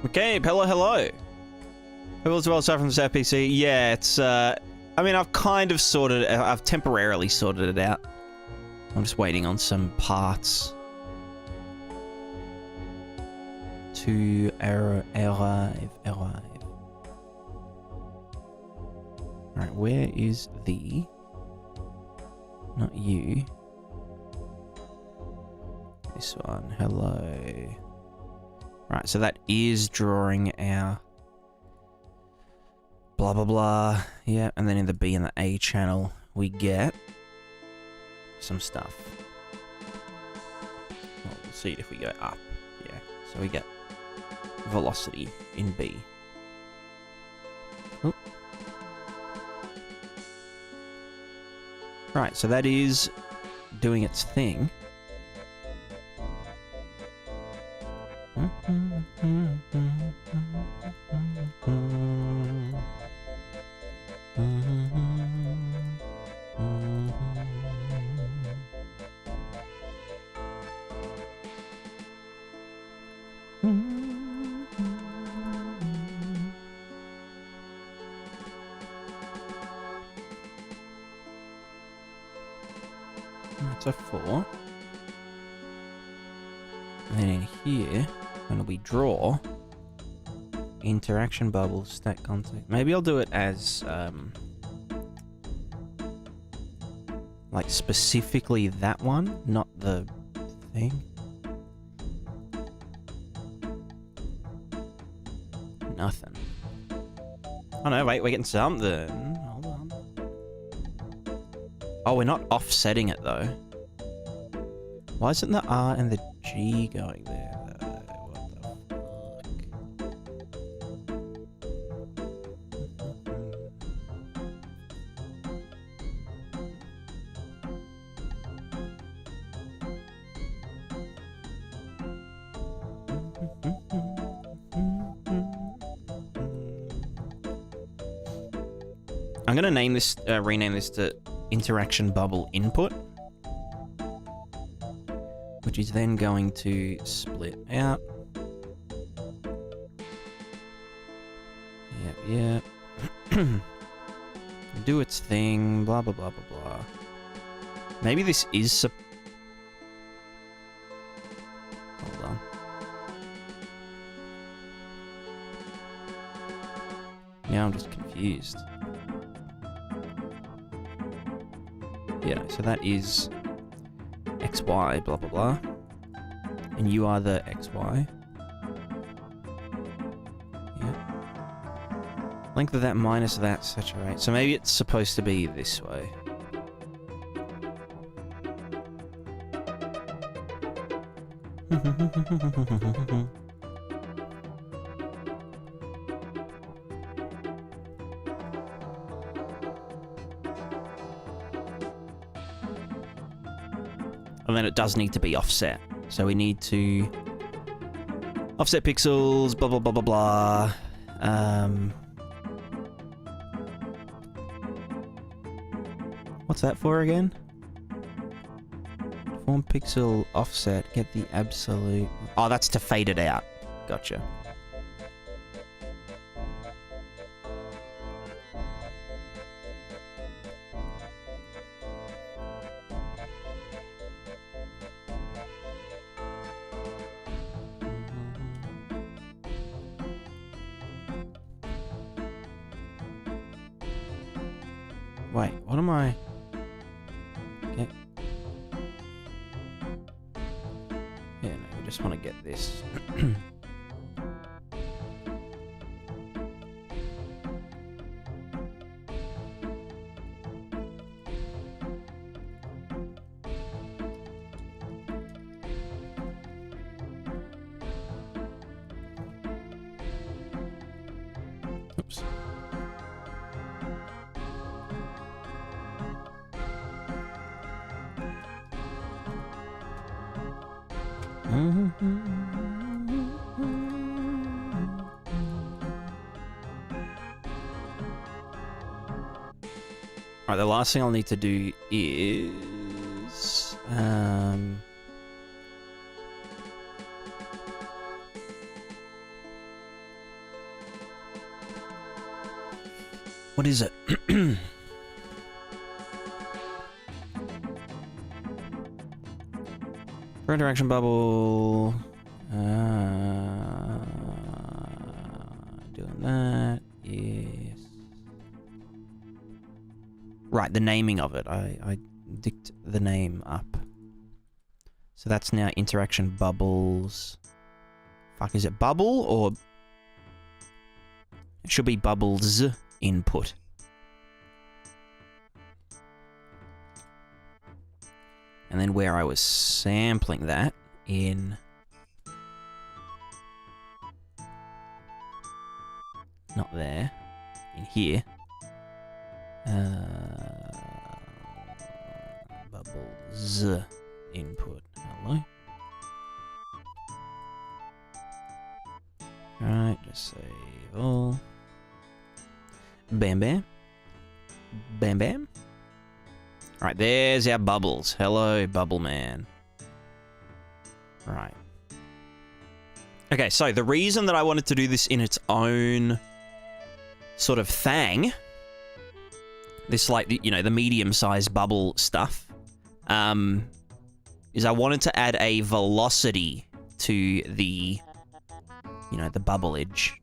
Okay, hello, hello. Who's well aside from this PC? Yeah, it's I mean, I've kind of sorted it, I've temporarily sorted it out. I'm just waiting on some parts to arrive. Alright, where is the... Not you. This one, hello. Right, so that is drawing our blah blah blah. Yeah, and then in the B and the A channel we get some stuff. Well, we'll see if we go up. Yeah, so we get velocity in B. Oop. Right, so that is doing its thing. That's a 4. And then in here, when we draw interaction bubbles, stack context. Maybe I'll do it as like specifically that one, not the thing. Nothing. Oh no, wait, we're getting something. Hold on. Oh, we're not offsetting it though. Why isn't the R and the G going there? I'm gonna name this, rename this to interaction bubble input, which is then going to split out. Yep. Do its thing, blah, blah, blah, blah, blah. Maybe this is... Hold on. Now I'm just confused. Yeah, so that is XY, blah, blah, blah. And you are the XY. Length of that minus that, saturate. So maybe it's supposed to be this way. And then it does need to be offset. So we need to offset pixels, blah, blah, blah, blah, blah. What's that for again? Form pixel offset, get the absolute... Oh, that's to fade it out. Gotcha. Wait, what am I... Okay. Yeah, no, we just want to get this. Oops. Alright, the last thing I'll need to do is... what is it? For interaction bubble... doing that, yes. Right, the naming of it. I dicked the name up. So that's now interaction bubbles. Fuck, is it bubble or... It should be bubbles input. And then where I was sampling that in... Not there. In here. Bubbles input. Hello. Alright, just save all. Bam bam. Bam bam. Alright, there's our bubbles. Hello, Bubble Man. Right. Okay, so the reason that I wanted to do this in its own sort of thing, this, like, you know, the medium-sized bubble stuff, is I wanted to add a velocity to the, you know, the bubbleage.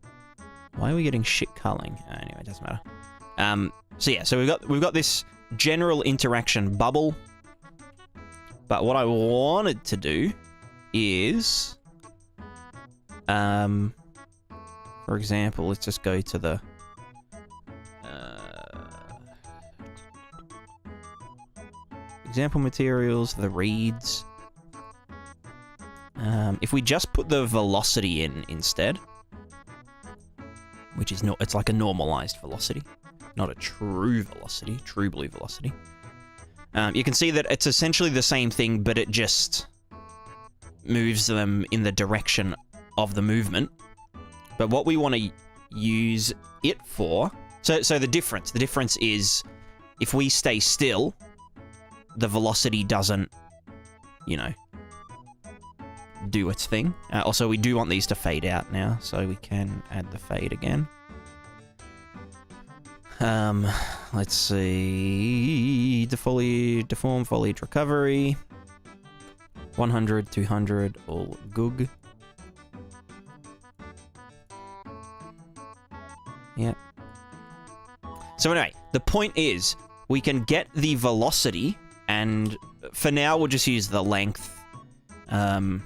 Why are we getting shit culling? Anyway, it doesn't matter. So yeah, so we've got this general interaction bubble, but what I wanted to do is, for example, let's just go to the example materials, the reads. If we just put the velocity in instead, which is not, it's like a normalized velocity, not a true velocity, true blue velocity. You can see that it's essentially the same thing, but it just moves them in the direction of the movement. But what we want to use it for, so the difference is if we stay still, the velocity doesn't, you know, do its thing. Also, we do want these to fade out now, so we can add the fade again. Let's see, deform foliage recovery, 100, 200, all good. Yep. So anyway, the point is, we can get the velocity, and for now we'll just use the length, and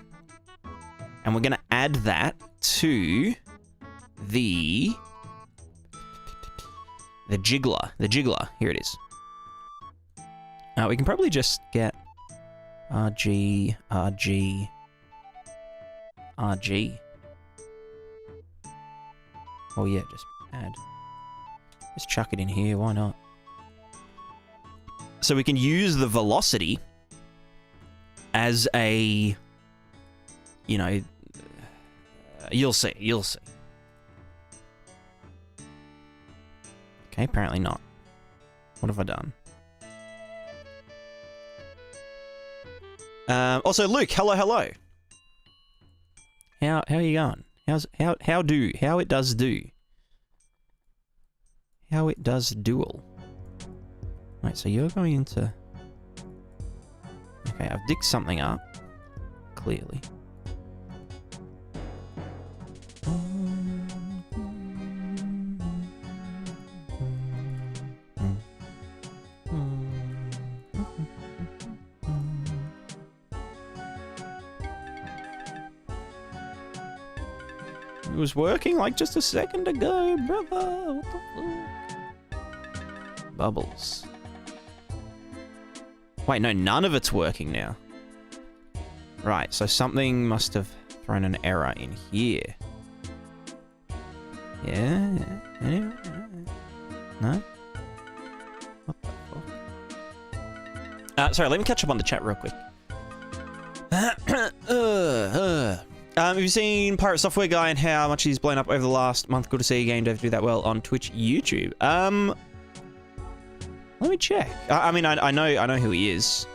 we're going to add that to the The jiggler. Here it is. We can probably just get RG. Oh yeah, just add. Just chuck it in here, why not? So we can use the velocity as a, you know, you'll see. Okay, apparently not. What have I done? Also, Luke, hello. How are you going? How it does duel. Right, so you're going into... Okay, I've digged something up. Clearly. It was working like just a second ago, brother. What the fuck? Bubbles. Wait, no, none of it's working now. Right, so something must have thrown an error in here. Yeah. Anyway. No? What the fuck? Sorry, let me catch up on the chat real quick. Have you seen Pirate Software Guy and how much he's blown up over the last month? Good to see GameDev do that well on Twitch, YouTube. Let me check. I mean, I know who he is.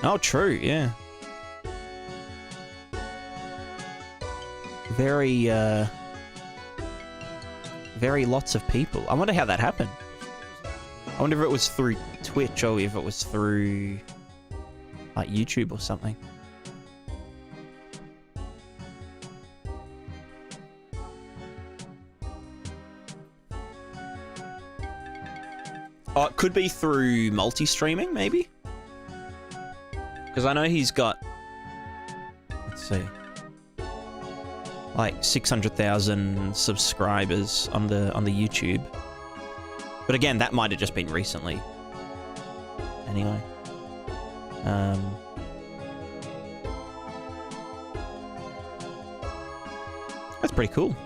Oh, true. Yeah. Very lots of people. I wonder how that happened. I wonder if it was through Twitch or if it was through like YouTube or something. Oh, it could be through multi-streaming, maybe? Because I know he's got... Let's see. Like 600,000 subscribers on the YouTube. But again, that might have just been recently. Anyway. That's pretty cool.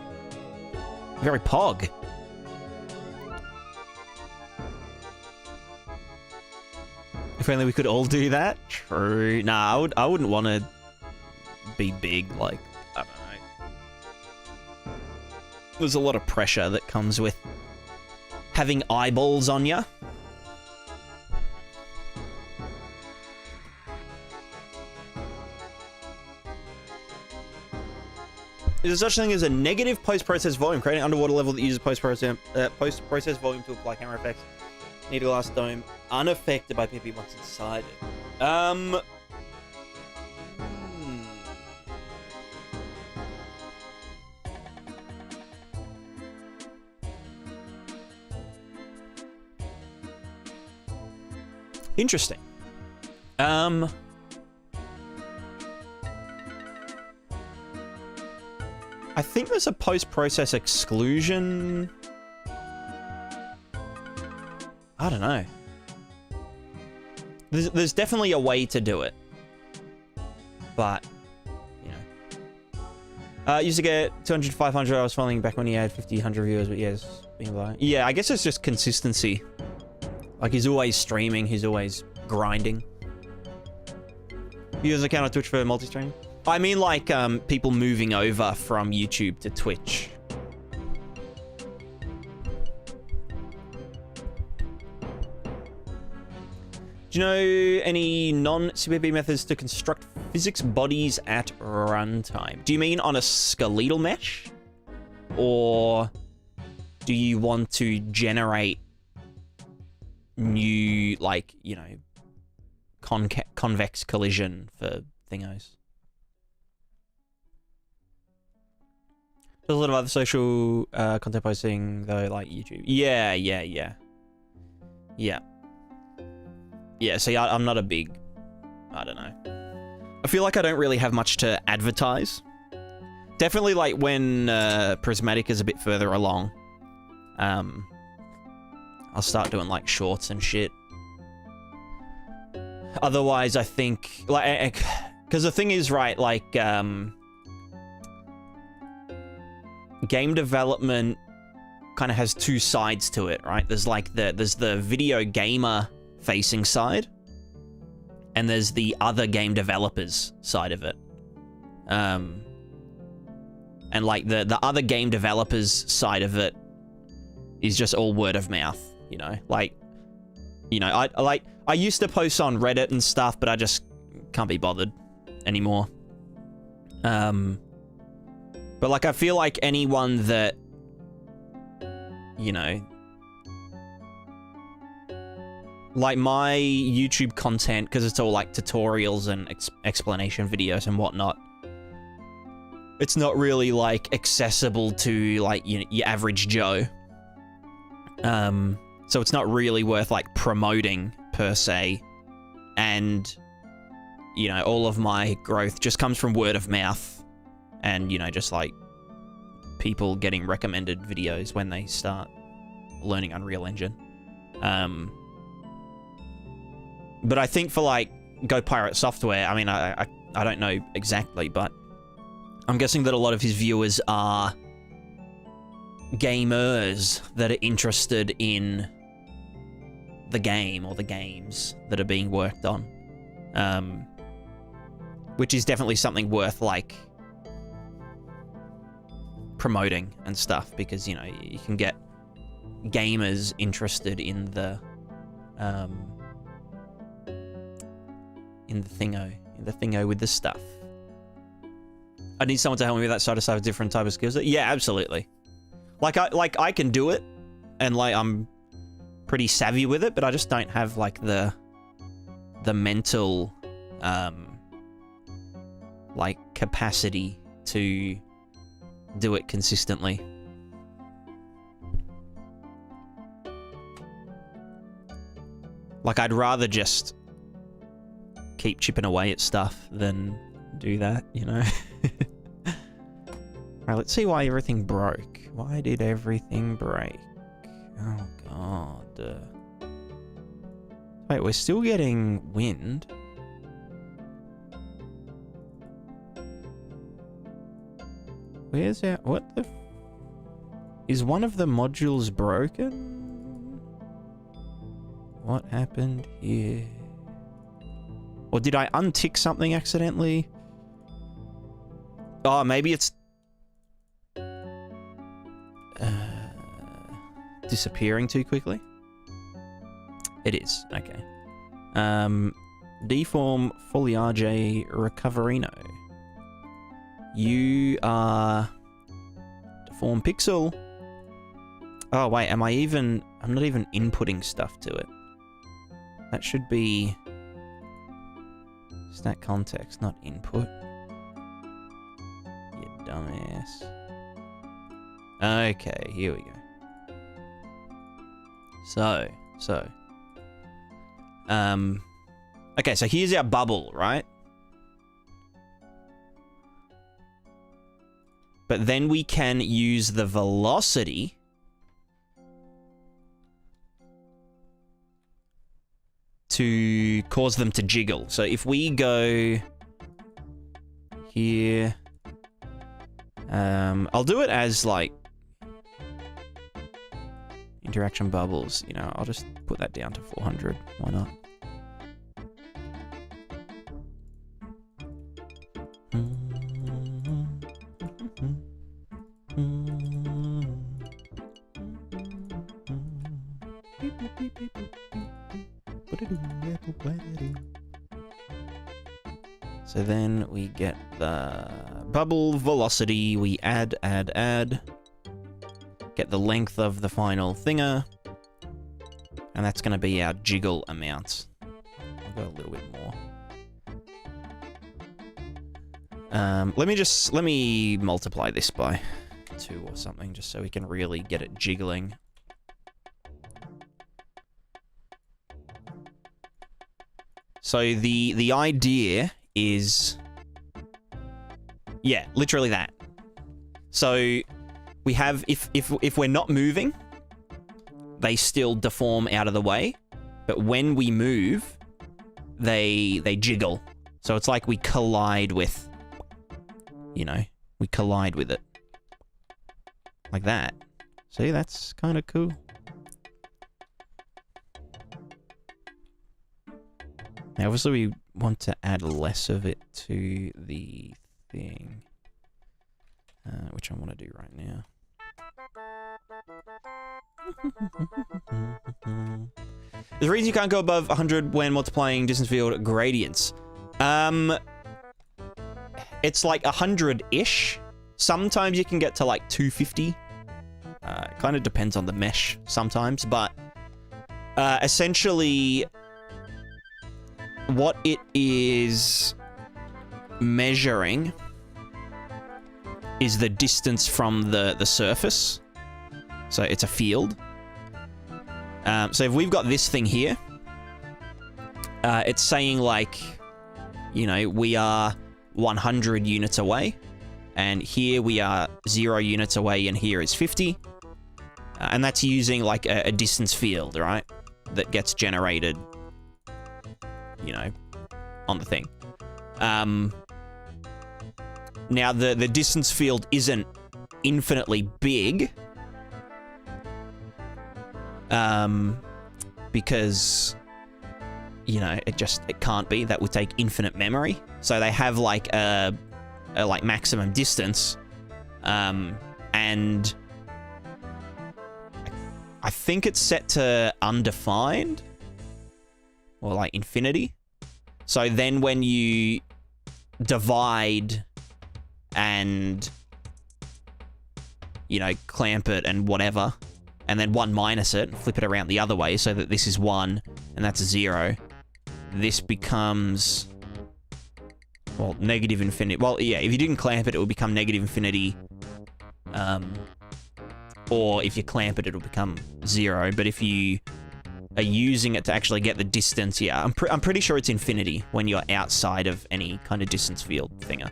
Very pog. If only we could all do that. True. Nah, I wouldn't want to be big, like, I don't know. There's a lot of pressure that comes with having eyeballs on ya. Is there such thing as a negative post-process volume, creating an underwater level that uses post-process volume to apply camera effects? Need a glass dome, unaffected by PP once inside it. Interesting. I think there's a post-process exclusion. I don't know. There's definitely a way to do it. But, you know. Used to get 200, 500. I was following back when he had 50, 100 viewers, but yes. Yeah, I guess it's just consistency. Like, he's always streaming. He's always grinding. Use account on Twitch for multi-streaming? I mean, like, people moving over from YouTube to Twitch. Do you know any non-CPP methods to construct physics bodies at runtime? Do you mean on a skeletal mesh? Or do you want to generate new, like, you know, convex collision for thingos? There's a lot of other social content posting, though, like YouTube. Yeah. Yeah, see, I'm not a big... I don't know. I feel like I don't really have much to advertise. Definitely like when Prismatica is a bit further along. I'll start doing like shorts and shit. Otherwise, I think like because the thing is, right, like game development kind of has two sides to it, right? There's like there's the video gamer facing side, and there's the other game developers side of it. And like the other game developers side of it is just all word of mouth, you know? Like, you know, I used to post on Reddit and stuff, but I just can't be bothered anymore. But like, I feel like anyone that, you know, like my YouTube content, because it's all like tutorials and explanation videos and whatnot, it's not really like accessible to like your average Joe. So it's not really worth like promoting per se. And, you know, all of my growth just comes from word of mouth and, you know, just like people getting recommended videos when they start learning Unreal Engine. But I think for like Go Pirate Software, I mean, I don't know exactly, but I'm guessing that a lot of his viewers are gamers that are interested in the game or the games that are being worked on. Which is definitely something worth like promoting and stuff, because, you know, you can get gamers interested in the thingo with the stuff. I need someone to help me with that side of different type of skills. Yeah, absolutely. Like I can do it, and like I'm pretty savvy with it, but I just don't have like the mental like capacity to do it consistently. Like I'd rather just keep chipping away at stuff than do that, you know? Alright, let's see why everything broke. Why did everything break? Oh, God. Wait, we're still getting wind. Where's our... What the... Is one of the modules broken? What happened here? Or did I untick something accidentally? Oh, maybe it's... disappearing too quickly? It is, okay. Deform Foliage Recoverino. You are... Deform Pixel. Oh, wait, am I even... I'm not even inputting stuff to it. That should be... Stack context, not input. You dumbass. Okay, here we go. Okay, so here's our bubble, right? But then we can use the velocity to cause them to jiggle. So if we go here, I'll do it as like interaction bubbles, you know, I'll just put that down to 400. Why not? So then we get the bubble velocity, we add. Get the length of the final thinger. And that's going to be our jiggle amount. I'll go a little bit more. Let me multiply this by 2 or something, just so we can really get it jiggling. So the idea is, yeah, literally that. So we have, if we're not moving, they still deform out of the way. But when we move, they jiggle. So it's like we collide with, you know, we collide with it. Like that. See, that's kind of cool. Now, obviously, we want to add less of it to the thing. Which I want to do right now. There's a reason you can't go above 100 when multiplying distance field gradients. It's like 100-ish. Sometimes you can get to like 250. It kind of depends on the mesh sometimes, but essentially what it is measuring is the distance from the surface. So it's a field. So if we've got this thing here, it's saying like, you know, we are 100 units away, and here we are 0 units away, and here is 50. And that's using like a distance field, right? That gets generated, you know, on the thing. Now, the distance field isn't infinitely big. Because, you know, it can't be. That would take infinite memory. So they have like a like maximum distance. And I think it's set to undefined or like infinity. So then when you divide and, you know, clamp it and whatever, and then 1 minus it, flip it around the other way so that this is 1 and that's 0, this becomes, well, negative infinity. Well, yeah, if you didn't clamp it, it would become negative infinity. Or if you clamp it, it'll become 0. But if you are using it to actually get the distance, yeah, I'm pretty sure it's infinity when you're outside of any kind of distance field thinger.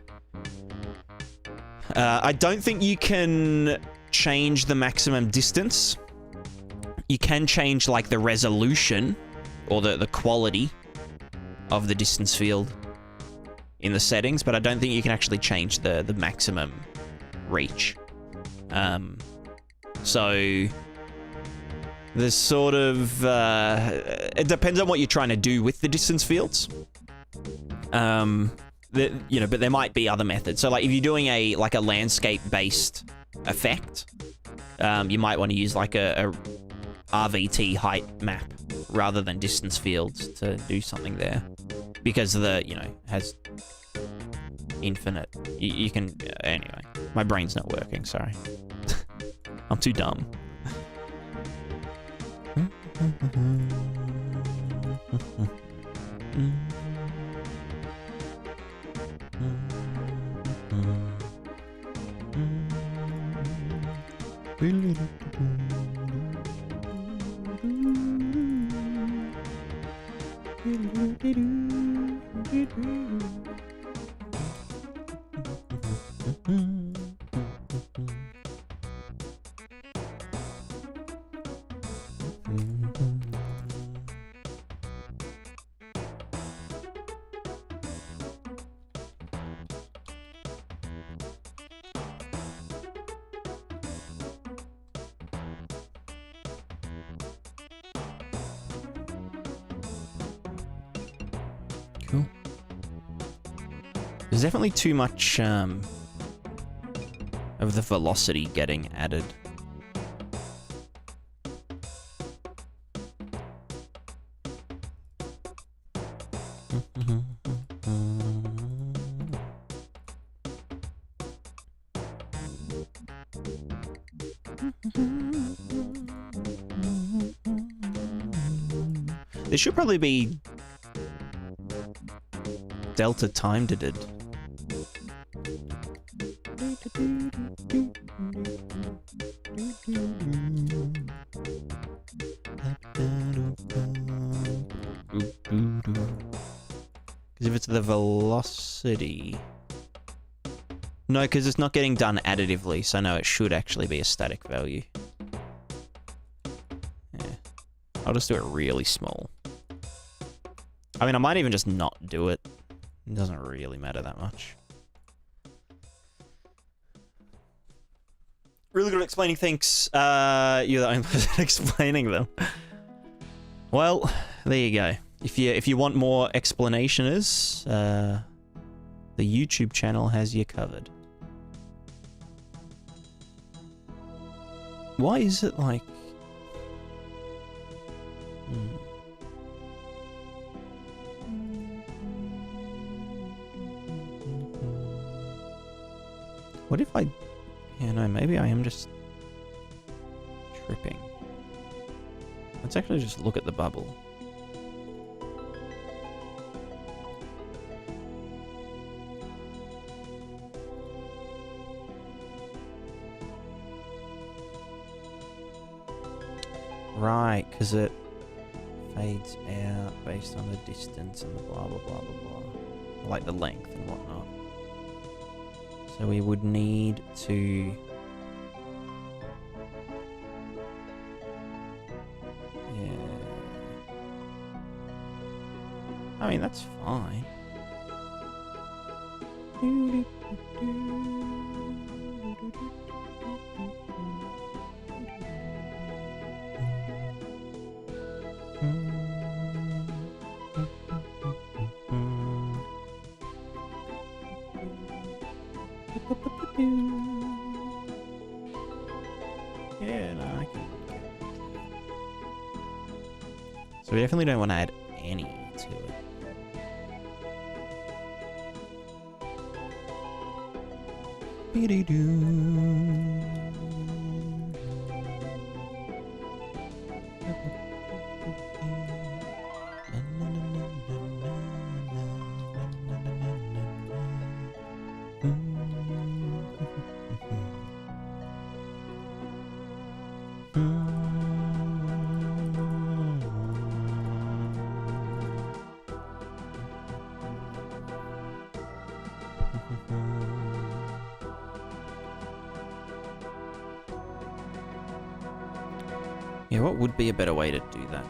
I don't think you can change the maximum distance. You can change like the resolution or the quality of the distance field in the settings, but I don't think you can actually change the maximum reach. So there's sort of it depends on what you're trying to do with the distance fields. You know, but there might be other methods. So like if you're doing a landscape based effect, you might want to use like a RVT height map rather than distance fields to do something there, because you know, has infinite. You can anyway. My brain's not working. Sorry, I'm too dumb. Cool. There's definitely too much of the velocity getting added. There should probably be delta timed it. Because if it's the velocity, No, because it's not getting done additively, so no, it should actually be a static value. Yeah. I'll just do it really small. I mean, I might even just not do it. It doesn't really matter that much. Really good at explaining things. You're the only person explaining them. Well, there you go. If you want more explanationers, the YouTube channel has you covered. Why is it like... What if I... Yeah, no, maybe I am just tripping. Let's actually just look at the bubble. Right, because it fades out based on the distance and the blah blah blah blah blah. Like the length and whatnot. So we would need to... Yeah. I mean, that's fine. Yeah, no, I can. So we definitely don't want to add any to it. Yeah, what would be a better way to do that?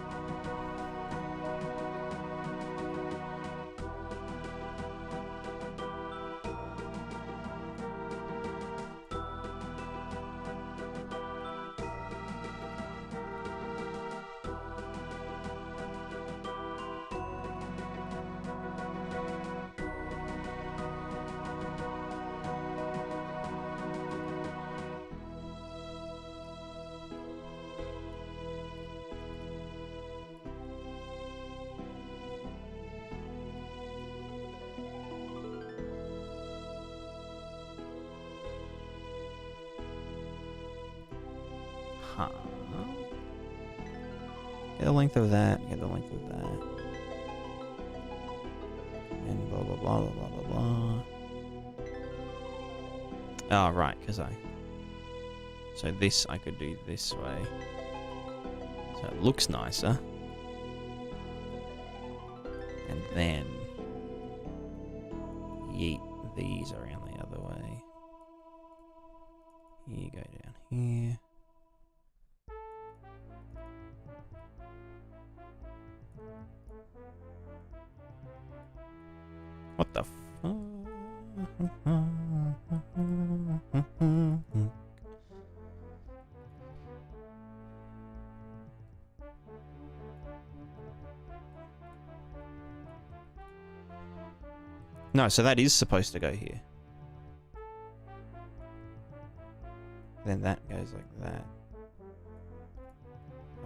Huh. Get the length of that, get the length of that. And blah, blah, blah, blah, blah, blah, blah. Oh, right, because So this I could do this way. So it looks nicer. And then yeet these around the other way. You go down here. What the fuck? No, so that is supposed to go here. Then that goes like that.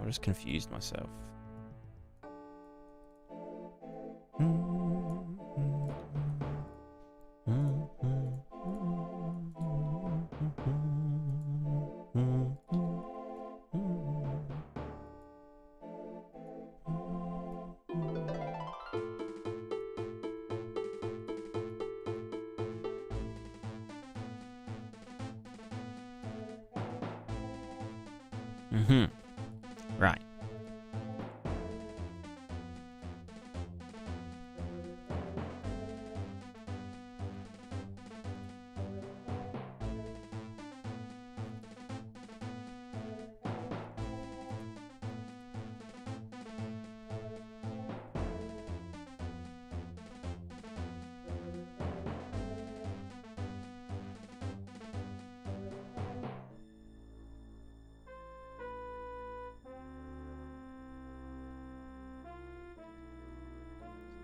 I just confused myself. Right.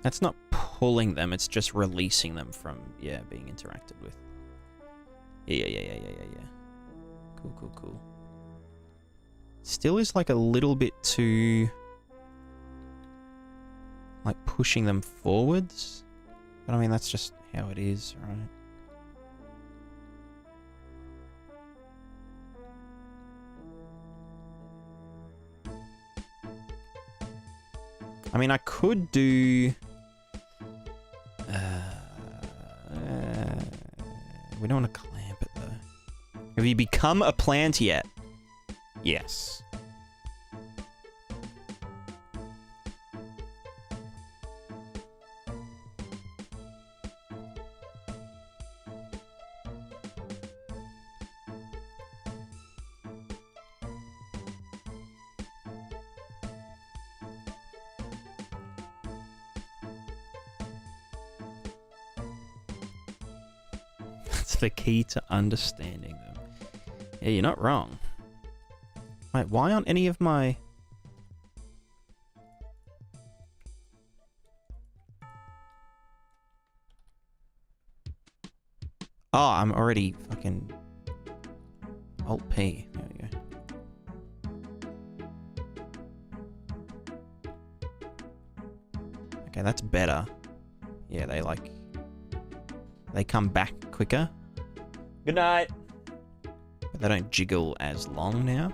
That's not pulling them, it's just releasing them from, yeah, being interacted with. Yeah. Cool. Still is like a little bit too... like pushing them forwards. But I mean, that's just how it is, right? I mean, I could do... we don't want to clamp it, though. Have you become a plant yet? Yes. The key to understanding them. Yeah, you're not wrong. Wait, why aren't any of my... Oh, I'm already fucking... Alt-P. There we go. Okay, that's better. Yeah, they like... They come back quicker. Good night. But they don't jiggle as long now.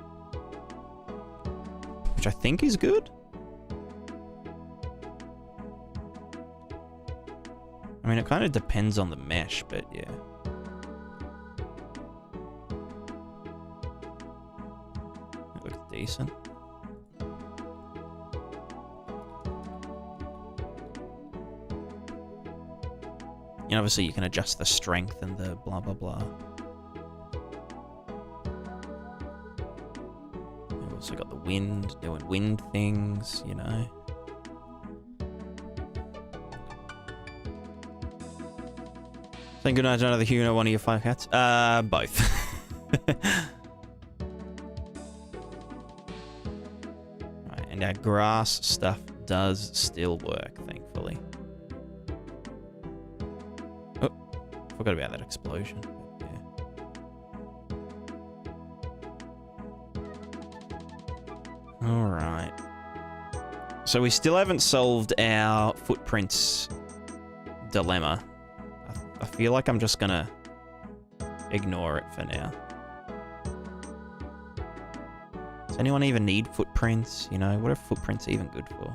Which I think is good. I mean, it kind of depends on the mesh, but yeah. That looks decent. You know, obviously you can adjust the strength and the blah blah blah. You've also got the wind, doing wind things, you know. Saying goodnight to another human or one of your 5 cats? Both. Right, and our grass stuff does still work, thankfully. Forgot about that explosion. Yeah. Alright. So we still haven't solved our footprints dilemma. I feel like I'm just gonna ignore it for now. Does anyone even need footprints? You know, what are footprints even good for?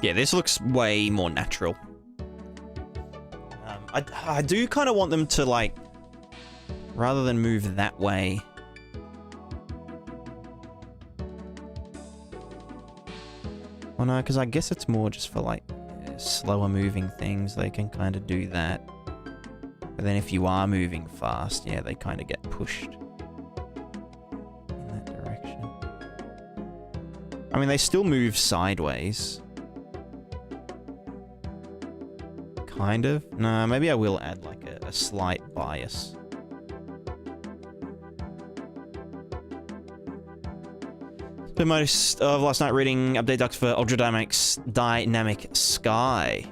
Yeah, this looks way more natural. I do kind of want them to, like, rather than move that way. Well, no, because I guess it's more just for, like, slower moving things. They can kind of do that. But then if you are moving fast, yeah, they kind of get pushed in that direction. I mean, they still move sideways. Kind of. No, maybe I will add like a slight bias. Spent most of last night reading update docs for Ultra Dynamic Sky.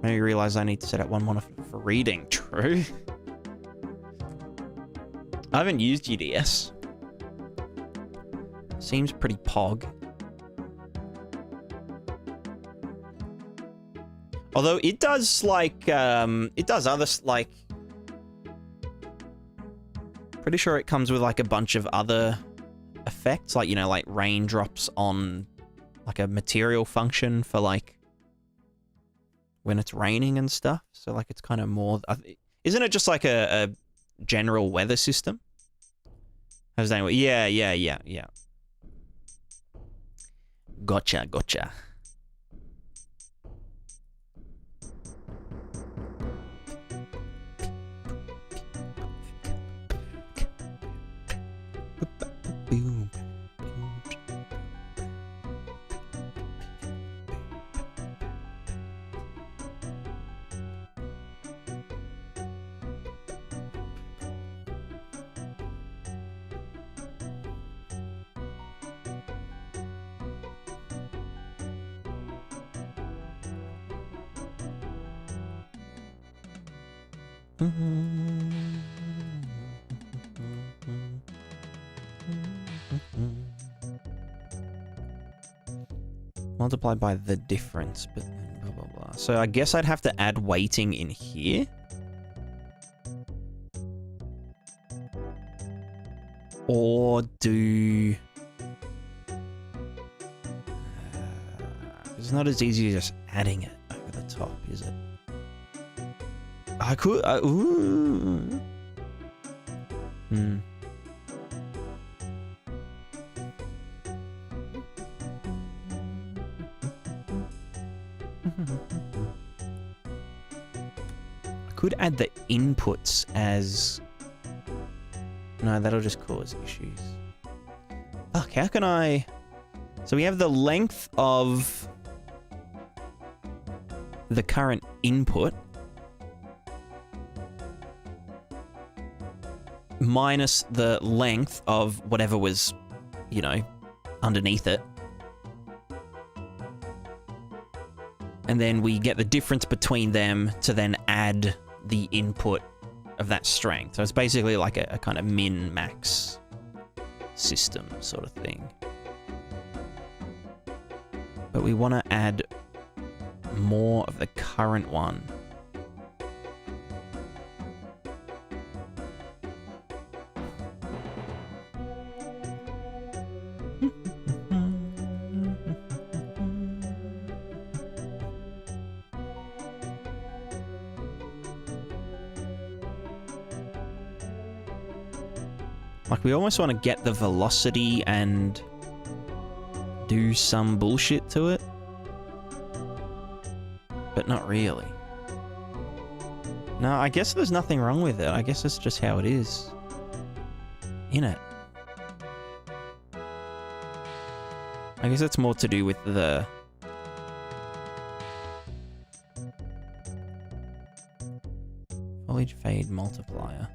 Maybe realize I need to set up one monitor for reading. True. I haven't used GDS. Seems pretty pog. Although it does, like, it does other, like... Pretty sure it comes with, like, a bunch of other effects. Like, you know, like, raindrops on, like, a material function for, like, when it's raining and stuff. So, like, it's kind of more... Isn't it just, like, a general weather system? How's that? Yeah. Gotcha. Multiplied by the difference, but then blah, blah, blah. So I guess I'd have to add weighting in here. Or do... it's not as easy as just adding it over the top, is it? I could... ooh. I could add the inputs as... no, that'll just cause issues. Fuck, how can I... so we have the length of the current input minus the length of whatever was, you know, underneath it. And then we get the difference between them to then add the input of that strength. So it's basically like a kind of min-max system sort of thing. But we want to add more of the current one. Like, we almost want to get the velocity and do some bullshit to it. But not really. No, I guess there's nothing wrong with it. I guess it's just how it is. Innit? I guess it's more to do with the... foliage fade multiplier.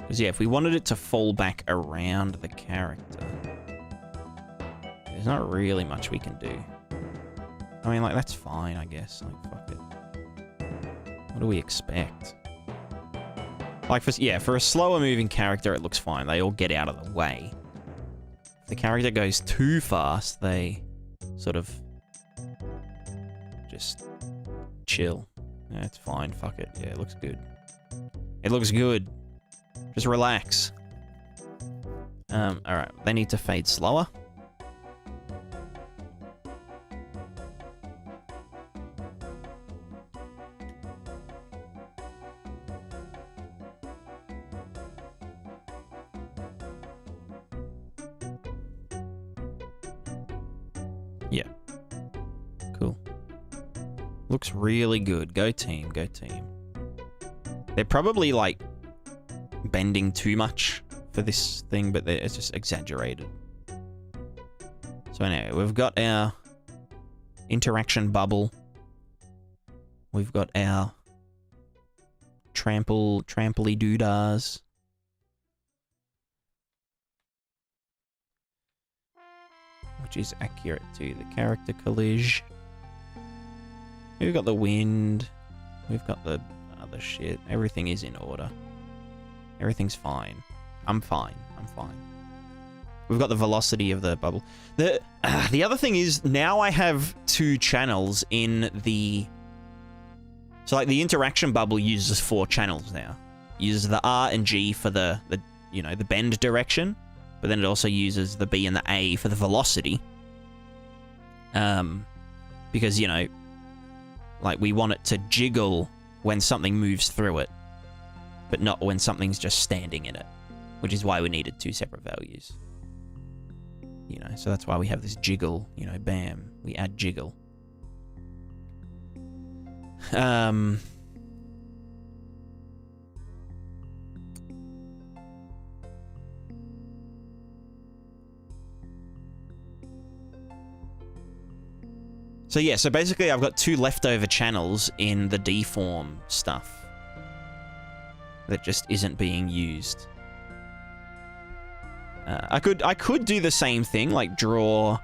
Because yeah, if we wanted it to fall back around the character, there's not really much we can do. I mean, like, that's fine, I guess. Like, fuck it. What do we expect? Like, for a slower moving character, it looks fine. They all get out of the way. If the character goes too fast, they sort of just chill. Yeah, it's fine. Fuck it. Yeah, it looks good. It looks good. Just relax. Alright. They need to fade slower. Yeah. Cool. Looks really good. Go team, go team. They're probably, like, bending too much for this thing, but it's just exaggerated. So anyway, we've got our interaction bubble. We've got our tramply doodahs. Which is accurate to the character collage. We've got the wind. We've got the other shit. Everything is in order. Everything's fine. I'm fine. I'm fine. We've got the velocity of the bubble. The other thing is, now I have two channels in the... so, like, the interaction bubble uses 4 channels now. It uses the R and G for the you know, the bend direction, but then it also uses the B and the A for the velocity. Because, you know, like, we want it to jiggle when something moves through it, but not when something's just standing in it, which is why we needed 2 separate values. You know, so that's why we have this jiggle, you know, bam, we add jiggle. So yeah, so basically I've got 2 leftover channels in the deform stuff that just isn't being used. I could do the same thing, like draw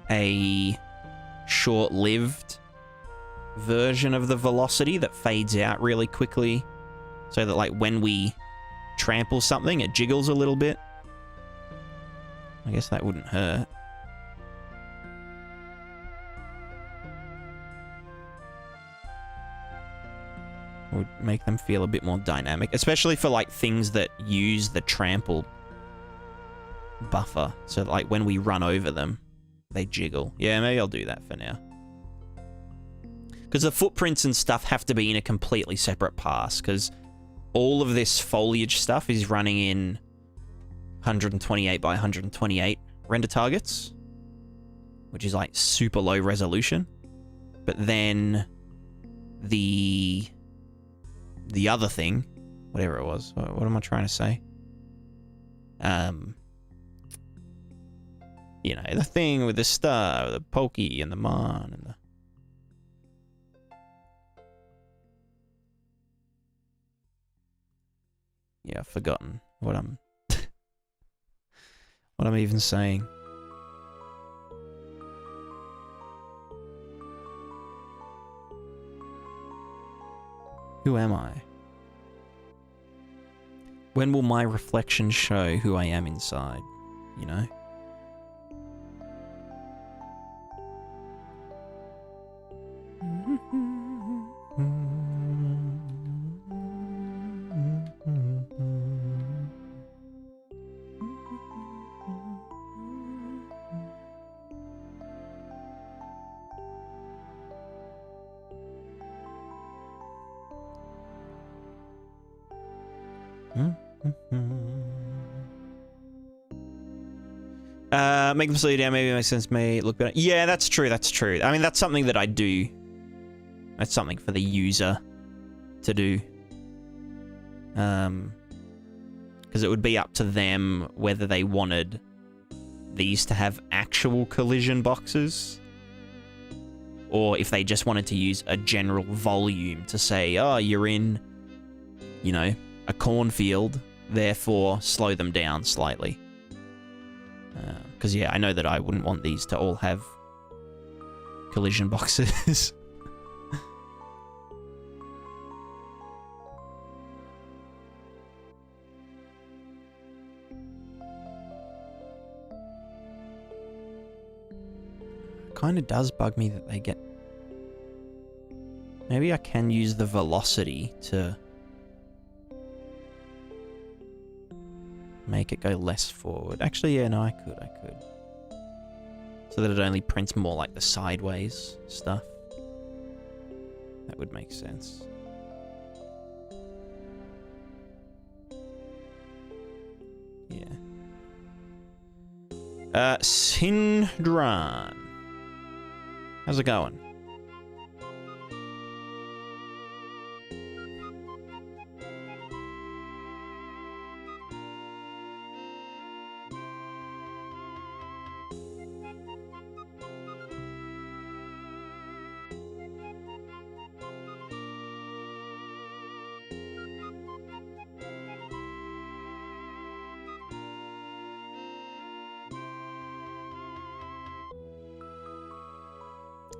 a short-lived version of the velocity that fades out really quickly, so that like when we trample something, it jiggles a little bit. I guess that wouldn't hurt. Would make them feel a bit more dynamic, especially for like things that use the trample buffer, so that, like when we run over them, they jiggle. Yeah, maybe I'll do that for now. Because the footprints and stuff have to be in a completely separate pass, because all of this foliage stuff is running in 128 by 128 render targets, which is like super low resolution. But then the other thing, whatever it was, what am I trying to say? You know, the thing with the star, the pokey and the mon and the... Yeah, I've forgotten what I'm... what I'm even saying. Who am I? When will my reflection show who I am inside, you know? Make them slow you down, maybe it makes sense, may look better. Yeah, that's true, that's true. I mean, that's something that I do. That's something for the user to do. Because it would be up to them whether they wanted these to have actual collision boxes, or if they just wanted to use a general volume to say, oh, you're in, you know, a cornfield, therefore slow them down slightly. Because, yeah, I know that I wouldn't want these to all have collision boxes. Kind of does bug me that they get... Maybe I can use the velocity to make it go less forward. Actually, yeah, no, I could. So that it only prints more like the sideways stuff. That would make sense. Yeah. Sindran. How's it going?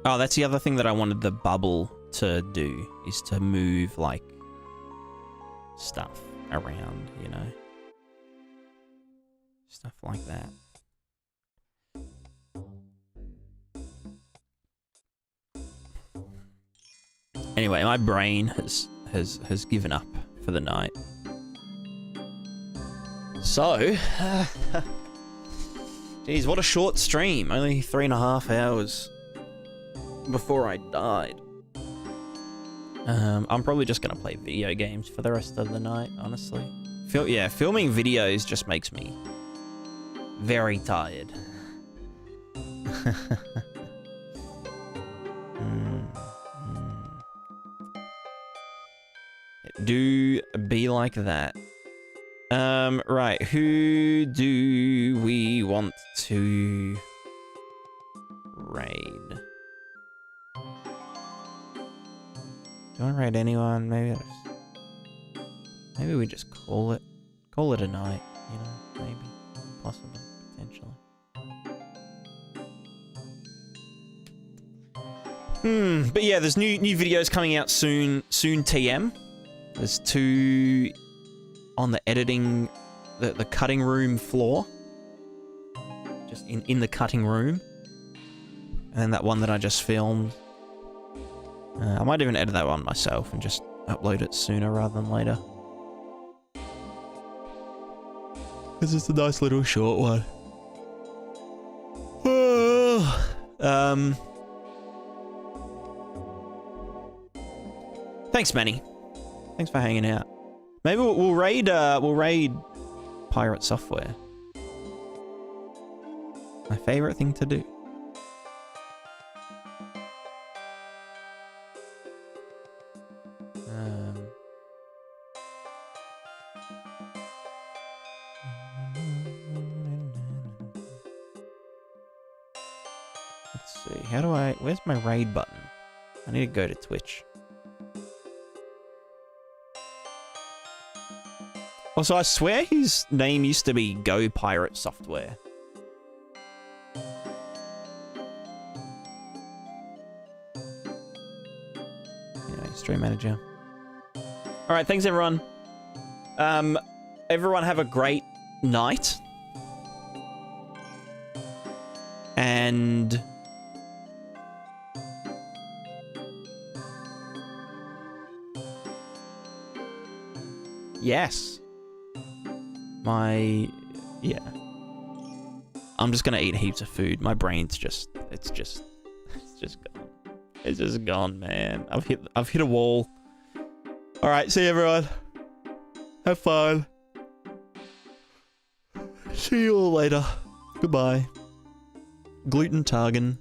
Oh, that's the other thing that I wanted the bubble to do, is to move, like, stuff around, you know? Stuff like that. Anyway, my brain has given up for the night. So, geez, what a short stream. Only 3.5 hours before I died. I'm probably just gonna play video games for the rest of the night, honestly. Yeah, filming videos just makes me very tired. Do be like that. Right, who do we want to raid? Do I raid anyone? Maybe we just call it a night, you know, maybe, possibly, potentially. But yeah, there's new videos coming out soon TM. There's 2 on the editing, the cutting room floor. Just in the cutting room. And then that one that I just filmed. I might even edit that one myself and just upload it sooner rather than later. Because it's a nice little short one. Thanks, Manny. Thanks for hanging out. Maybe we'll raid Pirate Software. My favorite thing to do. Let's see. How do I... Where's my raid button? I need to go to Twitch. Also, I swear his name used to be Go Pirate Software. Anyway, stream manager. Alright, thanks everyone. Everyone have a great night. And... yes. Yeah. I'm just gonna eat heaps of food. My brain's just, it's just gone. It's just gone, man. I've hit a wall. All right, see you everyone. Have fun. See you all later. Goodbye. Gluten Targan.